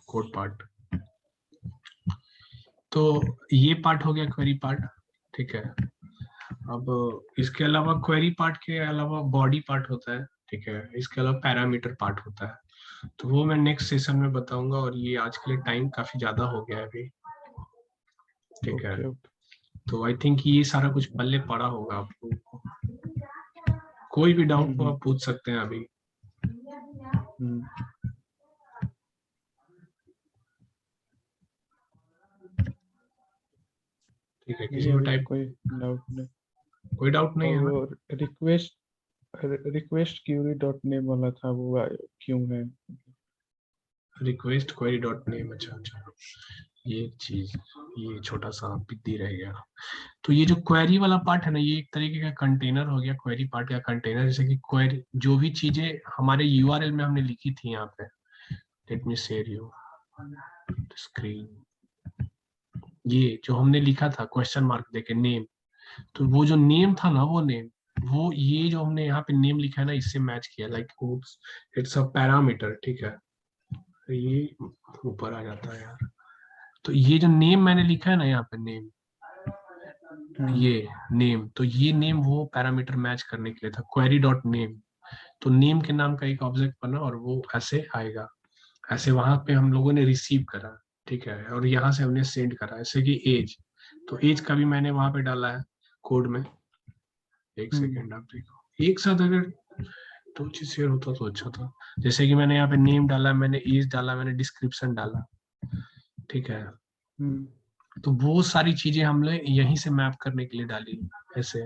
code part. तो ये पार्ट हो गया क्वेरी पार्ट, ठीक है। अब इसके अलावा क्वेरी पार्ट के अलावा बॉडी पार्ट होता है, ठीक है। इसके अलावा पैरामीटर पार्ट होता है, तो वो मैं नेक्स्ट सेशन में बताऊंगा। और ये आज के लिए टाइम काफी ज्यादा हो गया है अभी, ठीक है। तो आई थिंक ये सारा कुछ पल्ले पड़ा होगा आप लोगों को। कोई भी डाउट हो आप पूछ सकते हैं अभी। ठीक है, किसी को टाइप कोई डाउट नहीं, कोई डाउट नहीं है ना? और रिक्वेस्ट क्यूरी डॉट नेम वाला था, वो क्यों है? रिक्वेस्ट क्वेरी डॉट नेम, अच्छा अच्छा, ये एक चीज, ये छोटा सा पिद्दी रह गया। तो ये जो क्वेरी वाला पार्ट है ना, ये एक तरीके का कंटेनर हो गया। क्वेरी पार्ट या कंटेनर, जैसे कि क्वेरी जो भी चीजें हमारे यूआरएल में हमने लिखी थी यहाँ पे, let me share you screen. ये जो हमने लिखा था क्वेश्चन मार्क देके नेम, तो वो जो नेम था ना, वो ये जो हमने यहाँ पे नेम लिखा है ना, इससे मैच किया, लाइक इट्स अ पैरामीटर, ठीक है। ये ऊपर आ जाता है यार। तो ये जो नेम मैंने लिखा है ना यहाँ पे नेम, ये नेम, तो ये नेम वो पैरामीटर मैच करने के लिए था, क्वेरी डॉट नेम। तो नेम के नाम का एक ऑब्जेक्ट बना और वो ऐसे आएगा, ऐसे वहां पे हम लोगों ने रिसीव करा, ठीक है। और यहाँ से हमने सेंड करा, ऐसे कि एज, तो एज का भी मैंने वहां पे डाला है कोड में। एक सेकेंड आप देखो, एक साथ अगर दो चीज शेयर होता तो अच्छा था। जैसे कि मैंने यहाँ पे नेम डाला, मैंने एज डाला, मैंने डिस्क्रिप्शन डाला, ठीक है। तो वो सारी चीजें हमने यहीं से मैप करने के लिए डाली ऐसे।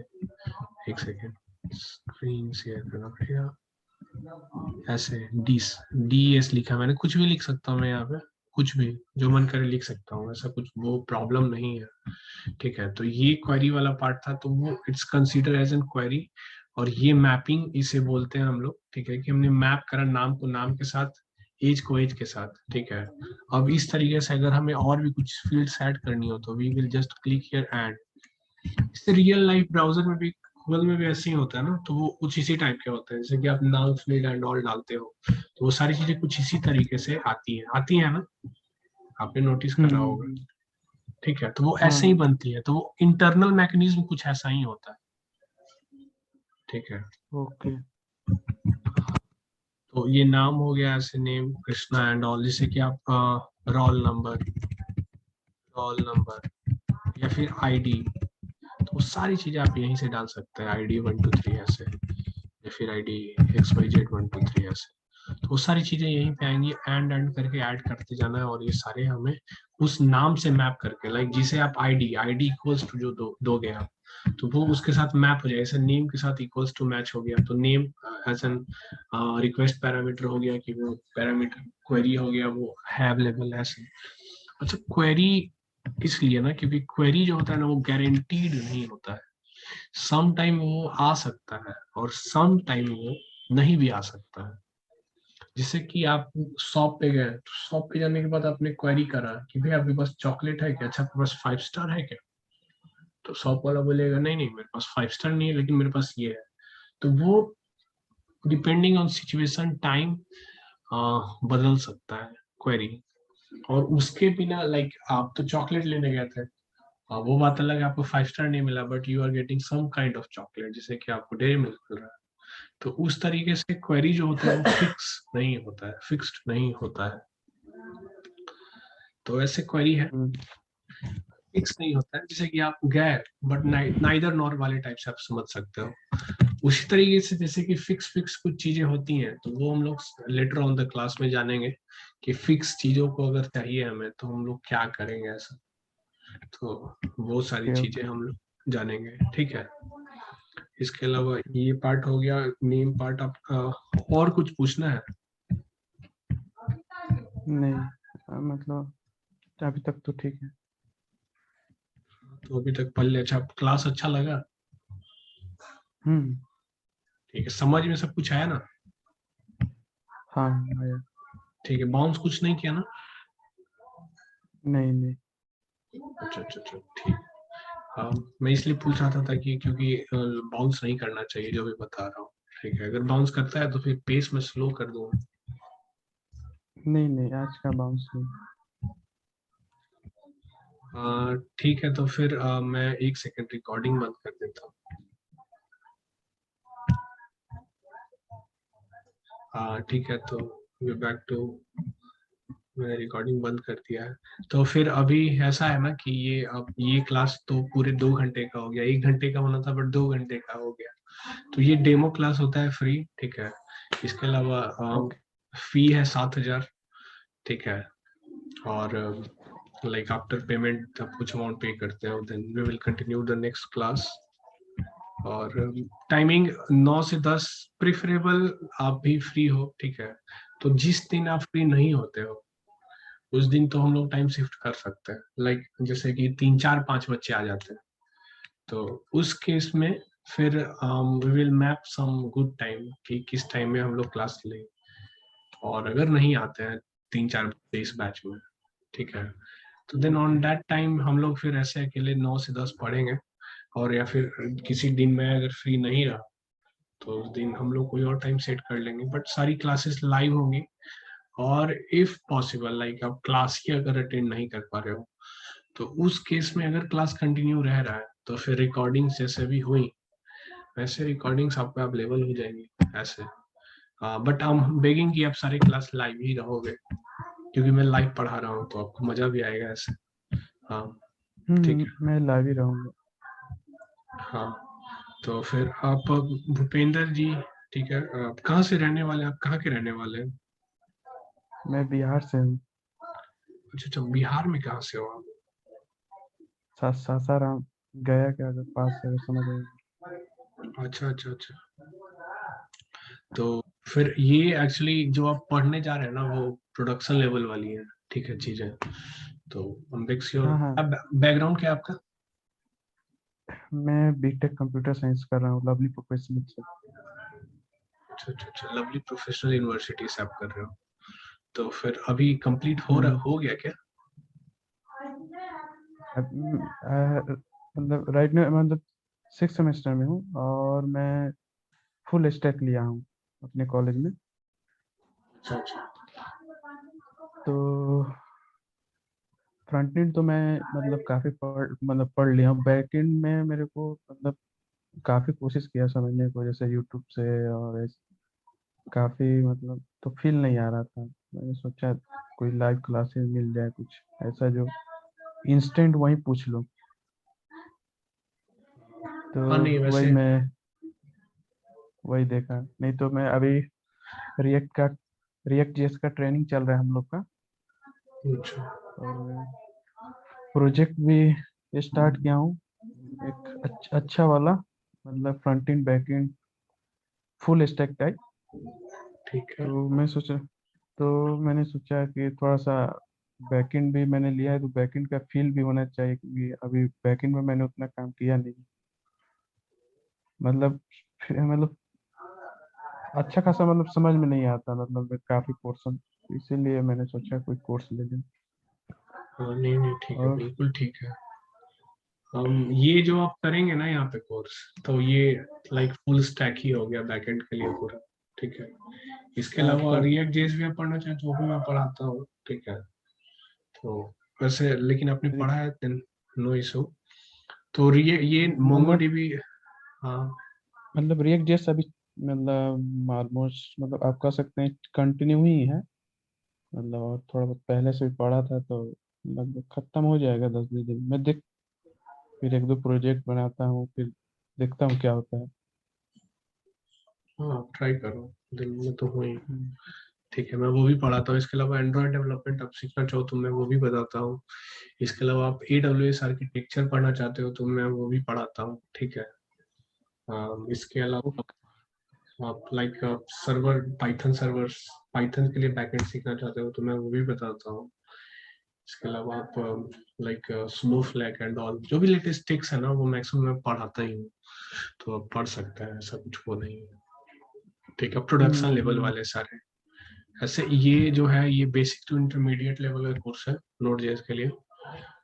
एक सेकेंड, स्क्रीन शेयर करना पड़ेगा। ऐसे डी एस लिखा मैंने, कुछ भी लिख सकता हूँ मैं यहाँ पे, कुछ भी जो मन करे लिख सकता हूँ, ऐसा कुछ वो प्रॉब्लम नहीं है, ठीक है। तो ये क्वेरी वाला पार्ट था, तो वो it's consider as an query. और ये मैपिंग इसे बोलते हैं हम लोग, ठीक है, कि हमने मैप करा नाम को नाम के साथ, एज को एज के साथ, ठीक है। अब इस तरीके से अगर हमें और भी कुछ फील्ड्स ऐड करनी हो तो we will just click here add. इससे रियल लाइफ ब्राउजर में भी, गूगल में भी ऐसे ही होता है ना, तो वो कुछ इसी टाइप के होते हैं। जैसे कि आप नाम फील्ड एंड ऑल डालते हो तो वो सारी चीजें कुछ इसी तरीके से आती है ना, आपने नोटिस करा होगा, ठीक है। तो वो ऐसे ही बनती है, तो वो इंटरनल मैकेनिज्म कुछ ऐसा ही होता है, ठीक है। ओके। तो ये नाम हो गया, ऐसे नेम कृष्णा एंड ऑल, जैसे कि आप रोल नंबर या फिर आईडी, तो सारी चीजें आप यहीं से डाल सकते हैं, आईडी 1 2 3 ऐसे, या फिर आईडी XYZ 1 2 3 ऐसे। तो वो सारी चीजें यहीं पे आएंगी, एंड करके ऐड करते जाना है। और ये सारे हमें उस नाम से मैप करके, लाइक जिसे आप आईडी इक्वल्स टू जो दोगे आप, तो वो उसके साथ मैप हो जाए। ऐसे नेम के साथ इक्वल्स टू मैच हो गया, तो name as an request parameter हो गया, कि वो पैरामीटर क्वेरी हो गया, वो है अवेलेबल ऐसे। अच्छा, क्वेरी इसलिए ना, क्योंकि क्वेरी जो होता है ना, वो गारंटीड नहीं होता है। सम टाइम वो आ सकता है और सम टाइम वो नहीं भी आ सकता है। जिससे कि आप शॉप पे गए, तो शॉप पे जाने के बाद आपने क्वेरी करा कि भाई आपके पास चॉकलेट है क्या, अच्छा आपके पास 5 स्टार है क्या, तो शॉप वाला बोलेगा नहीं नहीं मेरे पास 5 स्टार नहीं है लेकिन मेरे पास ये है। तो वो डिपेंडिंग ऑन सिचुएशन टाइम बदल सकता है क्वेरी। और उसके बिना लाइक आप तो चॉकलेट लेने गए थे, वो बात अलग है आपको 5 स्टार नहीं मिला but you are getting some kind of chocolate जैसे कि आपको डेयरी मिल्क मिल रहा है। तो उस तरीके से क्वेरी जो होता है वो फिक्स नहीं होता है, फिक्स्ड नहीं होता है। तो ऐसे क्वेरी है हम्म, फिक्स नहीं होता है, जैसे कि आप गए बट नाइदर नॉर वाले टाइप से आप समझ सकते हो। उसी तरीके से जैसे कि फिक्स फिक्स कुछ चीजें होती हैं तो वो हम लोग लेटर ऑन द क्लास में जानेंगे कि फिक्स चीजों को अगर चाहिए हमें तो हम लोग क्या करेंगे ऐसा। तो वो सारी ओके चीजें ओके। हम लोग जानेंगे, ठीक है। इसके अलावा ये पार्ट हो गया नेम पार्ट। आपका और कुछ पूछना है? नहीं मतलब अभी तक तो ठीक है। तो अभी तक पढ़ ले। अच्छा क्लास अच्छा लगा? हम्म। ठीक है, समझ में सब कुछ आया ना? हाँ आया। ठीक है, बाउंस कुछ नहीं किया ना? नहीं नहीं। अच्छा अच्छा अच्छा ठीक। मैं इसलिए पूछ रहा था ताकि क्योंकि बाउंस नहीं करना चाहिए जो भी बता रहा हूँ। ठीक है, अगर बाउंस करता है तो फिर पेस में स्लो कर दूंगा। नहीं नहीं आज का बाउंस नहीं। ठीक है, तो फिर मैं 1 सेकंड रिकॉर्डिंग बंद कर देता हूँ। ठीक है, तो वे बैक टू, मैंने रिकॉर्डिंग बंद कर दिया है। तो फिर अभी ऐसा है ना कि ये अब ये क्लास तो पूरे 2 घंटे का हो गया, 1 घंटे का होना था बट 2 घंटे का हो गया। तो ये डेमो क्लास होता है फ्री, ठीक है। इसके अलावा ओके। फी है 7,000, ठीक है। और लाइक आफ्टर पेमेंट आप कुछ अमाउंट पे करते हो then we will continue the next class. और टाइमिंग 9 से 10 प्रिफरेबल, आप भी फ्री हो, ठीक है। तो जिस दिन आप फ्री नहीं होते हो उस दिन तो हम लोग टाइम शिफ्ट कर सकते हैं, लाइक जैसे कि 3 4 5 बच्चे आ जाते हैं तो उस केस में फिर we will map some good time कि किस टाइम में हम लोग क्लास लें। और अगर नहीं आते हैं 3 4 बच्चे इस बैच में, ठीक है, तो देन ऑन दैट टाइम हम लोग फिर ऐसे अकेले 9 से 10 पढ़ेंगे। और या फिर किसी दिन में अगर फ्री नहीं रहा तो उस दिन हम लोग कोई और टाइम सेट कर लेंगे, बट सारी क्लासेस लाइव होंगी। और इफ पॉसिबल लाइक आप क्लास ही अगर अटेंड नहीं कर पा रहे हो तो उस केस में अगर क्लास कंटिन्यू रह रहा है तो फिर रिकॉर्डिंग्स जैसे भी हुई वैसे रिकॉर्डिंग्स आपको अवेलेबल हो जाएंगी ऐसे। बट हम बेगिंग कि आप सारे क्लास लाइव ही रहोगे क्योंकि मैं लाइव पढ़ा रहा हूँ तो आपको मजा भी आएगा ऐसे। हाँ ठीक है। मैं लाइव ही रहूंगा। हाँ, तो फिर आप भूपेंद्र जी, ठीक है, आप कहाँ से रहने वाले हैं, आप कहाँ के रहने वाले हैं? मैं बिहार से हूँ। अच्छा अच्छा, बिहार में कहाँ से हो आप? सासाराम गया के अगर पास है अगर समझ रहे हैं। अच्छा अच्छा अच्छा। तो फिर ये एक्चुअली जो आप पढ़ने जा रहे हैं ना वो प्रोडक्शन लेवल वाली है, ठीक है चीजें। तो मेक श्योर। हाँ हाँ। अब बैकग्राउंड क्या है आपका? मैं बीटेक कंप्यूटर साइंस कर रहा हूँ लवली प्रोफेशनल से। अच्छा अच्छा अच्छा, लवली प्रोफेशनल यूनिवर्सिटी से आप कर रहे हो। तो फिर अभी कंप्लीट हम्म। हो गया क्या? मतलब राइट में मतलब 6 सेमेस्टर में हूँ और मैं फुल स्टैक लिया हूँ अपने कॉलेज में। अच्छा अच्छा। तो फ्रंट एंड तो मैं मतलब काफ़ी पढ़ लिया हूँ। बैक एंड में मेरे को मतलब काफ़ी कोशिश किया समझने को जैसे यूट्यूब से और काफ़ी मतलब तो फील नहीं आ रहा था। मैंने सोचा कोई लाइव क्लासेस मिल जाए कुछ ऐसा जो इंस्टेंट वहीं पूछ लो। तो हाँ नहीं वही वैसे। मैं वही देखा। नहीं तो मैं अभी रिएक्ट का रिएक्ट जेएस का ट्रेनिंग चल रहा है हम लोग का। अच्छा और प्रोजेक्ट भी स्टार्ट किया हूँ एक अच्छा वाला मतलब front end back and full stack type. ठीक है। तो मैंने सोचा कि थोड़ा सा बैकएंड भी मैंने लिया है तो बैकएंड का फील भी होना चाहिए क्योंकि अभी बैकएंड में मैंने उतना काम किया नहीं। मतलब मतलब अच्छा खासा मतलब समझ में नहीं आता, मतलब काफी पोर्शन, इसीलिए मैंने सोचा कोई कोर्स ले लूं। हाँ, नहीं नहीं ठीक है, और बिल्कुल ठीक है। ये जो आप करेंगे ना यहाँ पे कोर्स, तो ये लाइक फुल स्टैक ही हो गया बैकएंड के लिए पूरा। ठीक है, इसके अलावा तो रिएक्ट जेएस भी आप पढ़ना चाहें तो वो भी मैं पढ़ाता हूँ। ठीक है, तो वैसे लेकिन आपने रि- पढ़ा है देन नो इशू। तो ये मोंगो मतलब डीबी। हाँ मतलब रिएक्ट जैसा अभी मतलब ऑलमोस्ट मतलब आप कह सकते हैं कंटिन्यू ही है, मतलब और थोड़ा बहुत पहले से भी पढ़ा था, तो लगभग खत्म हो जाएगा 10-20 दिन में। देख फिर एक दो प्रोजेक्ट बनाता हूँ, फिर देखता हूँ क्या होता है। हाँ, ट्राई करो, दिन में तो हुई। हम्म, ठीक है, मैं वो भी पढ़ाता हूँ। इसके अलावा एंड्रॉइड डेवलपमेंट आप सीखना चाहो तो मैं वो भी बताता हूँ। इसके अलावा आप AWS आर्किटेक्चर पढ़ना चाहते हो तो मैं वो भी पढ़ाता हूँ। ठीक है, इसके अलावा ओके। आप like server Python servers, Python के लिए बैकएंड सीखना चाहते हो तो मैं वो भी बताता हूँ। इसके अलावा आप लाइक स्नोफ्लैक एंड ऑल जो भी लेटेस्ट टेक्स है ना वो मैक्सिमम मैं पढ़ाता ही हूँ। तो आप पढ़ सकते हैं, ऐसा कुछ वो नहीं है। ठीक है, प्रोडक्शन लेवल हम्म, वाले सारे। ऐसे ये जो है ये बेसिक टू इंटरमीडिएट लेवल का कोर्स है नोड जेएस के लिए।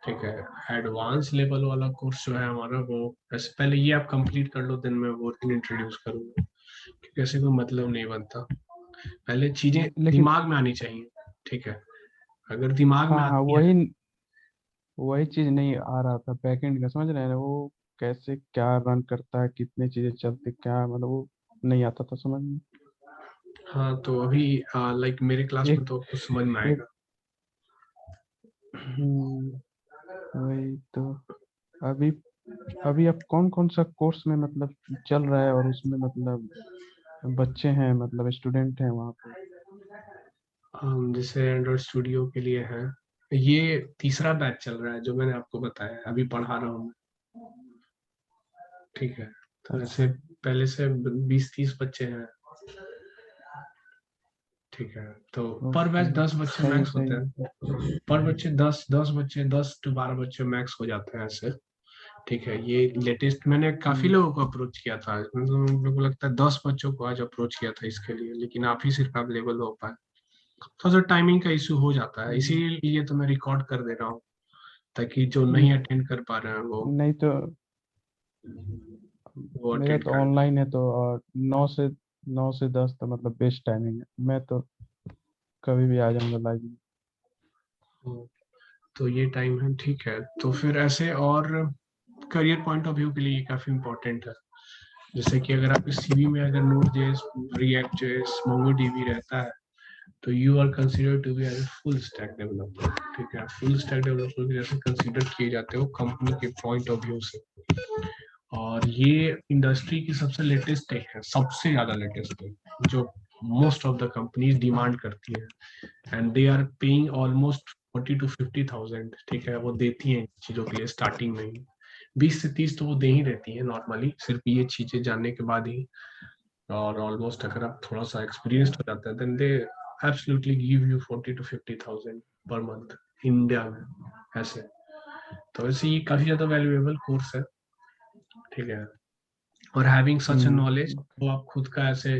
ठीक है, एडवांस लेवल वाला कोर्स जो है हमारा वो, ऐसे पहले ये आप कंप्लीट कर लो देन मैं वो इंट्रोड्यूस करूंगा, क्योंकि ऐसे कोई मतलब नहीं बनता। पहले चीजें लेकिन दिमाग में आनी चाहिए। ठीक है, अगर दिमाग में हाँ हाँ, आती है। वही वही चीज नहीं आ रहा था बैकएंड का, समझ रहे हैं ना, वो कैसे क्या रन करता है, कितनी चीजें चलती क्या, मतलब वो नहीं आता था समझ में। हाँ, तो अभी लाइक मेरे क्लास में एक तो कुछ समझ में एक आएगा। वही तो। अभी अभी अब कौन कौन सा कोर्स में मतलब चल रहा है, और उसमें मतलब बच्चे हैं, मतलब स्टूडेंट हैं वहाँ पे? जैसे एंड्रॉइड स्टूडियो के लिए है, ये तीसरा बैच चल रहा है जो मैंने आपको बताया, अभी पढ़ा रहा हूँ। ठीक है, तो ऐसे अच्छा। पहले से 20-30 बच्चे हैं। ठीक है, तो पर बैच ओके। 10 बच्चे सही मैक्स होते सही। हैं। पर बच्चे 10 बच्चे, 10 to 12 बच्चे मैक्स हो जाते हैं ऐसे। ठीक है, ये लेटेस्ट मैंने काफी हम्म लोगों को अप्रोच किया था, मतलब मेरे को लगता है 10 बच्चों को आज अप्रोच किया था इसके लिए, लेकिन आप ही सिर्फ अवेलेबल हो पाए। थोड़ा सा टाइमिंग का इशू हो जाता है, हम्म, इसीलिए तो मैं रिकॉर्ड कर दे रहा हूँ, ताकि जो नहीं हम्म, अटेंड कर पा रहे हैं नहीं तो वो मेरा अटेंड तो कर। ऑनलाइन है, तो और 9 से 10 तो मतलब बेस्ट टाइमिंग है, मैं तो कभी भी आ जाऊंगा लाइव। तो ये टाइम है। ठीक है, तो फिर ऐसे और करियर पॉइंट ऑफ व्यू के लिए ये काफी इंपॉर्टेंट है। जैसे कि अगर आपके सीवी में अगर node JS, react JS, MongoDB रहता है तो you are consider to be as full stack developer. ठीक है, फुल स्टैक डेवलपर जैसे कंसिडर किए जाते हो कंपनी के पॉइंट ऑफ व्यू से। और ये इंडस्ट्री की सबसे लेटेस्ट टेक है, सबसे ज्यादा लेटेस्ट टेक जो most of the companies demand करती है, and they are paying almost 40 to 50,000। ठीक है, वो देती हैं चीजों के लिए स्टार्टिंग में ही 20 से 30 तो वो दे ही देती है नॉर्मली, सिर्फ ये चीजें जानने के बाद ही। और ऑलमोस्ट अगर आप थोड़ा सा एक्सपीरियंस्ड हो जाते हैं then they absolutely give you 40 to 50,000 per month India में ऐसे। तो वैसे ये काफी ज्यादा वैल्यूएबल कोर्स है। ठीक है, और having such a knowledge okay. तो आप खुद का ऐसे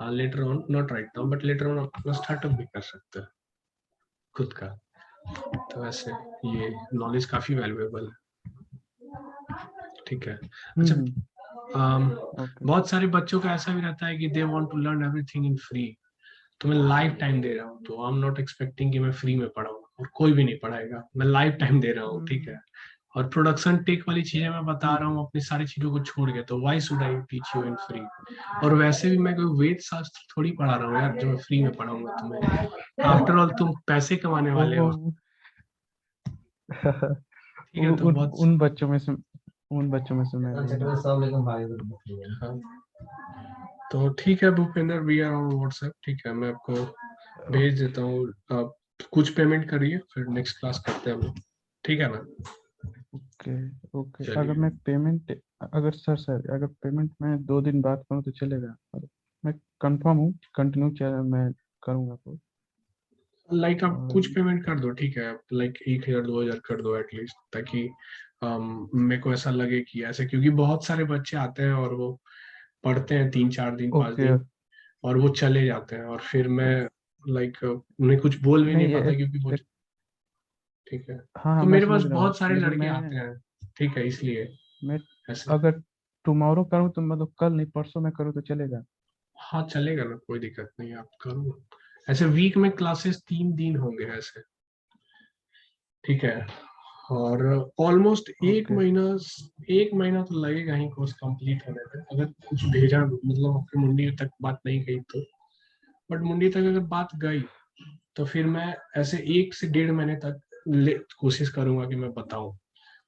later on, not right now but later on अपना स्टार्टअप भी कर सकते हैं खुद का। तो ऐसे ये नॉलेज काफी वैल्यूएबल है। ठीक है, अच्छा। ओके। बहुत सारे बच्चों का ऐसा भी रहता है कि they want to learn everything in free. तो मैं लाइफ टाइम दे रहा हूँ, तो आई एम नॉट एक्सपेक्टिंग कि मैं फ्री में पढ़ाऊंगा, और कोई भी नहीं पढ़ाएगा, मैं लाइफ टाइम दे रहा हूँ। ठीक है, और प्रोडक्शन टेक वाली चीजें मैं बता रहा हूँ अपनी सारी चीजों को छोड़ के, तो why should I teach you in free. और वैसे भी मैं कोई वेद शास्त्र थोड़ी पढ़ा रहा हूँ यार जो मैं फ्री में पढ़ाऊंगा तुम्हें। आफ्टर ऑल तुम पैसे कमाने वाले वो हो। ठीक है, वो तो बहुत। उन बच्चों में से मैं भी हूँ। सब लेकिन भाई तो हाँ, तो ठीक है Bhupendra, we are on WhatsApp. ठीक है, मैं आपको भेज देता हूँ, आप कुछ पेमेंट करिए फिर नेक्स्ट क्लास करते हैं हम लोग। ठीक है ना? ओके। ओके। चलिए। अगर सर अगर पेमेंट मैं 2 दिन बाद करूँ तो चलेगा? और मैं कंफर्म हूँ, कंटिन्यू चल मैं करूँगा तो। लाइक आप कुछ और पेमेंट कर दो, ठीक है, लाइक 1,000 2,000 कर दो एटलीस्ट, ताकि मेरे को ऐसा लगे कि ऐसे, क्योंकि बहुत सारे बच्चे आते हैं और वो पढ़ते हैं 3 4 दिन 5 दिन, ओके। और वो चले जाते हैं, और फिर मैं लाइक उन्हें कुछ बोल भी नहीं नहीं पाता क्योंकि वो, एक, ठीक है। हाँ हाँ तो मैं मेरे समझ पास रहा हूँ बहुत सारे लेकिन लड़के मैं आते हैं, ठीक है, इसलिए मैं ऐसे। अगर टुमारो करूँ तो मतलब कल नहीं परसों में करूँ तो चलेगा? हाँ चलेगा ना, कोई दिक्कत नहीं, आप करो। ऐसे वीक में क्लासेस 3 दिन होंगे ऐसे, ठीक है। और ऑलमोस्ट ओके। 1 महीना तो लगेगा ही कोर्स कंप्लीट होने में, अगर कुछ भेजा मतलब आपकी मुंडी तक बात नहीं गई तो। बट मुंडी तक अगर बात गई तो फिर मैं ऐसे 1 से 1.5 महीने तक कोशिश करूंगा कि मैं बताऊं,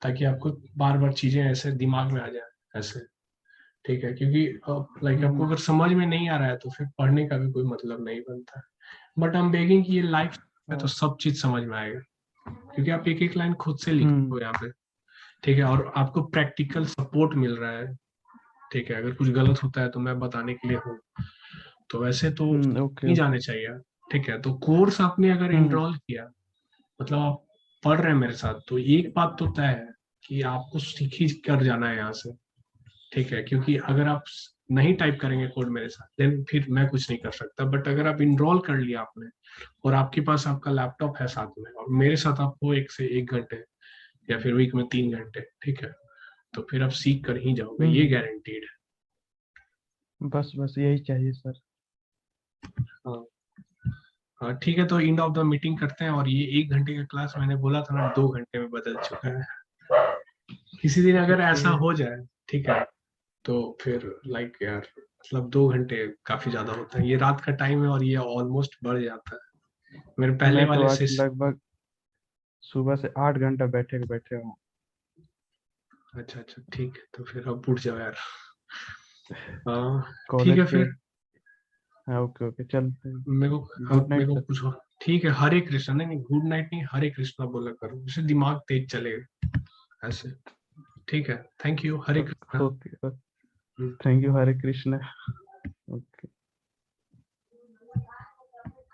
ताकि आपको बार बार चीजें ऐसे दिमाग में आ जाए ऐसे, ठीक है। क्योंकि लाइक आपको हम्म अगर समझ में नहीं आ रहा है तो फिर पढ़ने का भी कोई मतलब नहीं बनता है। बट हम बेगिंग कि ये लाइफ में तो हाँ, सब चीज समझ में आएगा, क्योंकि आप एक एक लाइन खुद से लिख रहे हो हम्म यहाँ पे, ठीक है। और आपको प्रैक्टिकल सपोर्ट मिल रहा है, ठीक है। अगर कुछ गलत होता है तो मैं बताने के लिए हूँ। तो वैसे तो ओके नहीं ओके। जाने चाहिए, ठीक है। तो कोर्स आपने अगर हम्म इनरोल किया, मतलब आप पढ़ रहे हैं मेरे साथ, तो एक बात तो तय है कि आपको सीख ही कर जाना है यहाँ से, ठीक है। क्योंकि अगर आप नहीं टाइप करेंगे कोड मेरे साथ, देन फिर मैं कुछ नहीं कर सकता। बट अगर आप इनरोल कर लिया आपने, और आपके पास आपका लैपटॉप है साथ में, और मेरे साथ आपको 1 से 1 घंटे या फिर वीक में 3 घंटे, ठीक है, तो फिर आप सीख कर ही जाओगे, ये हम्म, गारंटीड है। बस बस यही चाहिए सर। हाँ हाँ, ठीक है। तो एंड ऑफ द मीटिंग करते हैं, और ये 1 घंटे का क्लास मैंने बोला था ना, 2 घंटे में बदल चुका है। किसी दिन अगर ऐसा ओके। हो जाए, ठीक है, तो फिर लाइक यार, मतलब 2 घंटे काफी ज्यादा होता है, ये रात का टाइम है और ये ऑलमोस्ट बढ़ जाता है। मेरे पहले मैं तो वाले आज से। लगभग सुबह से 8 घंटा बैठे बैठे हूँ। अच्छा अच्छा, ठीक है, तो फिर अब उठ जाओ यार। हाँ ठीक कॉलेज है के। फिर। हाँ ओके ओके चलते हैं। मेरे को, हाँ गुड मेरे नाइट को सर। कुछ हो, ठीक है। हरे कृष्णा, नहीं नहीं, गुड नाइट नहीं, हरे कृष्णा बोला करो, इससे दिमाग तेज चलेगा ऐसे, ठीक है। Thank you, Hare Krishna. Okay. Thank you Hare Krishna.